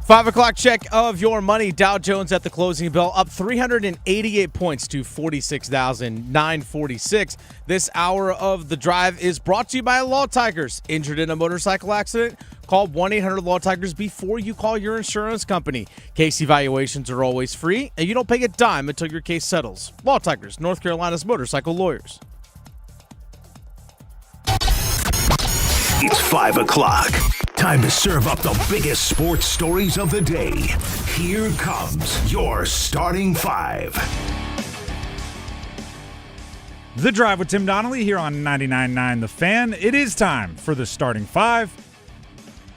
5 o'clock check of your money. Dow Jones at the closing bell up 388 points to 46,946. This hour of the drive is brought to you by Law Tigers. Injured in a motorcycle accident? Call 1-800-LAW-TIGERS before you call your insurance company. Case evaluations are always free, and you don't pay a dime until your case settles. Law Tigers, North Carolina's motorcycle lawyers. It's 5 o'clock. Time to serve up the biggest sports stories of the day. Here comes your starting five. The Drive with Tim Donnelly here on 99.9 The Fan. It is time for the starting five.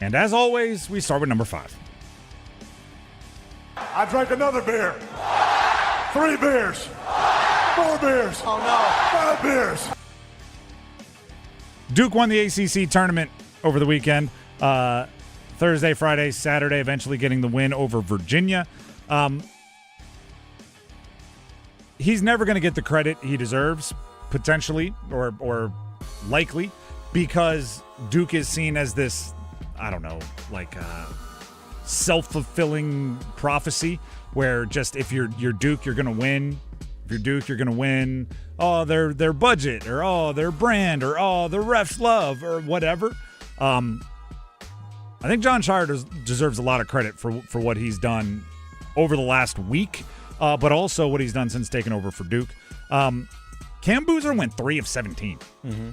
And as always, we start with number 5. I drank another beer. 3 beers. 4 beers. Oh, no. 5 beers. Duke won the ACC tournament over the weekend. Thursday, Friday, Saturday, eventually getting the win over Virginia. He's never going to get the credit he deserves, potentially, or likely, because Duke is seen as this, I don't know, like self-fulfilling prophecy where just if you're Duke, you're going to win. If you're Duke, you're going to win. Oh, their budget, or oh, their brand, or oh, the refs love, or whatever. I think John Shire deserves a lot of credit for what he's done over the last week, but also what he's done since taking over for Duke. Cam Boozer went 3 of 17. Mm-hmm.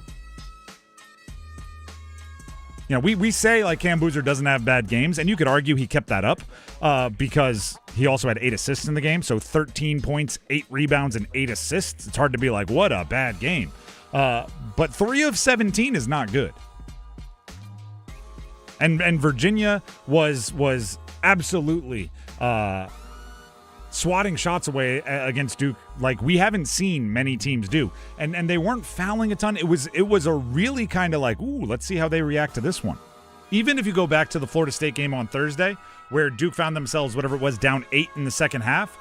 You know, we say like Cam Boozer doesn't have bad games, and you could argue he kept that up because he also had 8 assists in the game, so 13 points, 8 rebounds, and 8 assists. It's hard to be like, what a bad game. But 3 of 17 is not good. And Virginia was absolutely swatting shots away against Duke like we haven't seen many teams do. And they weren't fouling a ton. It was a really kind of like, ooh, let's see how they react to this one. Even if you go back to the Florida State game on Thursday, where Duke found themselves, whatever it was, down 8 in the second half,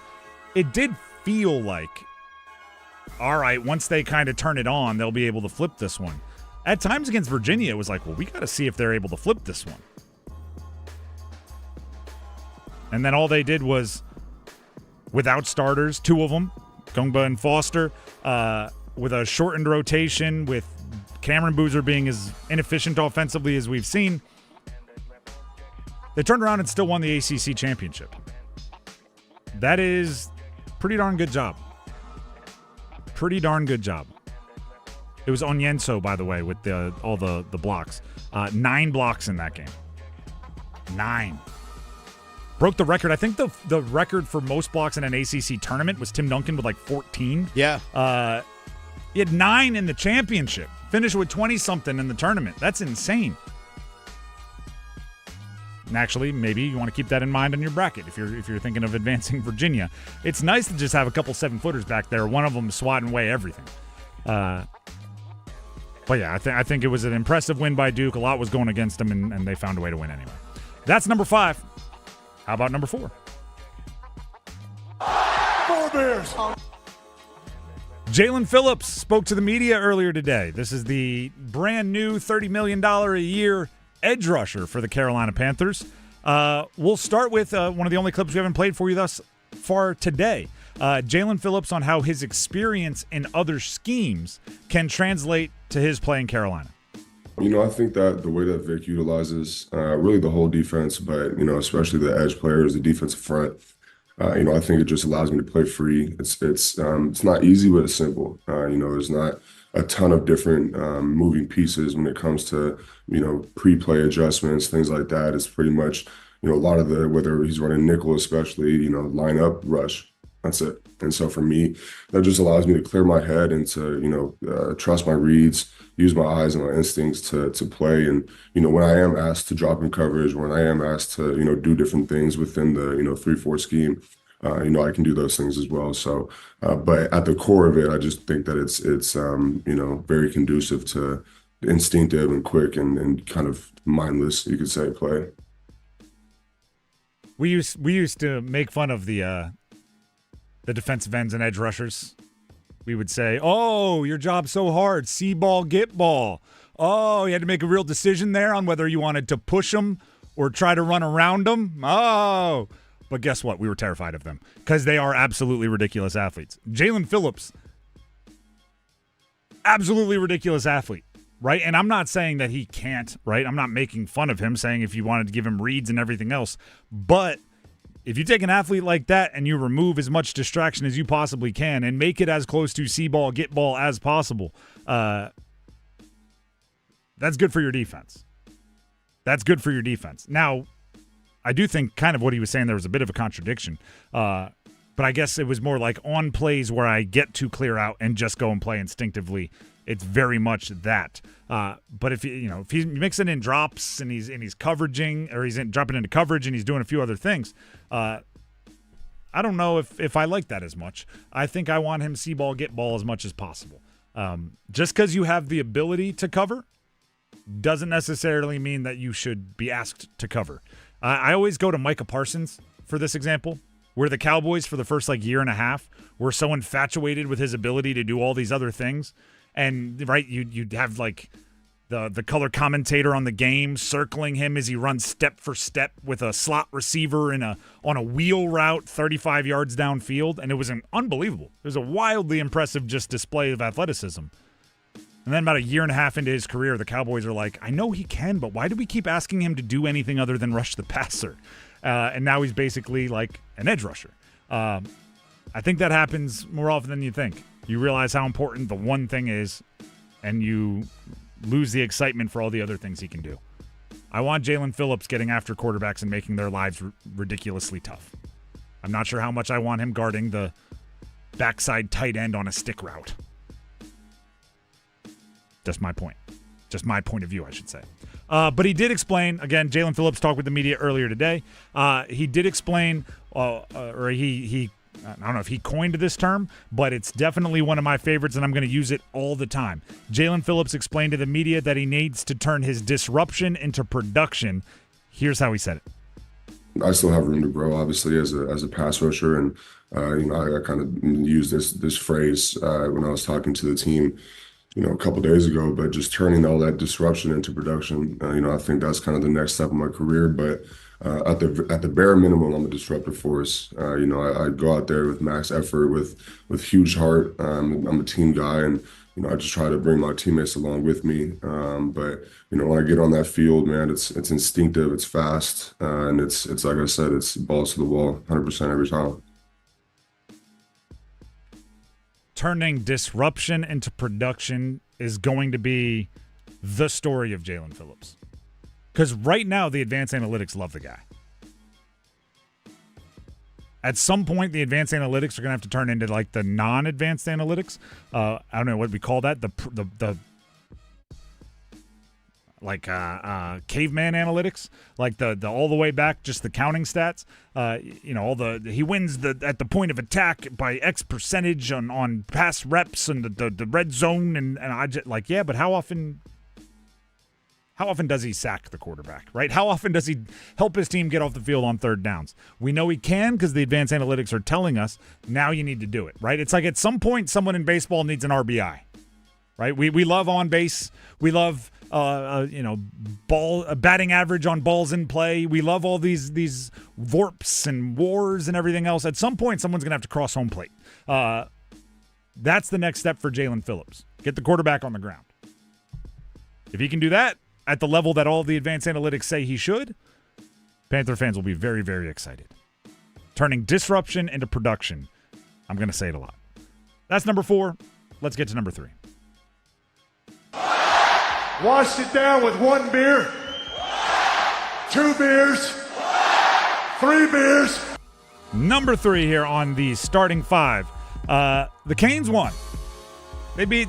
it did feel like, all right, once they kind of turn it on, they'll be able to flip this one. At times against Virginia, it was like, well, we got to see if they're able to flip this one. And then all they did was, without starters, 2 of them, Gungba and Foster, with a shortened rotation, with Cameron Boozer being as inefficient offensively as we've seen, they turned around and still won the ACC championship. That is pretty darn good job. Pretty darn good job. It was Onyenso, by the way, with all the blocks. 9 blocks in that game. 9. Broke the record. I think the record for most blocks in an ACC tournament was Tim Duncan with like 14. Yeah. He had 9 in the championship. Finished with 20-something in the tournament. That's insane. And actually, maybe you want to keep that in mind on your bracket if you're thinking of advancing Virginia. It's nice to just have a couple 7-footers back there. One of them swatting away everything. But yeah, I think it was an impressive win by Duke. A lot was going against them, and they found a way to win anyway. That's number 5. How about number 4? 4 beers. Jaelen Phillips spoke to the media earlier today. This is the brand new $30 million a year edge rusher for the Carolina Panthers. We'll start with one of the only clips we haven't played for you thus far today. Jaelen Phillips on how his experience in other schemes can translate to his play in Carolina. You know, I think that the way that Vic utilizes really the whole defense, but, you know, especially the edge players, the defensive front, you know, I think it just allows me to play free. It's not easy, but it's simple. You know, there's not a ton of different moving pieces when it comes to, pre-play adjustments, things like that. It's pretty much, a lot of whether he's running nickel, especially, line up, rush. That's it. And so for me, that just allows me to clear my head and to, trust my reads, use my eyes and my instincts to play. And, when I am asked to drop in coverage, when I am asked to, do different things within the, 3-4 scheme, I can do those things as well. So, but at the core of it, I just think that it's very conducive to instinctive and quick and kind of mindless, you could say, play. We used to make fun of the defensive ends and edge rushers. We would say, "Oh, your job's so hard. See ball, get ball. Oh, you had to make a real decision there on whether you wanted to push them or try to run around them. Oh." But guess what? We were terrified of them because they are absolutely ridiculous athletes. Jaelen Phillips, absolutely ridiculous athlete, right? And I'm not saying that he can't, right? I'm not making fun of him, saying if you wanted to give him reads and everything else. But if you take an athlete like that and you remove as much distraction as you possibly can and make it as close to see ball, get ball as possible, that's good for your defense. That's good for your defense. Now, I do think kind of what he was saying there was a bit of a contradiction, but I guess it was more like on plays where I get to clear out and just go and play instinctively. It's very much that. But if he's mixing in drops and he's coveraging or he's dropping into coverage and he's doing a few other things, I don't know if I like that as much. I think I want him see ball, get ball as much as possible. Just because you have the ability to cover doesn't necessarily mean that you should be asked to cover. I always go to Micah Parsons for this example, where the Cowboys for the first year and a half were so infatuated with his ability to do all these other things. And right, you'd have the color commentator on the game circling him as he runs step for step with a slot receiver on a wheel route 35 yards downfield, and it was unbelievable. It was a wildly impressive just display of athleticism. And then about a year and a half into his career, the Cowboys are like, I know he can, but why do we keep asking him to do anything other than rush the passer? And now he's basically like an edge rusher. I think that happens more often than you think. You realize how important the one thing is, and you lose the excitement for all the other things he can do. I want Jaelen Phillips getting after quarterbacks and making their lives ridiculously tough. I'm not sure how much I want him guarding the backside tight end on a stick route. Just my point. Just my point of view, I should say. But he did explain, again, Jaelen Phillips talked with the media earlier today. He did explain, or he I don't know if he coined this term, but it's definitely one of my favorites, and I'm going to use it all the time. Jaelen Phillips explained to the media that he needs to turn his disruption into production. Here's how he said it. I still have room to grow, obviously, as a pass rusher, and I kind of used this phrase when I was talking to the team, a couple days ago. But just turning all that disruption into production, I think that's kind of the next step of my career. But at the bare minimum, I'm a disruptive force. I go out there with max effort, with huge heart. I'm a team guy, and I just try to bring my teammates along with me. But when I get on that field, man, it's instinctive, it's fast, and it's like I said, it's balls to the wall, 100% every time. Turning disruption into production is going to be the story of Jaelen Phillips. Because right now, the advanced analytics love the guy. At some point, the advanced analytics are going to have to turn into the non-advanced analytics. I don't know what we call that. The caveman analytics, the all the way back, just the counting stats. He wins at the point of attack by X percentage on pass reps and the red zone, and I just yeah, but how often does he sack the quarterback, right? How often does he help his team get off the field on third downs? We know he can because the advanced analytics are telling us now you need to do it, right? It's like at some point someone in baseball needs an RBI, right? We love on base. We love batting average on balls in play. We love all these VORPs and WARs and everything else. At some point, someone's going to have to cross home plate. That's the next step for Jaelen Phillips. Get the quarterback on the ground. If he can do that at the level that all the advanced analytics say he should, Panther fans will be very, very excited. Turning disruption into production. I'm going to say it a lot. That's number 4. Let's get to number 3. washed it down with 1 beer, 2 beers, 3 beers. Number 3 here on the starting 5. The Canes won. They beat...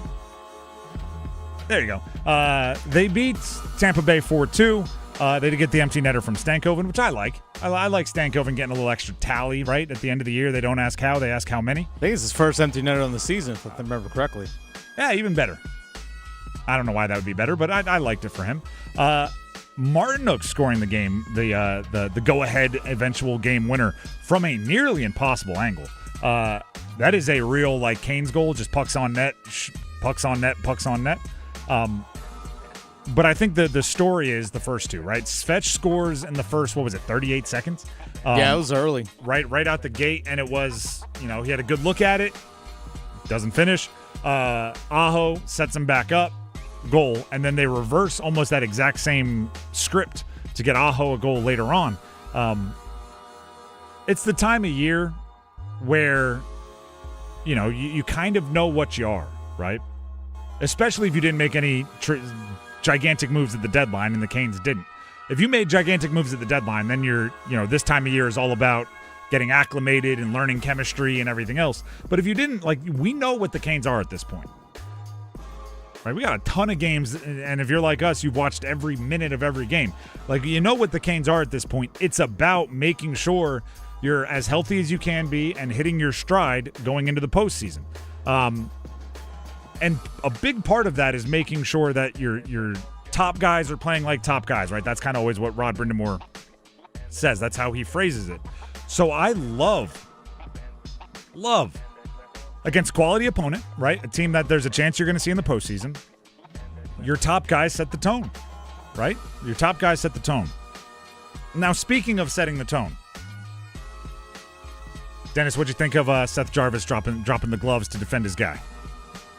There you go. They beat Tampa Bay 4-2. They did get the empty netter from Stankoven, which I like. I like Stankoven getting a little extra tally, right? At the end of the year, they don't ask how, they ask how many. I think it's his first empty netter on the season, if I remember correctly. Yeah, even better. I don't know why that would be better, but I liked it for him. Martinook scoring the game, the go-ahead eventual game winner from a nearly impossible angle. That is a real, like, Canes goal, just pucks on net, pucks on net, pucks on net. But I think the story is the first two, right? Svetch scores in the first, 38 seconds? Yeah, it was early. Right out the gate, and it was, he had a good look at it. Doesn't finish. Aho sets him back up, goal, and then they reverse almost that exact same script to get Aho a goal later on. It's the time of year where, you kind of know what you are, right? Especially if you didn't make any gigantic moves at the deadline, and the Canes didn't. If you made gigantic moves at the deadline, then this time of year is all about getting acclimated and learning chemistry and everything else. But if you didn't, we know what the Canes are at this point. Right? We got a ton of games, and if you're like us, you've watched every minute of every game. You know what the Canes are at this point. It's about making sure you're as healthy as you can be and hitting your stride going into the postseason. And a big part of that is making sure that your top guys are playing like top guys, right? That's kind of always what Rod Brindamore says. That's how he phrases it. So I love against quality opponent, right? A team that there's a chance you're going to see in the postseason. Your top guys set the tone, right? Your top guys set the tone. Now, speaking of setting the tone, Dennis, what'd you think of Seth Jarvis dropping the gloves to defend his guy?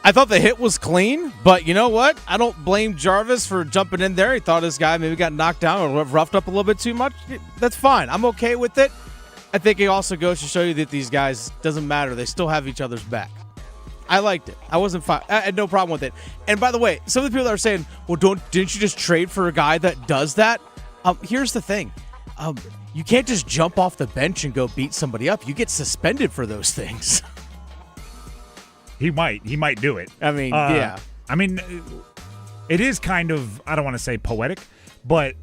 I thought the hit was clean, but you know what? I don't blame Jarvis for jumping in there. He thought his guy maybe got knocked down or roughed up a little bit too much. That's fine. I'm okay with it. I think it also goes to show you that these guys, doesn't matter. They still have each other's back. I liked it. I wasn't fine. I had no problem with it. And by the way, some of the people that are saying, well, didn't you just trade for a guy that does that? Here's the thing. You can't just jump off the bench and go beat somebody up. You get suspended for those things. He might do it. I mean, yeah. I mean, it is kind of, I don't want to say poetic, but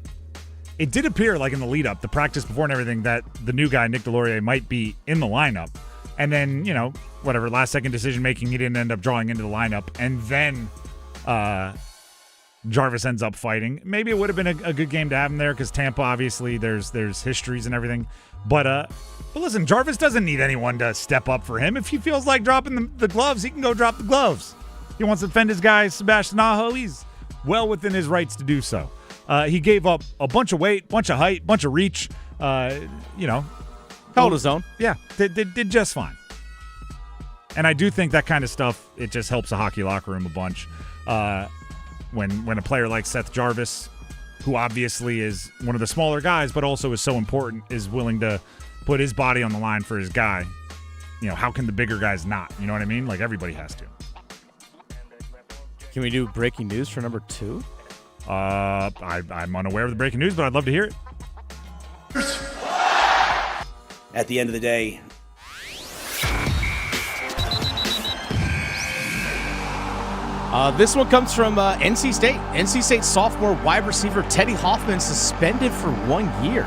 it did appear in the lead up, the practice before and everything, that the new guy, Nick Delorier, might be in the lineup. And then, whatever, last second decision making, he didn't end up drawing into the lineup. And then Jarvis ends up fighting. Maybe it would have been a good game to have him there because Tampa, obviously, there's histories and everything. But listen, Jarvis doesn't need anyone to step up for him. If he feels like dropping the gloves, he can go drop the gloves. He wants to defend his guy, Sebastian Aho. He's well within his rights to do so. He gave up a bunch of weight, bunch of height, bunch of reach. Held his own. Yeah, did just fine. And I do think that kind of stuff, it just helps a hockey locker room a bunch. When a player like Seth Jarvis, who obviously is one of the smaller guys, but also is so important, is willing to put his body on the line for his guy. How can the bigger guys not? You know what I mean? Everybody has to. Can we do breaking news for number 2? I'm unaware of the breaking news, but I'd love to hear it. At the end of the day, this one comes from NC State. NC State sophomore wide receiver Teddy Hoffman suspended for 1 year.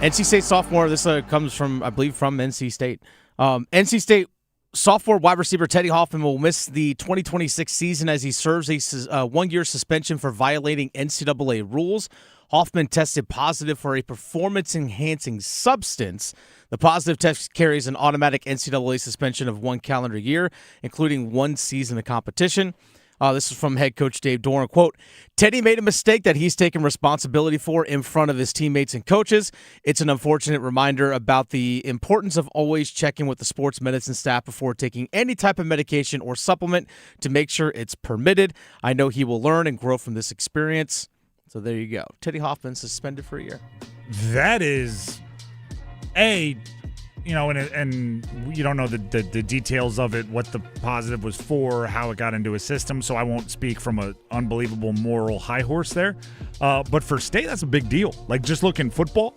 NC State sophomore, this comes from, I believe, from NC State. NC State sophomore wide receiver Teddy Hoffman will miss the 2026 season as he serves a 1 year suspension for violating NCAA rules. Hoffman tested positive for a performance-enhancing substance. The positive test carries an automatic NCAA suspension of 1 calendar year, including 1 season of competition. This is from head coach Dave Doran. Quote, Teddy made a mistake that he's taken responsibility for in front of his teammates and coaches. It's an unfortunate reminder about the importance of always checking with the sports medicine staff before taking any type of medication or supplement to make sure it's permitted. I know he will learn and grow from this experience. So there you go. Teddy Hoffman suspended for a year. That is, and you don't know the details of it, what the positive was for, how it got into his system, so I won't speak from an unbelievable moral high horse there. But for State, that's a big deal. Like, just looking football,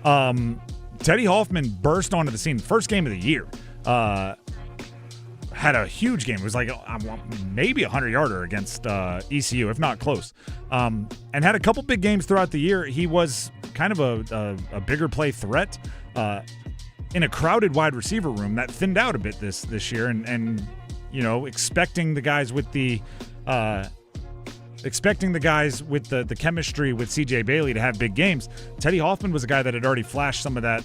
Teddy Hoffman burst onto the scene. First game of the year. Had a huge game. It was like maybe a 100-yarder against ECU, if not close. And had a couple big games throughout the year. He was kind of a bigger play threat in a crowded wide receiver room that thinned out a bit this year. And expecting the guys with the chemistry with CJ Bailey to have big games. Teddy Hoffman was a guy that had already flashed some of that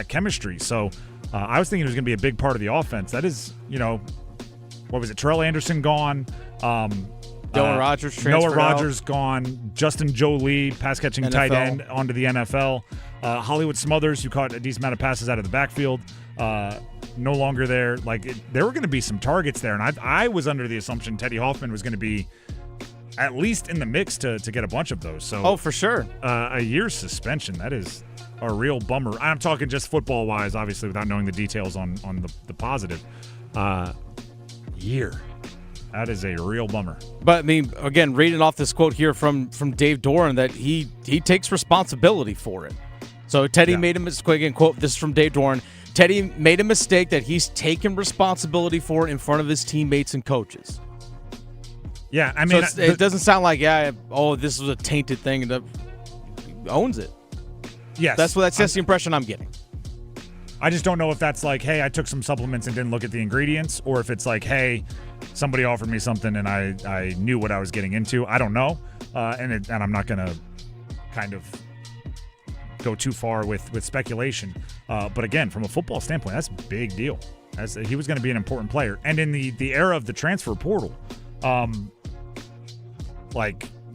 chemistry. So I was thinking it was going to be a big part of the offense. That is, what was it? Terrell Anderson gone. Noah Rogers transferred Noah Rogers out. Gone. Justin Jolie, pass-catching tight end, onto the NFL. Hollywood Smothers, who caught a decent amount of passes out of the backfield, no longer there. There were going to be some targets there, and I was under the assumption Teddy Hoffman was going to be at least in the mix to get a bunch of those. So, for sure. A year's suspension, that is a real bummer. I'm talking just football-wise, obviously, without knowing the details on the positive. Year. That is a real bummer. But, I mean, again, reading off this quote here from Dave Doran, that he takes responsibility for it. So Teddy made a mistake. Again, quote, this is from Dave Doran. Teddy made a mistake that he's taken responsibility for in front of his teammates and coaches. Yeah, I mean, so it doesn't sound like, this was a tainted thing, and he owns it. Yes. That's the impression I'm getting. I just don't know if that's like, hey, I took some supplements and didn't look at the ingredients, or if it's like, hey, somebody offered me something and I knew what I was getting into. I don't know, and I'm not going to kind of go too far with speculation. But again, from a football standpoint, that's a big deal. He was going to be an important player. And in the era of the transfer portal,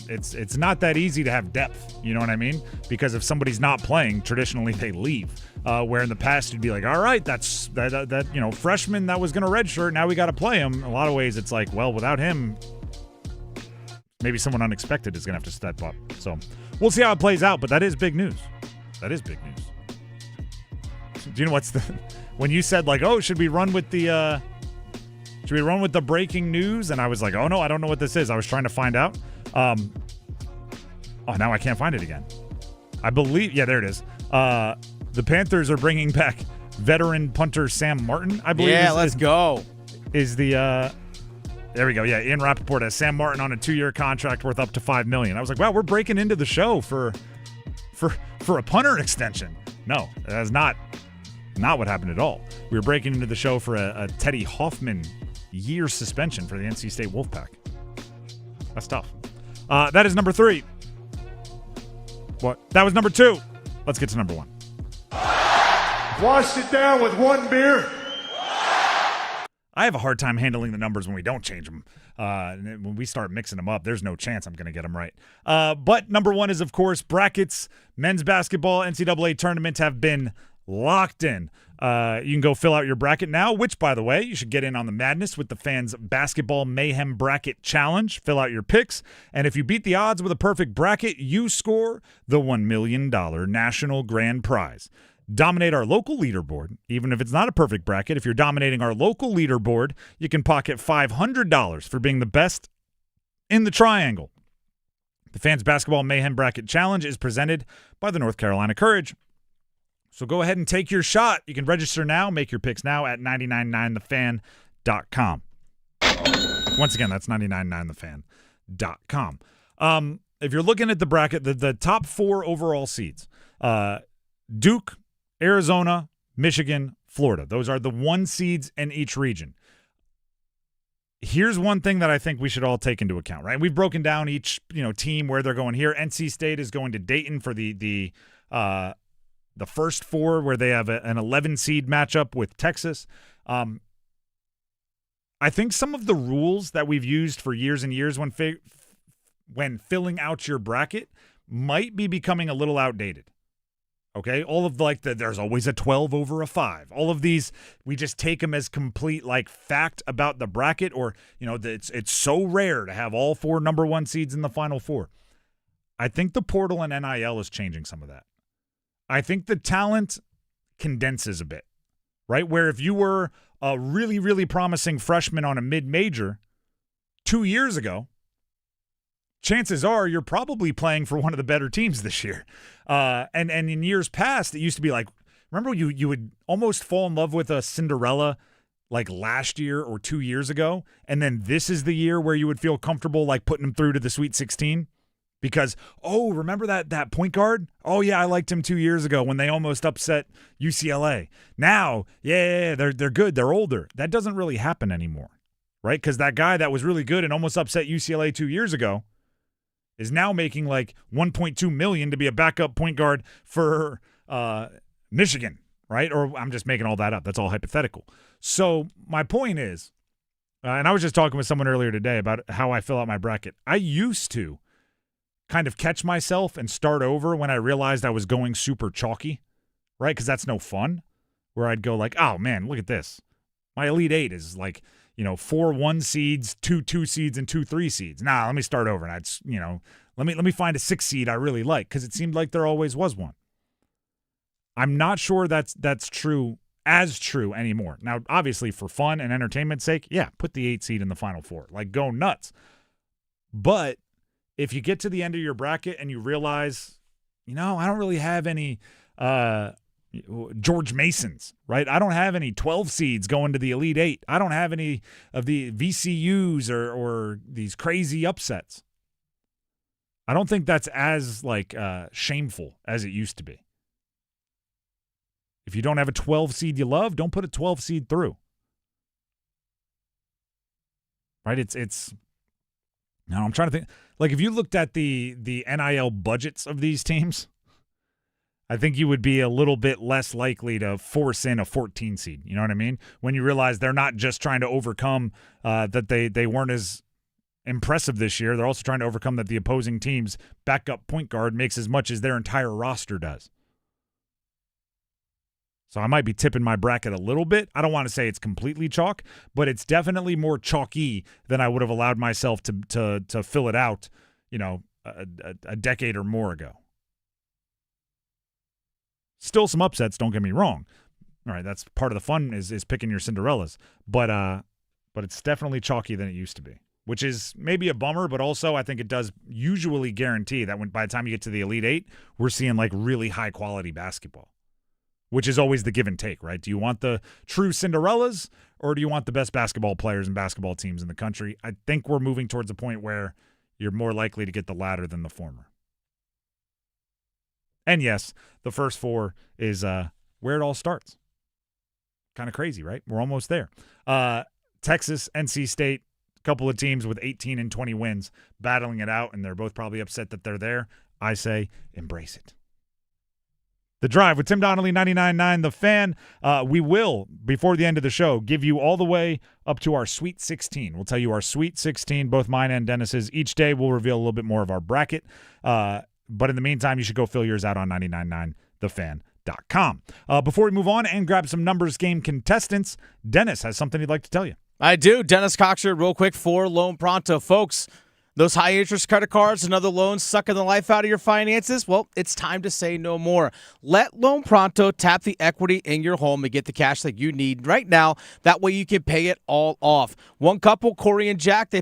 it's not that easy to have depth, you know what I mean? Because if somebody's not playing, traditionally they leave. Where in the past you'd be like, all right, that's freshman that was going to redshirt, now we got to play him. In a lot of ways it's like, well, without him, maybe someone unexpected is going to have to step up. So we'll see how it plays out, but that is big news. That is big news. Do you know when you said like, oh, should we run with the breaking news? And I was like, oh no, I don't know what this is. I was trying to find out. Now I can't find it again. I believe, there it is. The Panthers are bringing back veteran punter Sam Martin, I believe. Yeah, let's go. Is the there we go. Yeah, Ian Rappaport has Sam Martin on a 2-year contract worth up to $5 million. I was like, wow, we're breaking into the show for a punter extension. No, that's not what happened at all. We were breaking into the show for a Teddy Hoffman year suspension for the NC State Wolfpack. That's tough. That is number 3. What? That was number 2. Let's get to number 1. Washed it down with 1 beer. I have a hard time handling the numbers when we don't change them. When we start mixing them up, there's no chance I'm going to get them right. But number 1 is, of course, brackets. Men's basketball NCAA tournament have been locked in. You can go fill out your bracket now, which, by the way, you should get in on the madness with the Fans Basketball Mayhem Bracket Challenge. Fill out your picks, and if you beat the odds with a perfect bracket, you score the $1 million national grand prize. Dominate our local leaderboard, even if it's not a perfect bracket. If you're dominating our local leaderboard, you can pocket $500 for being the best in the triangle. The Fans Basketball Mayhem Bracket Challenge is presented by the North Carolina Courage. So go ahead and take your shot. You can register now, make your picks now at 999thefan.com. Once again, that's 999thefan.com. If you're looking at the bracket, the top 4 overall seeds, Duke, Arizona, Michigan, Florida. Those are the 1 seeds in each region. Here's one thing that I think we should all take into account, right? We've broken down each, team where they're going here. NC State is going to Dayton for the first 4, where they have an 11 seed matchup with Texas. I think some of the rules that we've used for years and years when filling out your bracket might be becoming a little outdated. Okay, all of there's always a 12 over a 5. All of these, we just take them as complete fact about the bracket, or it's so rare to have all 4 number 1 seeds in the Final 4. I think the portal and NIL is changing some of that. I think the talent condenses a bit. right? Where if you were a really, really promising freshman on a mid-major 2 years ago, chances are you're probably playing for one of the better teams this year. And in years past, it used to be like, remember you would almost fall in love with a Cinderella like last year or 2 years ago, and then this is the year where you would feel comfortable like putting them through to the Sweet 16 because, oh, remember that point guard? Oh, yeah, I liked him 2 years ago when they almost upset UCLA. Now, yeah, they're good. They're older. That doesn't really happen anymore, right? Because that guy that was really good and almost upset UCLA 2 years ago is now making like $1.2 million to be a backup point guard for Michigan, right? Or I'm just making all that up. That's all hypothetical. So my point is, and I was just talking with someone earlier today about how I fill out my bracket. I used to kind of catch myself and start over when I realized I was going super chalky, right? Because that's no fun, where I'd go like, oh, man, look at this. My Elite Eight is like, 4 1 seeds, 2 2 seeds, and 2 3 seeds. Nah, let me start over. And let me find a 6 seed I really like because it seemed like there always was one. I'm not sure that's true anymore. Now, obviously, for fun and entertainment's sake, yeah, put the 8 seed in the Final Four. Like, go nuts. But if you get to the end of your bracket and you realize, I don't really have any George Masons, right? I don't have any 12 seeds going to the Elite Eight. I don't have any of the VCUs or these crazy upsets. I don't think that's as shameful as it used to be. If you don't have a 12 seed you love, don't put a 12 seed through. Right? I'm trying to think. Like, if you looked at the NIL budgets of these teams, I think you would be a little bit less likely to force in a 14 seed. You know what I mean? When you realize they're not just trying to overcome that they weren't as impressive this year. They're also trying to overcome that the opposing team's backup point guard makes as much as their entire roster does. So I might be tipping my bracket a little bit. I don't want to say it's completely chalk, but it's definitely more chalky than I would have allowed myself to fill it out, a decade or more ago. Still some upsets, don't get me wrong. All right, that's part of the fun is picking your Cinderellas, but it's definitely chalky than it used to be, which is maybe a bummer, but also I think it does usually guarantee that by the time you get to the Elite Eight, we're seeing like really high quality basketball. Which is always the give and take, right? Do you want the true Cinderellas or do you want the best basketball players and basketball teams in the country? I think we're moving towards a point where you're more likely to get the latter than the former. And yes, the first 4 is where it all starts. Kind of crazy, right? We're almost there. Texas, NC State, a couple of teams with 18 and 20 wins battling it out, and they're both probably upset that they're there. I say embrace it. The Drive with Tim Donnelly, 99.9 The Fan. We will, before the end of the show, give you all the way up to our Sweet 16. We'll tell you our Sweet 16, both mine and Dennis's. Each day we'll reveal a little bit more of our bracket. But in the meantime, you should go fill yours out on 999thefan.com. Before we move on and grab some numbers game contestants, Dennis has something he'd like to tell you. I do. Dennis Cocksher, real quick for Loan Pronto. Folks, those high-interest credit cards and other loans sucking the life out of your finances? Well, it's time to say no more. Let Loan Pronto tap the equity in your home and get the cash that you need right now. That way you can pay it all off. One couple, Corey and Jack, they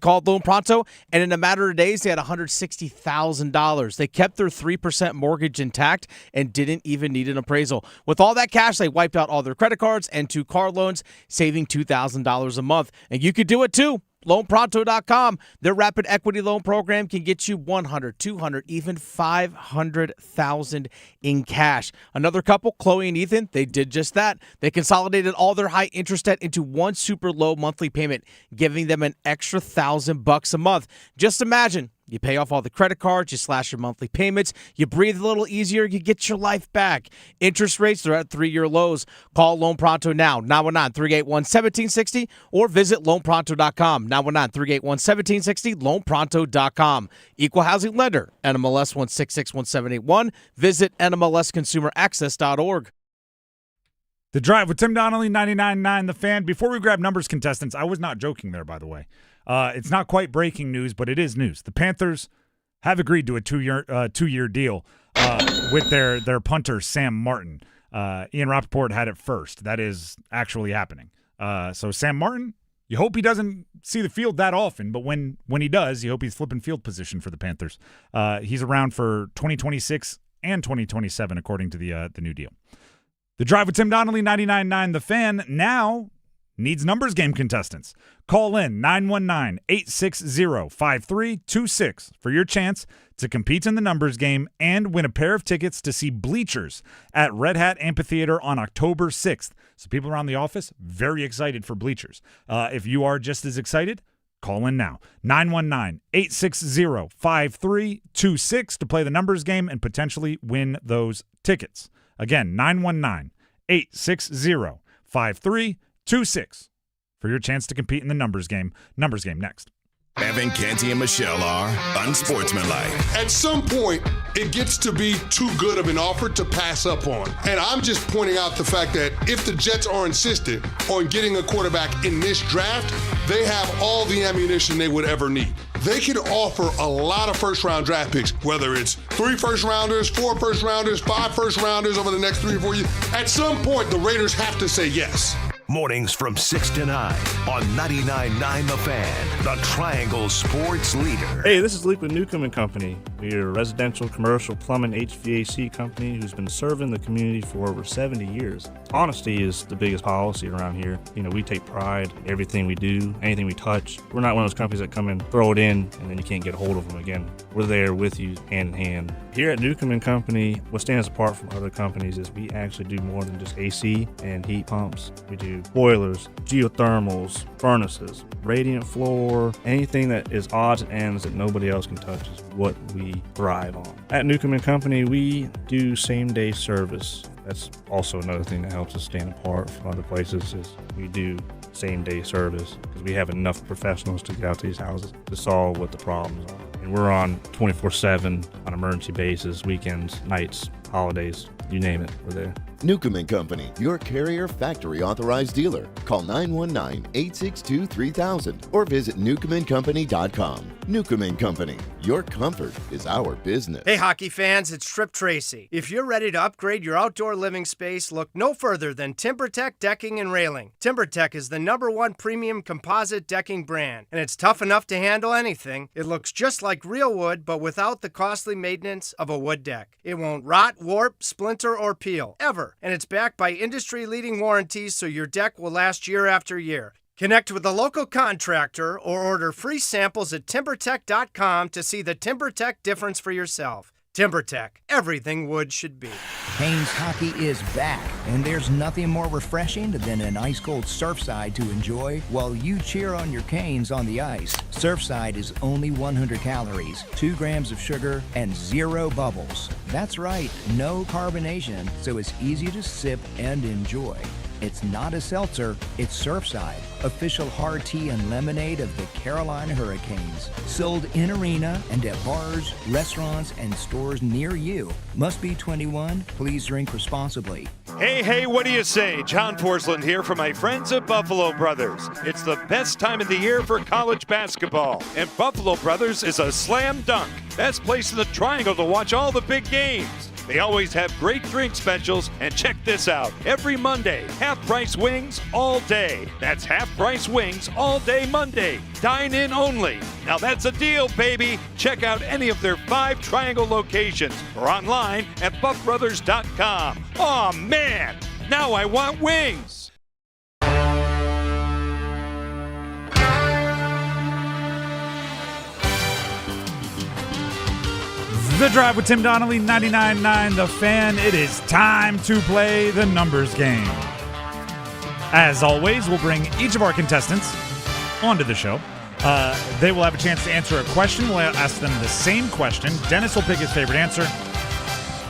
called Loan Pronto, and in a matter of days, they had $160,000. They kept their 3% mortgage intact and didn't even need an appraisal. With all that cash, they wiped out all their credit cards and 2 car loans, saving $2,000 a month. And you could do it too. LoanPronto.com. Their rapid equity loan program can get you $100,000, $200,000, even $500,000 in cash. Another couple, Chloe and Ethan, they did just that. They consolidated all their high interest debt into one super low monthly payment, giving them an extra $1,000 a month. Just imagine. You pay off all the credit cards, you slash your monthly payments, you breathe a little easier, you get your life back. Interest rates are at 3-year lows. Call Loan Pronto now, 919-381-1760, or visit loanpronto.com, 919-381-1760, loanpronto.com. Equal housing lender, NMLS 1661781. Visit NMLSconsumeraccess.org. The Drive with Tim Donnelly, 99.9 The Fan. Before we grab numbers contestants, I was not joking there, by the way. It's not quite breaking news, but it is news. The Panthers have agreed to a two-year deal with their punter, Sam Martin. Ian Rappaport had it first. That is actually happening. So Sam Martin, you hope he doesn't see the field that often, but when he does, you hope he's flipping field position for the Panthers. He's around for 2026 and 2027, according to the new deal. The Drive with Tim Donnelly, 99.9 The Fan, now needs numbers game contestants. Call in 919-860-5326 for your chance to compete in the numbers game and win a pair of tickets to see Bleachers at Red Hat Amphitheater on October 6th. So people around the office, very excited for Bleachers. If you are just as excited, call in now. 919-860-5326 to play the numbers game and potentially win those tickets. Again, 919-860-5326 for your chance to compete in the numbers game. Numbers game next. Evan, Canty, and Michelle are unsportsmanlike. At some point, it gets to be too good of an offer to pass up on. And I'm just pointing out the fact that if the Jets are insistent on getting a quarterback in this draft, they have all the ammunition they would ever need. They can offer a lot of first-round draft picks, whether it's 3 first-rounders, 4 first-rounders, 5 first-rounders over the next 3 or 4 years. At some point, the Raiders have to say yes. Mornings from 6 to 9 on 99.9 The Fan, the Triangle Sports Leader. Hey, this is Luke with Newcomb & Company. We're a residential, commercial, plumbing, HVAC company who's been serving the community for over 70 years. Honesty is the biggest policy around here. You know, we take pride in everything we do, anything we touch. We're not one of those companies that come and throw it in and then you can't get a hold of them again. We're there with you hand in hand. Here at Newcomb & Company, what stands apart from other companies is we actually do more than just AC and heat pumps. We do boilers, geothermals, furnaces, radiant floor, anything that is odds and ends that nobody else can touch is what we thrive on. At Newcomb & Company, we do same-day service. That's also another thing that helps us stand apart from other places is we do same-day service because we have enough professionals to get out to these houses to solve what the problems are. And we're on 24/7 on emergency basis, weekends, nights, holidays, you name it, we're there. Newcomb & Company, your Carrier factory authorized dealer. Call 919-862-3000 or visit newcombandcompany.com. Newcomb & Company, your comfort is our business. Hey hockey fans, it's Trip Tracy. If you're ready to upgrade your outdoor living space, look no further than TimberTech Decking and Railing. TimberTech is the #1 premium composite decking brand, and it's tough enough to handle anything. It looks just like real wood, but without the costly maintenance of a wood deck. It won't rot, warp, splinter, or peel, ever. And it's backed by industry-leading warranties so your deck will last year after year. Connect with a local contractor or order free samples at TimberTech.com to see the TimberTech difference for yourself. TimberTech, everything wood should be. Canes hockey is back, and there's nothing more refreshing than an ice-cold Surfside to enjoy while you cheer on your Canes on the ice. Surfside is only 100 calories, 2 grams of sugar, and 0 bubbles. That's right, no carbonation, so it's easy to sip and enjoy. It's not a seltzer, it's Surfside, official hard tea and lemonade of the Carolina Hurricanes. Sold in arena and at bars, restaurants, and stores near you. Must be 21. Please drink responsibly. Hey, what do you say? John Porcelain here from my friends at Buffalo Brothers. It's the best time of the year for college basketball, and Buffalo Brothers is a slam dunk. Best place in the Triangle to watch all the big games. They always have great drink specials, and check this out. Every Monday, half-price wings all day. That's half-price wings all day Monday. Dine in only. Now that's a deal, baby. Check out any of their 5 Triangle locations or online at buffbrothers.com. Aw, man, now I want wings. The Drive with Tim Donnelly, 99.9 The Fan. It is time to play the numbers game. As always, we'll bring each of our contestants onto the show. They will have a chance to answer a question. We'll ask them the same question. Dennis will pick his favorite answer,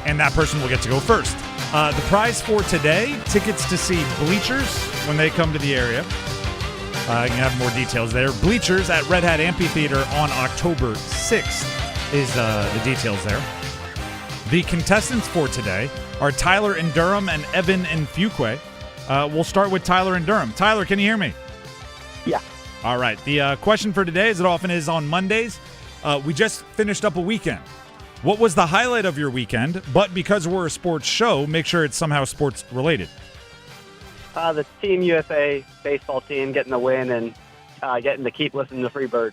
and that person will get to go first. The prize for today, tickets to see Bleachers when they come to the area. You can have more details there. Bleachers at Red Hat Amphitheater on October 6th. Is the details there. The contestants for today are Tyler in Durham and Evan in Fuquay. We'll start with Tyler in Durham. Tyler, can you hear me? Yeah. All right. The question for today, as it often is on Mondays, we just finished up a weekend. What was the highlight of your weekend? But because we're a sports show, make sure it's somehow sports related. The Team USA baseball team getting the win and getting to keep listening to Freebird.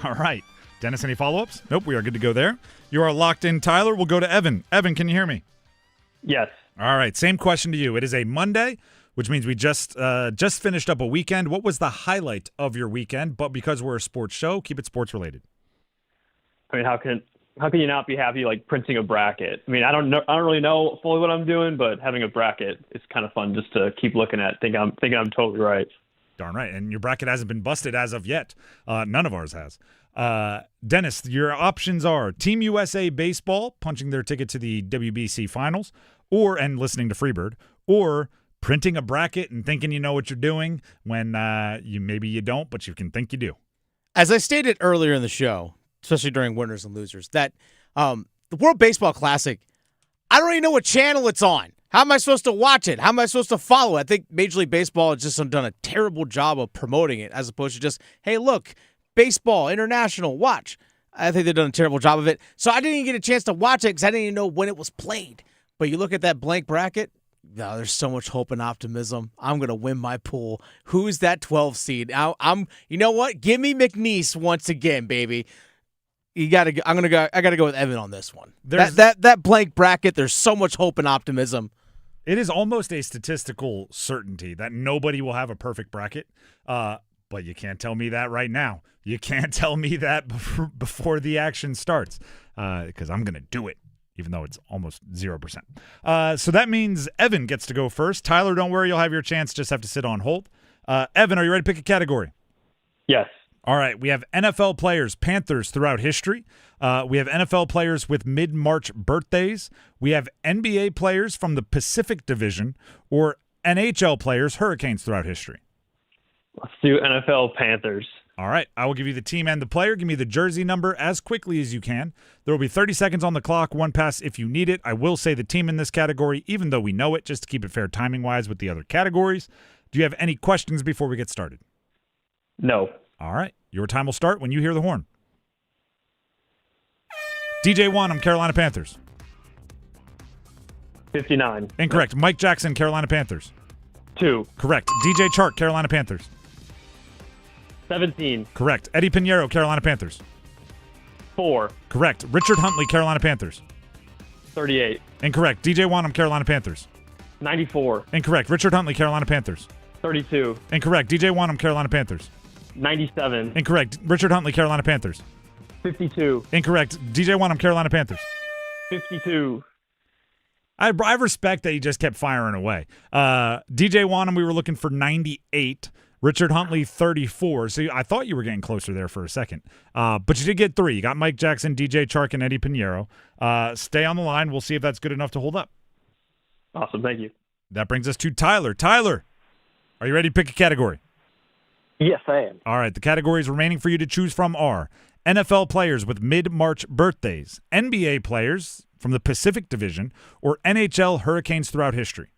All right. Dennis, any follow-ups? Nope, we are good to go there. You are locked in, Tyler. We'll go to Evan. Evan, can you hear me? Yes. All right, same question to you. It is a Monday, which means we just finished up a weekend. What was the highlight of your weekend? But because we're a sports show, keep it sports related. I mean, how can you not be happy like printing a bracket? I mean, I don't really know fully what I'm doing, but having a bracket is kind of fun just to keep looking at. Thinking I'm totally right. Darn right, and your bracket hasn't been busted as of yet. None of ours has. Dennis, your options are Team USA baseball punching their ticket to the WBC finals, and listening to Freebird, or printing a bracket and thinking you know what you're doing when maybe you don't, but you can think you do. As I stated earlier in the show, especially during winners and losers, that the World Baseball Classic, I don't even know what channel it's on. How am I supposed to watch it? How am I supposed to follow it? I think Major League Baseball has just done a terrible job of promoting it as opposed to just, hey, look, baseball, international, watch. I think they've done a terrible job of it. So I didn't even get a chance to watch it because I didn't even know when it was played. But you look at that blank bracket, no, there's so much hope and optimism. I'm going to win my pool. Who's that 12 seed? You know what? Give me McNeese once again, baby. I got to go with Evan on this one. That blank bracket, there's so much hope and optimism. It is almost a statistical certainty that nobody will have a perfect bracket. But you can't tell me that right now. You can't tell me that before the action starts because I'm going to do it, even though it's almost 0%. So that means Evan gets to go first. Tyler, don't worry. You'll have your chance. Just have to sit on hold. Evan, are you ready to pick a category? Yes. All right. We have NFL players, Panthers throughout history. We have NFL players with mid-March birthdays. We have NBA players from the Pacific Division, or NHL players, Hurricanes throughout history. Let's do NFL Panthers. All right. I will give you the team and the player. Give me the jersey number as quickly as you can. There will be 30 seconds on the clock, one pass if you need it. I will say the team in this category, even though we know it, just to keep it fair timing-wise with the other categories. Do you have any questions before we get started? No. All right. Your time will start when you hear the horn. DJ Wanham, Carolina Panthers. 59. Incorrect. Mike Jackson, Carolina Panthers. 2. Correct. DJ Chark, Carolina Panthers. 17. Correct. Eddie Pinheiro, Carolina Panthers. 4. Correct. Richard Huntley, Carolina Panthers. 38. Incorrect. DJ Wanham, Carolina Panthers. 94. Incorrect. Richard Huntley, Carolina Panthers. 32. Incorrect. DJ Wanham, Carolina Panthers. 97. Incorrect. Richard Huntley, Carolina Panthers. 52. Incorrect. DJ Wanham, Carolina Panthers. 52. I respect that he just kept firing away. DJ Wanham, we were looking for 98. Richard Huntley, 34. So I thought you were getting closer there for a second. But you did get 3. You got Mike Jackson, DJ Chark, and Eddie Pinheiro. Stay on the line. We'll see if that's good enough to hold up. Awesome. Thank you. That brings us to Tyler. Tyler, are you ready to pick a category? Yes, I am. All right. The categories remaining for you to choose from are NFL players with mid-March birthdays, NBA players from the Pacific Division, or NHL Hurricanes throughout history.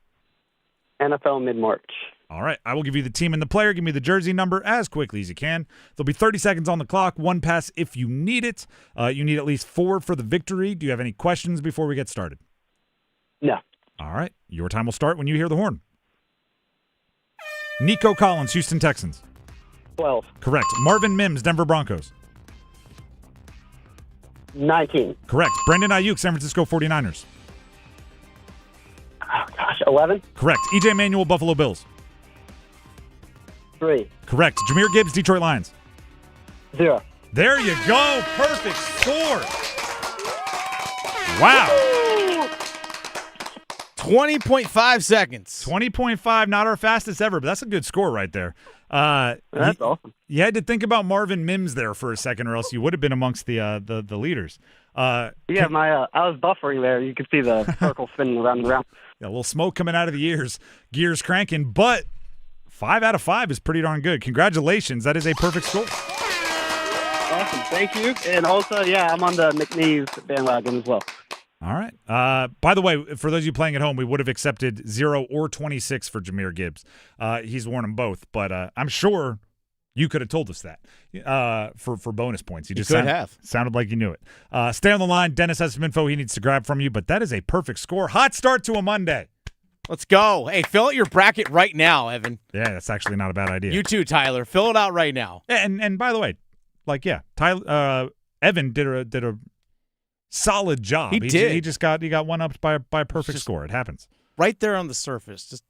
NFL mid-March. All right. I will give you the team and the player. Give me the jersey number as quickly as you can. There'll be 30 seconds on the clock. One pass if you need it. You need at least 4 for the victory. Do you have any questions before we get started? No. All right. Your time will start when you hear the horn. Nico Collins, Houston Texans. 12. Correct. Marvin Mims, Denver Broncos. 19. Correct. Brandon Ayuk, San Francisco 49ers. Oh, gosh, 11. Correct. EJ Manuel, Buffalo Bills. 3. Correct. Jahmyr Gibbs, Detroit Lions. 0. There you go. Perfect score. Wow. 20.5 seconds. 20.5, not our fastest ever, but that's a good score right there. That's awesome. You had to think about Marvin Mims there for a second, or else you would have been amongst the leaders. I was buffering there. You could see the circle spinning around and around. Yeah, a little smoke coming out of the ears, gears cranking, but 5 out of 5 is pretty darn good. Congratulations. That is a perfect score. Awesome. Thank you. And also, I'm on the McNeese bandwagon as well. All right. By the way, for those of you playing at home, we would have accepted 0 or 26 for Jahmyr Gibbs. He's worn them both, but I'm sure You could have told us that for bonus points. You just could have. Sounded like you knew it. Stay on the line. Dennis has some info he needs to grab from you, but that is a perfect score. Hot start to a Monday. Let's go. Hey, fill out your bracket right now, Evan. Yeah, that's actually not a bad idea. You too, Tyler. Fill it out right now. And by the way, Tyler, Evan did a solid job. He did. He got one upped by a perfect score. It happens. Right there on the surface. Just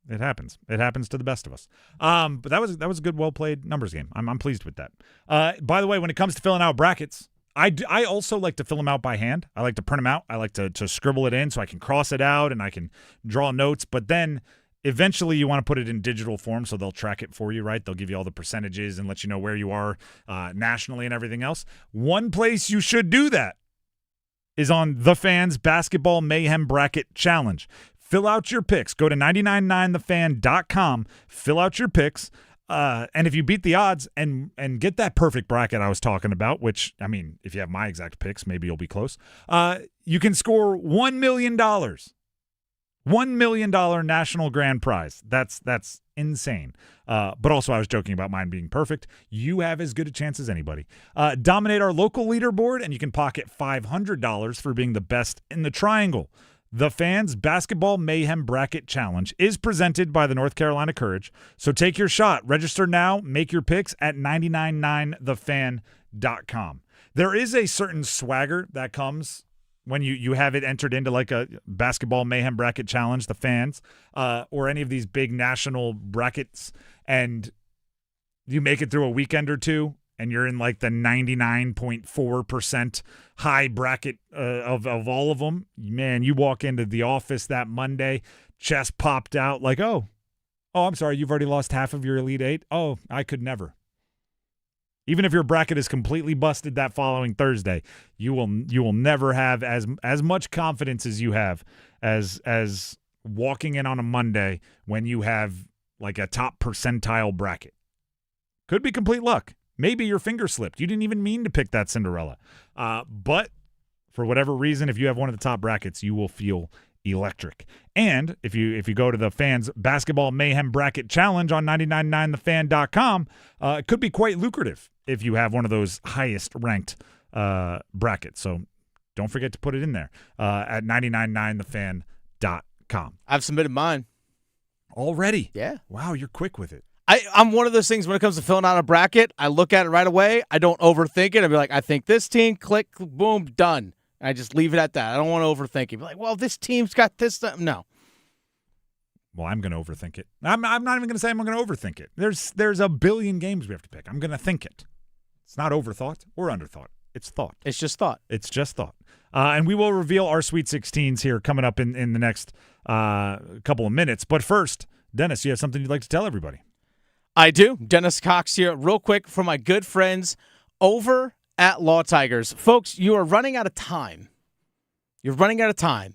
It happens. It happens to the best of us. But that was a good, well played numbers game. I'm pleased with that. By the way, when it comes to filling out brackets, I also like to fill them out by hand. I like to print them out. I like to scribble it in so I can cross it out and I can draw notes. But then eventually you want to put it in digital form so they'll track it for you, right? They'll give you all the percentages and let you know where you are nationally and everything else. One place you should do that is on the Fans Basketball Mayhem Bracket Challenge. Fill out your picks. Go to 999thefan.com. Fill out your picks. And if you beat the odds and get that perfect bracket I was talking about, which, I mean, if you have my exact picks, maybe you'll be close, you can score $1 million. $1 million national grand prize. That's insane. But also I was joking about mine being perfect. You have as good a chance as anybody. Dominate our local leaderboard, and you can pocket $500 for being the best in the triangle. The Fans Basketball Mayhem Bracket Challenge is presented by the North Carolina Courage. So take your shot. Register now. Make your picks at 999thefan.com. There is a certain swagger that comes when you have it entered into like a Basketball Mayhem Bracket Challenge, the Fans, or any of these big national brackets, and you make it through a weekend or two, and you're in like the 99.4% high bracket of all of them, man, you walk into the office that Monday, chest popped out like, oh, I'm sorry, you've already lost half of your Elite Eight? Oh, I could never. Even if your bracket is completely busted that following Thursday, you will never have as much confidence as you have as walking in on a Monday when you have like a top percentile bracket. Could be complete luck. Maybe your finger slipped. You didn't even mean to pick that Cinderella. But for whatever reason, if you have one of the top brackets, you will feel electric. And if you go to the Fans Basketball Mayhem Bracket Challenge on 999thefan.com, it could be quite lucrative if you have one of those highest ranked brackets. So don't forget to put it in there at 999thefan.com. I've submitted mine. Already? Yeah. Wow, you're quick with it. I'm one of those things when it comes to filling out a bracket, I look at it right away. I don't overthink it. I'll be like, I think this team, click, boom, done. And I just leave it at that. I don't want to overthink it. Be like, well, this team's got this. No. Well, I'm going to overthink it. I'm not even going to say I'm going to overthink it. There's a billion games we have to pick. I'm going to think it. It's not overthought or underthought. It's thought. It's just thought. It's just thought. And we will reveal our Sweet 16s here coming up in the next couple of minutes. But first, Dennis, you have something you'd like to tell everybody? I do. Dennis Cox here. Real quick for my good friends over at Law Tigers. Folks, you are running out of time. You're running out of time.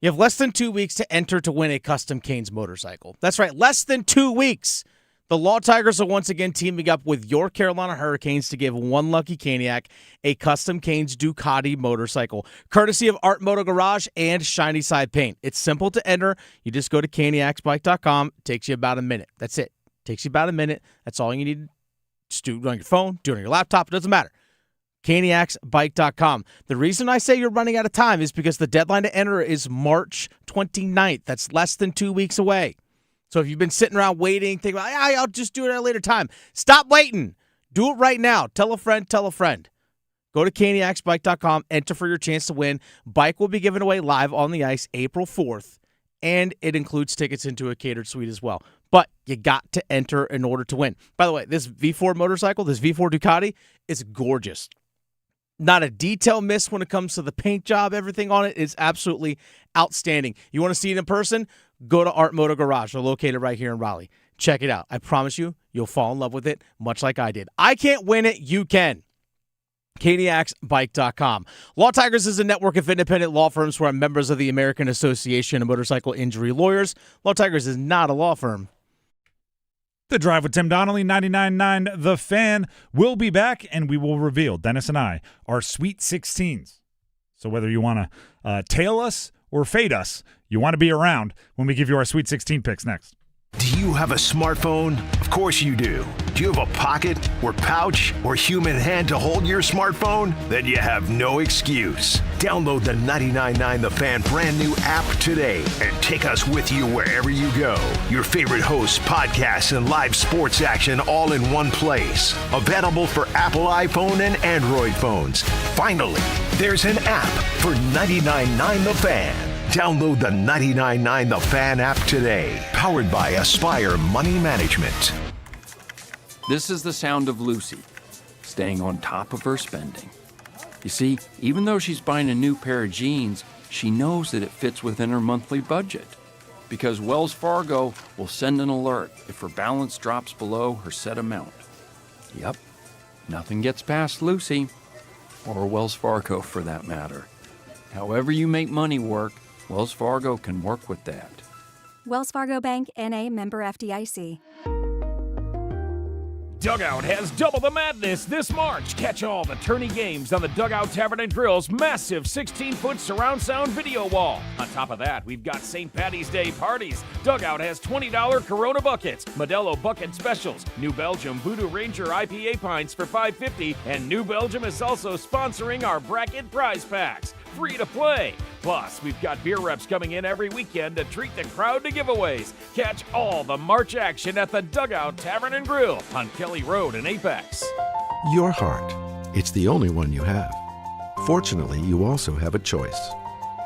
You have less than 2 weeks to enter to win a custom Canes motorcycle. That's right, less than 2 weeks. The Law Tigers are once again teaming up with your Carolina Hurricanes to give one lucky Caniac a custom Canes Ducati motorcycle, courtesy of Art Moto Garage and Shiny Side Paint. It's simple to enter. You just go to caniacsbike.com. It takes you about a minute. That's it. Takes you about a minute. That's all you need. Just do it on your phone, do it on your laptop. It doesn't matter. caniacsbike.com. The reason I say you're running out of time is because the deadline to enter is March 29th. That's less than 2 weeks away. So if you've been sitting around waiting, thinking, I'll just do it at a later time. Stop waiting. Do it right now. Tell a friend, tell a friend. Go to caniacsbike.com. Enter for your chance to win. Bike will be given away live on the ice April 4th. And it includes tickets into a catered suite as well. But you got to enter in order to win. By the way, this V4 motorcycle, this V4 Ducati, is gorgeous. Not a detail miss when it comes to the paint job. Everything on it is absolutely outstanding. You want to see it in person? Go to Art Moto Garage. They're located right here in Raleigh. Check it out. I promise you, you'll fall in love with it, much like I did. I can't win it. You can. caniacsbike.com. Law Tigers is a network of independent law firms who are members of the American Association of Motorcycle Injury Lawyers. Law Tigers is not a law firm. The Drive with Tim Donnelly, 99.9 The Fan, will be back, and we will reveal, Dennis and I, our Sweet 16s. So whether you want to tail us or fade us, you want to be around when we give you our Sweet 16 picks next. Do you have a smartphone? Of course you do. Do you have a pocket or pouch or human hand to hold your smartphone? Then you have no excuse. Download the 99.9 The Fan brand new app today and take us with you wherever you go. Your favorite hosts, podcasts, and live sports action all in one place. Available for Apple iPhone and Android phones. Finally, there's an app for 99.9 The Fan. Download the 99.9 The Fan app today. Powered by Aspire Money Management. This is the sound of Lucy, staying on top of her spending. You see, even though she's buying a new pair of jeans, she knows that it fits within her monthly budget. Because Wells Fargo will send an alert if her balance drops below her set amount. Yep, nothing gets past Lucy, or Wells Fargo for that matter. However you make money work, Wells Fargo can work with that. Wells Fargo Bank, N.A., member FDIC. Dugout has double the madness this March. Catch all the tourney games on the Dugout Tavern and Grill's massive 16-foot surround sound video wall. On top of that, we've got St. Paddy's Day parties. Dugout has $20 Corona buckets, Modelo bucket specials, New Belgium Voodoo Ranger IPA pints for $5.50, and New Belgium is also sponsoring our bracket prize packs. Free to play. Plus, we've got beer reps coming in every weekend to treat the crowd to giveaways. Catch all the March action at the Dugout Tavern and Grill on Kelly Road in Apex. Your heart. It's the only one you have. Fortunately, you also have a choice.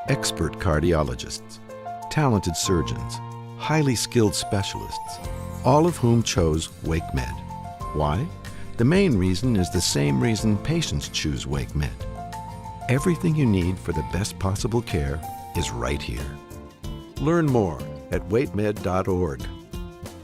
Expert cardiologists, talented surgeons, highly skilled specialists, all of whom chose WakeMed. Why? The main reason is the same reason patients choose WakeMed. Everything you need for the best possible care is right here. Learn more at wakemed.org.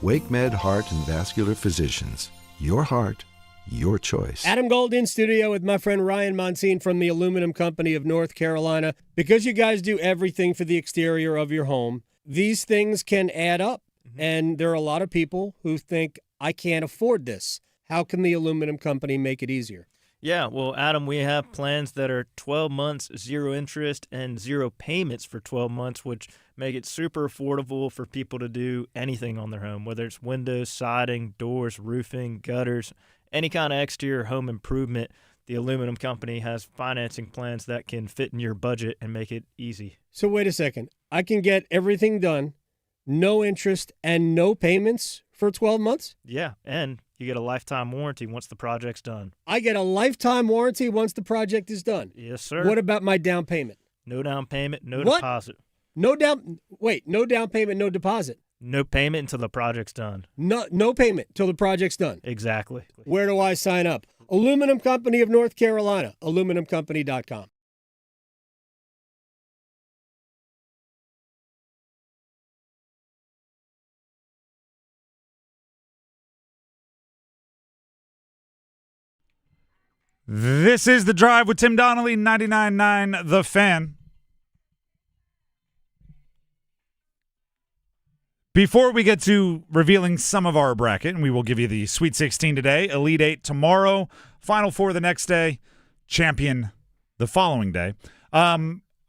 WakeMed Heart and Vascular Physicians. Your heart, your choice. Adam Gold in studio with my friend Ryan Monsine from the Aluminum Company of North Carolina. Because you guys do everything for the exterior of your home, these things can add up. And there are a lot of people who think, I can't afford this. How can the Aluminum Company make it easier? Yeah, well, Adam, we have plans that are 12 months, 0 interest, and 0 payments for 12 months, which make it super affordable for people to do anything on their home, whether it's windows, siding, doors, roofing, gutters, any kind of exterior home improvement. The Aluminum Company has financing plans that can fit in your budget and make it easy. So wait a second. I can get everything done, no interest, and no payments for 12 months? Yeah, and you get a lifetime warranty once the project's done. I get a lifetime warranty once the project is done? Yes, sir. What about my down payment? No down payment, no What? deposit. No down payment, no deposit. No payment until the project's done. No payment till the project's done. Exactly. Where do I sign up? Aluminum Company of North Carolina, aluminumcompany.com. This is The Drive with Tim Donnelly, 99.9 The Fan. Before we get to revealing some of our bracket, and we will give you the Sweet 16 today, Elite 8 tomorrow, Final Four the next day, Champion the following day. I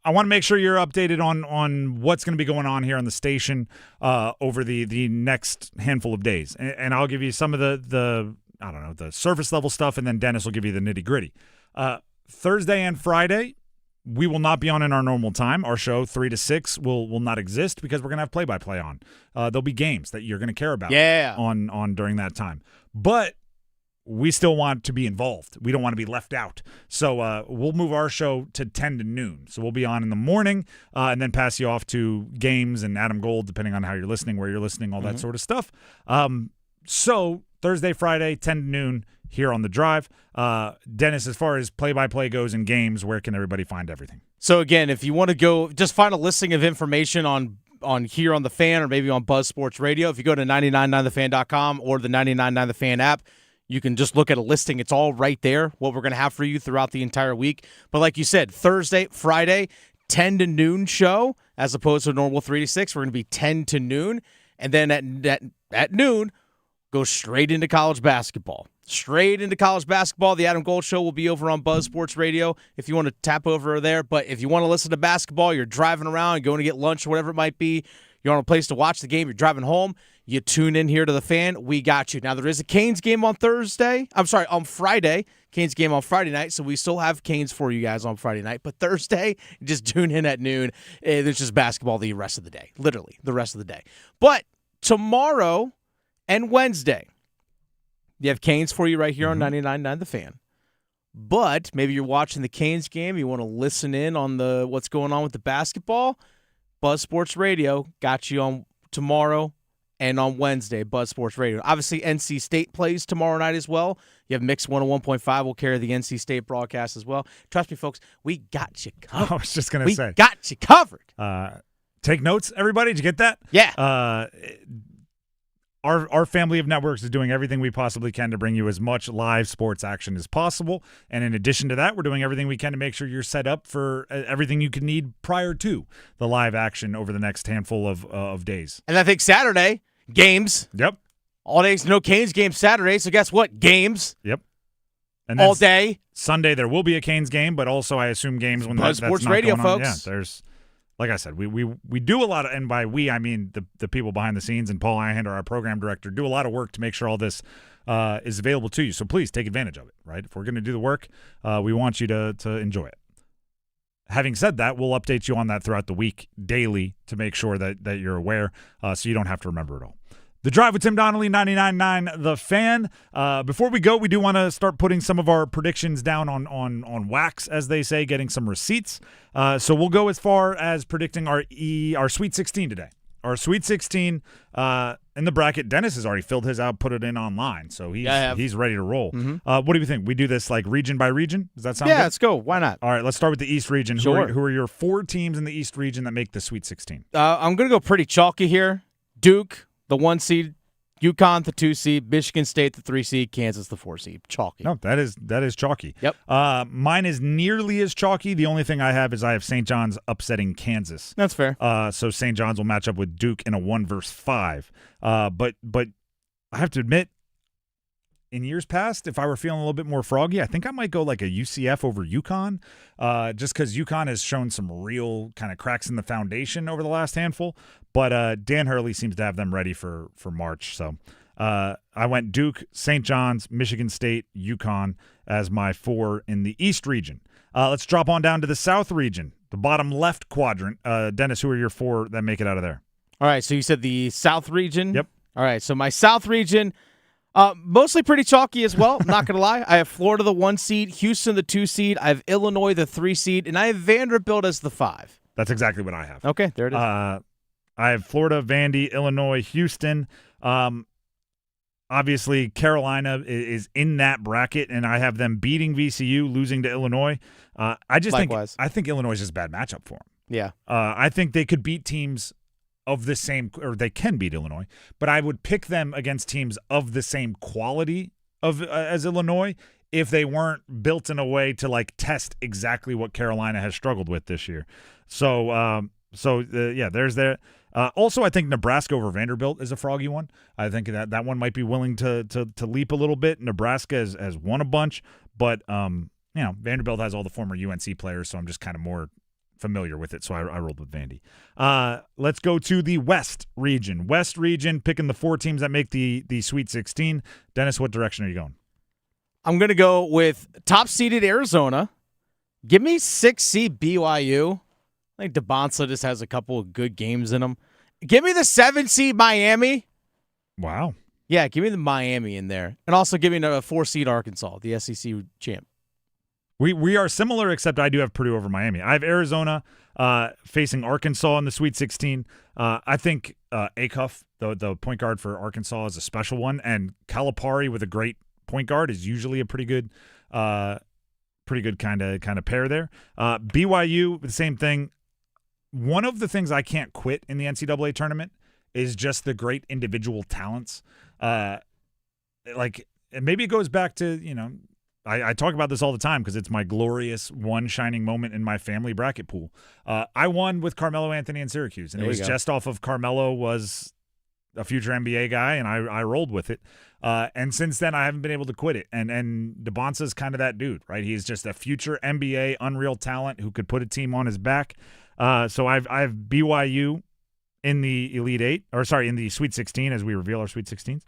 want to make sure you're updated on what's going to be going on here on the station over the next handful of days. And I'll give you some of the surface level stuff, and then Dennis will give you the nitty gritty. Thursday and Friday, we will not be on in our normal time. Our show 3 to 6 will not exist because we're going to have play-by-play on. There'll be games that you're going to care about on during that time. But we still want to be involved. We don't want to be left out. So we'll move our show to 10 to noon. So we'll be on in the morning and then pass you off to games and Adam Gold, depending on how you're listening, where you're listening, all that sort of stuff. So Thursday, Friday, 10 to noon here on The Drive. Dennis, as far as play-by-play goes in games, where can everybody find everything? So, again, if you want to go, just find a listing of information on here on The Fan or maybe on Buzz Sports Radio. If you go to 999thefan.com or the 999 The Fan app, you can just look at a listing. It's all right there, what we're going to have for you throughout the entire week. But like you said, Thursday, Friday, 10 to noon show, as opposed to a normal 3 to 6. We're going to be 10 to noon. And then at noon, go straight into college basketball. Straight into college basketball. The Adam Gold Show will be over on Buzz Sports Radio if you want to tap over there. But if you want to listen to basketball, you're driving around, going to get lunch or whatever it might be, you want a place to watch the game, you're driving home, you tune in here to the Fan, we got you. Now, there is a Canes game on on Friday. Canes game on Friday night, so we still have Canes for you guys on Friday night. But Thursday, just tune in at noon. There's just basketball the rest of the day, literally the rest of the day. But tomorrow and Wednesday, you have Canes for you right here on 99.9 The Fan. But maybe you're watching the Canes game, you want to listen in on what's going on with the basketball. Buzz Sports Radio got you on tomorrow and on Wednesday, Buzz Sports Radio. Obviously, NC State plays tomorrow night as well. You have Mix 101.5 will carry the NC State broadcast as well. Trust me, folks, we got you covered. I was just going to say. We got you covered. Take notes, everybody. Did you get that? Yeah. Our family of networks is doing everything we possibly can to bring you as much live sports action as possible. And in addition to that, we're doing everything we can to make sure you're set up for everything you can need prior to the live action over the next handful of days. And I think Saturday, games. Yep. All days, no Canes game Saturday. So guess what? Games. Yep. And all day. Sunday, there will be a Canes game, but also I assume games when Buzz that's Sports not Radio, going on. folks. Yeah, there's. Like I said, we do a lot of, and by we, I mean the people behind the scenes, and Paul Ihander, our program director, do a lot of work to make sure all this is available to you. So please take advantage of it, right? If we're going to do the work, we want you to enjoy it. Having said that, we'll update you on that throughout the week daily to make sure that you're aware so you don't have to remember it all. The Drive with Tim Donnelly, 99.9 The Fan. Before we go, we do want to start putting some of our predictions down on wax, as they say, getting some receipts. So we'll go as far as predicting our Sweet 16 today. Our Sweet 16 in the bracket. Dennis has already filled his out, put it in online, so he's ready to roll. What do you think? We do this like region by region? Does that sound good? Yeah, let's go. Why not? All right, let's start with the East region. Sure. Who are your 4 teams in the East region that make the Sweet 16? I'm going to go pretty chalky here. Duke, the 1 seed, UConn, the 2 seed, Michigan State, the 3 seed, Kansas, the 4 seed. Chalky. No, that is chalky. Yep. Mine is nearly as chalky. The only thing I have is I have St. John's upsetting Kansas. That's fair. So St. John's will match up with Duke in a 1 versus 5. But I have to admit, in years past, if I were feeling a little bit more froggy, I think I might go like a UCF over UConn, just because UConn has shown some real kind of cracks in the foundation over the last handful. But Dan Hurley seems to have them ready for March. So I went Duke, St. John's, Michigan State, UConn as my 4 in the East region. Let's drop on down to the South region, the bottom left quadrant. Dennis, who are your 4 that make it out of there? All right, so you said the South region? Yep. All right, so my South region, mostly pretty chalky as well. I'm not going to lie. I have Florida, the 1 seed, Houston, the 2 seed. I have Illinois, the 3 seed, and I have Vanderbilt as the 5. That's exactly what I have. Okay, there it is. I have Florida, Vandy, Illinois, Houston. Obviously, Carolina is in that bracket, and I have them beating VCU, losing to Illinois. I think Illinois is just a bad matchup for them. Yeah. I think they could beat teams of the same, or they can beat Illinois, but I would pick them against teams of the same quality as Illinois if they weren't built in a way to like test exactly what Carolina has struggled with this year. So there's that. Also, I think Nebraska over Vanderbilt is a froggy one. I think that one might be willing to leap a little bit. Nebraska has won a bunch, but Vanderbilt has all the former UNC players, so I'm just kind of more familiar with it, so I rolled with Vandy. Let's go to the West region. West region, picking the 4 teams that make the Sweet 16. Dennis, what direction are you going? I'm going to go with top-seeded Arizona. Give me 6 seed BYU. I think DeBonsa just has a couple of good games in him. Give me the 7 seed Miami. Wow. Yeah, give me the Miami in there. And also give me a 4 seed Arkansas, the SEC champ. We are similar, except I do have Purdue over Miami. I have Arizona facing Arkansas in the Sweet 16. I think Acuff, the point guard for Arkansas, is a special one, and Calipari with a great point guard is usually a pretty good kind of pair there. BYU, the same thing. One of the things I can't quit in the NCAA tournament is just the great individual talents. Maybe it goes back to, I talk about this all the time because it's my glorious one shining moment in my family bracket pool. I won with Carmelo Anthony in Syracuse, and it was just off of Carmelo was a future NBA guy, and I rolled with it. And since then, I haven't been able to quit it. And DeBonsa's kind of that dude, right? He's just a future NBA unreal talent who could put a team on his back. So I have BYU in the in the Sweet 16 as we reveal our Sweet 16s.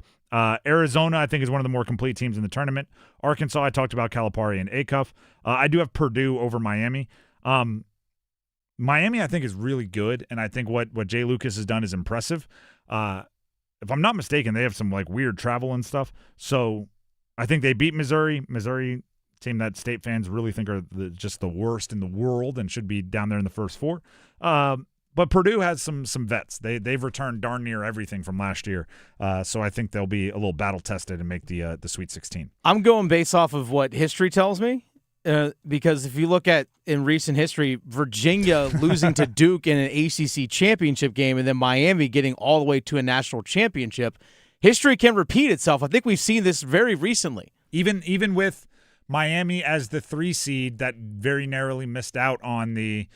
Arizona, I think, is one of the more complete teams in the tournament. Arkansas, I talked about Calipari and Acuff. I do have Purdue over Miami. Miami, I think, is really good, and I think what Jay Lucas has done is impressive. If I'm not mistaken, they have some weird travel and stuff. So I think they beat Missouri. Missouri, team that state fans really think are just the worst in the world and should be down there in the first four. But Purdue has some vets. They've returned darn near everything from last year. So I think they'll be a little battle tested and make the Sweet 16. I'm going based off of what history tells me. Because if you look at in recent history, Virginia losing to Duke in an ACC championship game and then Miami getting all the way to a national championship, history can repeat itself. I think we've seen this very recently. Even with Miami as the 3 seed that very narrowly missed out on the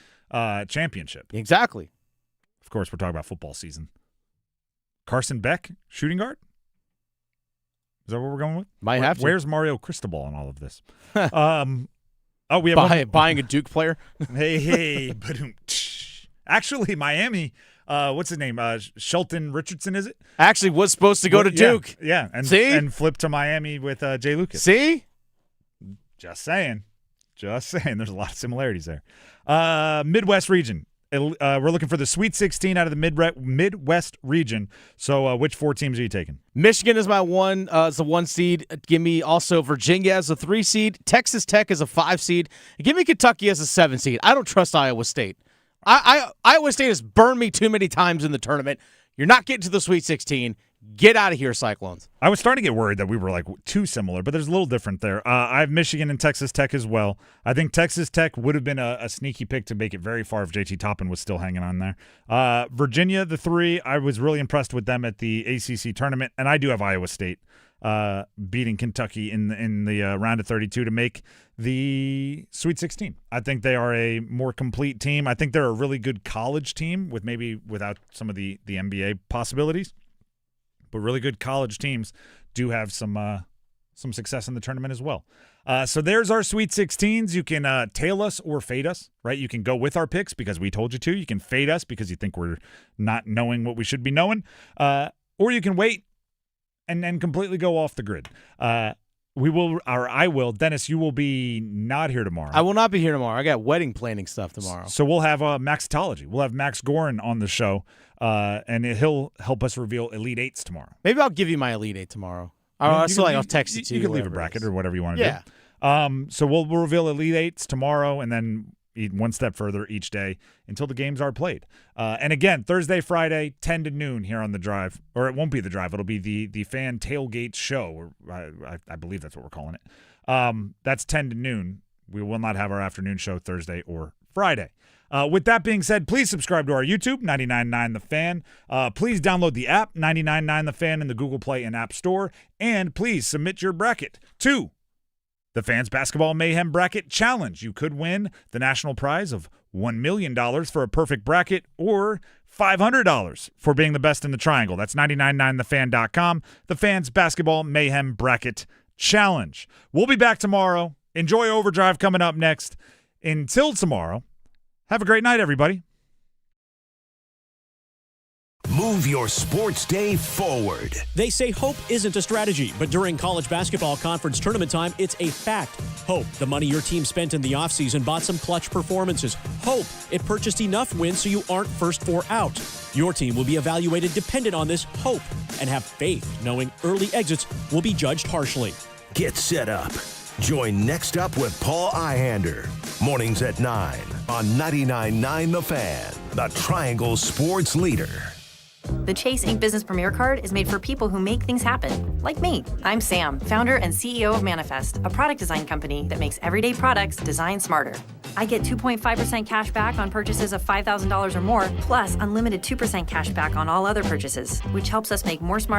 championship. Exactly. Of course, we're talking about football season. Carson Beck, shooting guard? Is that what we're going with? Might have to. Where's Mario Cristobal in all of this? We have buying a Duke player. Hey, actually, Miami. What's his name? Shelton Richardson, is it? Actually, was supposed to go to Duke. Yeah, and flip to Miami with Jay Lucas. See, just saying. There's a lot of similarities there. Midwest region. We're looking for the Sweet 16 out of the Midwest region. So which 4 teams are you taking? Michigan is my one. It's a 1 seed. Give me also Virginia as a 3 seed. Texas Tech as a 5 seed. Give me Kentucky as a 7 seed. I don't trust Iowa State. Iowa State has burned me too many times in the tournament. You're not getting to the Sweet 16. Get out of here, Cyclones. I was starting to get worried that we were too similar, but there's a little different there. I have Michigan and Texas Tech as well. I think Texas Tech would have been a sneaky pick to make it very far if JT Toppin was still hanging on there. Virginia, the 3, I was really impressed with them at the ACC tournament, and I do have Iowa State beating Kentucky in the round of 32 to make the Sweet 16. I think they are a more complete team. I think they're a really good college team without some of the NBA possibilities. But really good college teams do have some success in the tournament as well. So there's our Sweet 16s. You can tail us or fade us, right? You can go with our picks because we told you to. You can fade us because you think we're not knowing what we should be knowing. Or you can wait and then completely go off the grid. I will. Dennis, you will be not here tomorrow. I will not be here tomorrow. I got wedding planning stuff tomorrow. So we'll have Maxitology. We'll have Max Gorin on the show, and he'll help us reveal Elite Eights tomorrow. Maybe I'll give you my Elite Eight tomorrow. I'll text it to you. You can leave a bracket or whatever you want to do. So we'll reveal Elite Eights tomorrow, and then one step further each day until the games are played. And again, Thursday, Friday, 10 to noon here on The Drive. Or it won't be The Drive. It'll be the Fan Tailgate Show. I believe that's what we're calling it. That's 10 to noon. We will not have our afternoon show Thursday or Friday. With that being said, please subscribe to our YouTube, 99.9 The Fan. Please download the app, 99.9 The Fan, in the Google Play and App Store. And please submit your bracket to the Fans Basketball Mayhem Bracket Challenge. You could win the national prize of $1 million for a perfect bracket or $500 for being the best in the triangle. That's 999thefan.com. The Fans Basketball Mayhem Bracket Challenge. We'll be back tomorrow. Enjoy Overdrive coming up next. Until tomorrow, have a great night, everybody. Move your sports day forward. They say hope isn't a strategy, but during college basketball conference tournament time, it's a fact. Hope, the money your team spent in the offseason, bought some clutch performances. Hope, it purchased enough wins so you aren't first 4 out. Your team will be evaluated dependent on this hope, and have faith knowing early exits will be judged harshly. Get set up. Join Next Up with Paul Ihander. Mornings at 9 on 99.9 The Fan, the Triangle Sports Leader. The Chase Ink Business Premier Card is made for people who make things happen, like me. I'm Sam, founder and CEO of Manifest, a product design company that makes everyday products designed smarter. I get 2.5% cash back on purchases of $5,000 or more, plus unlimited 2% cash back on all other purchases, which helps us make more smart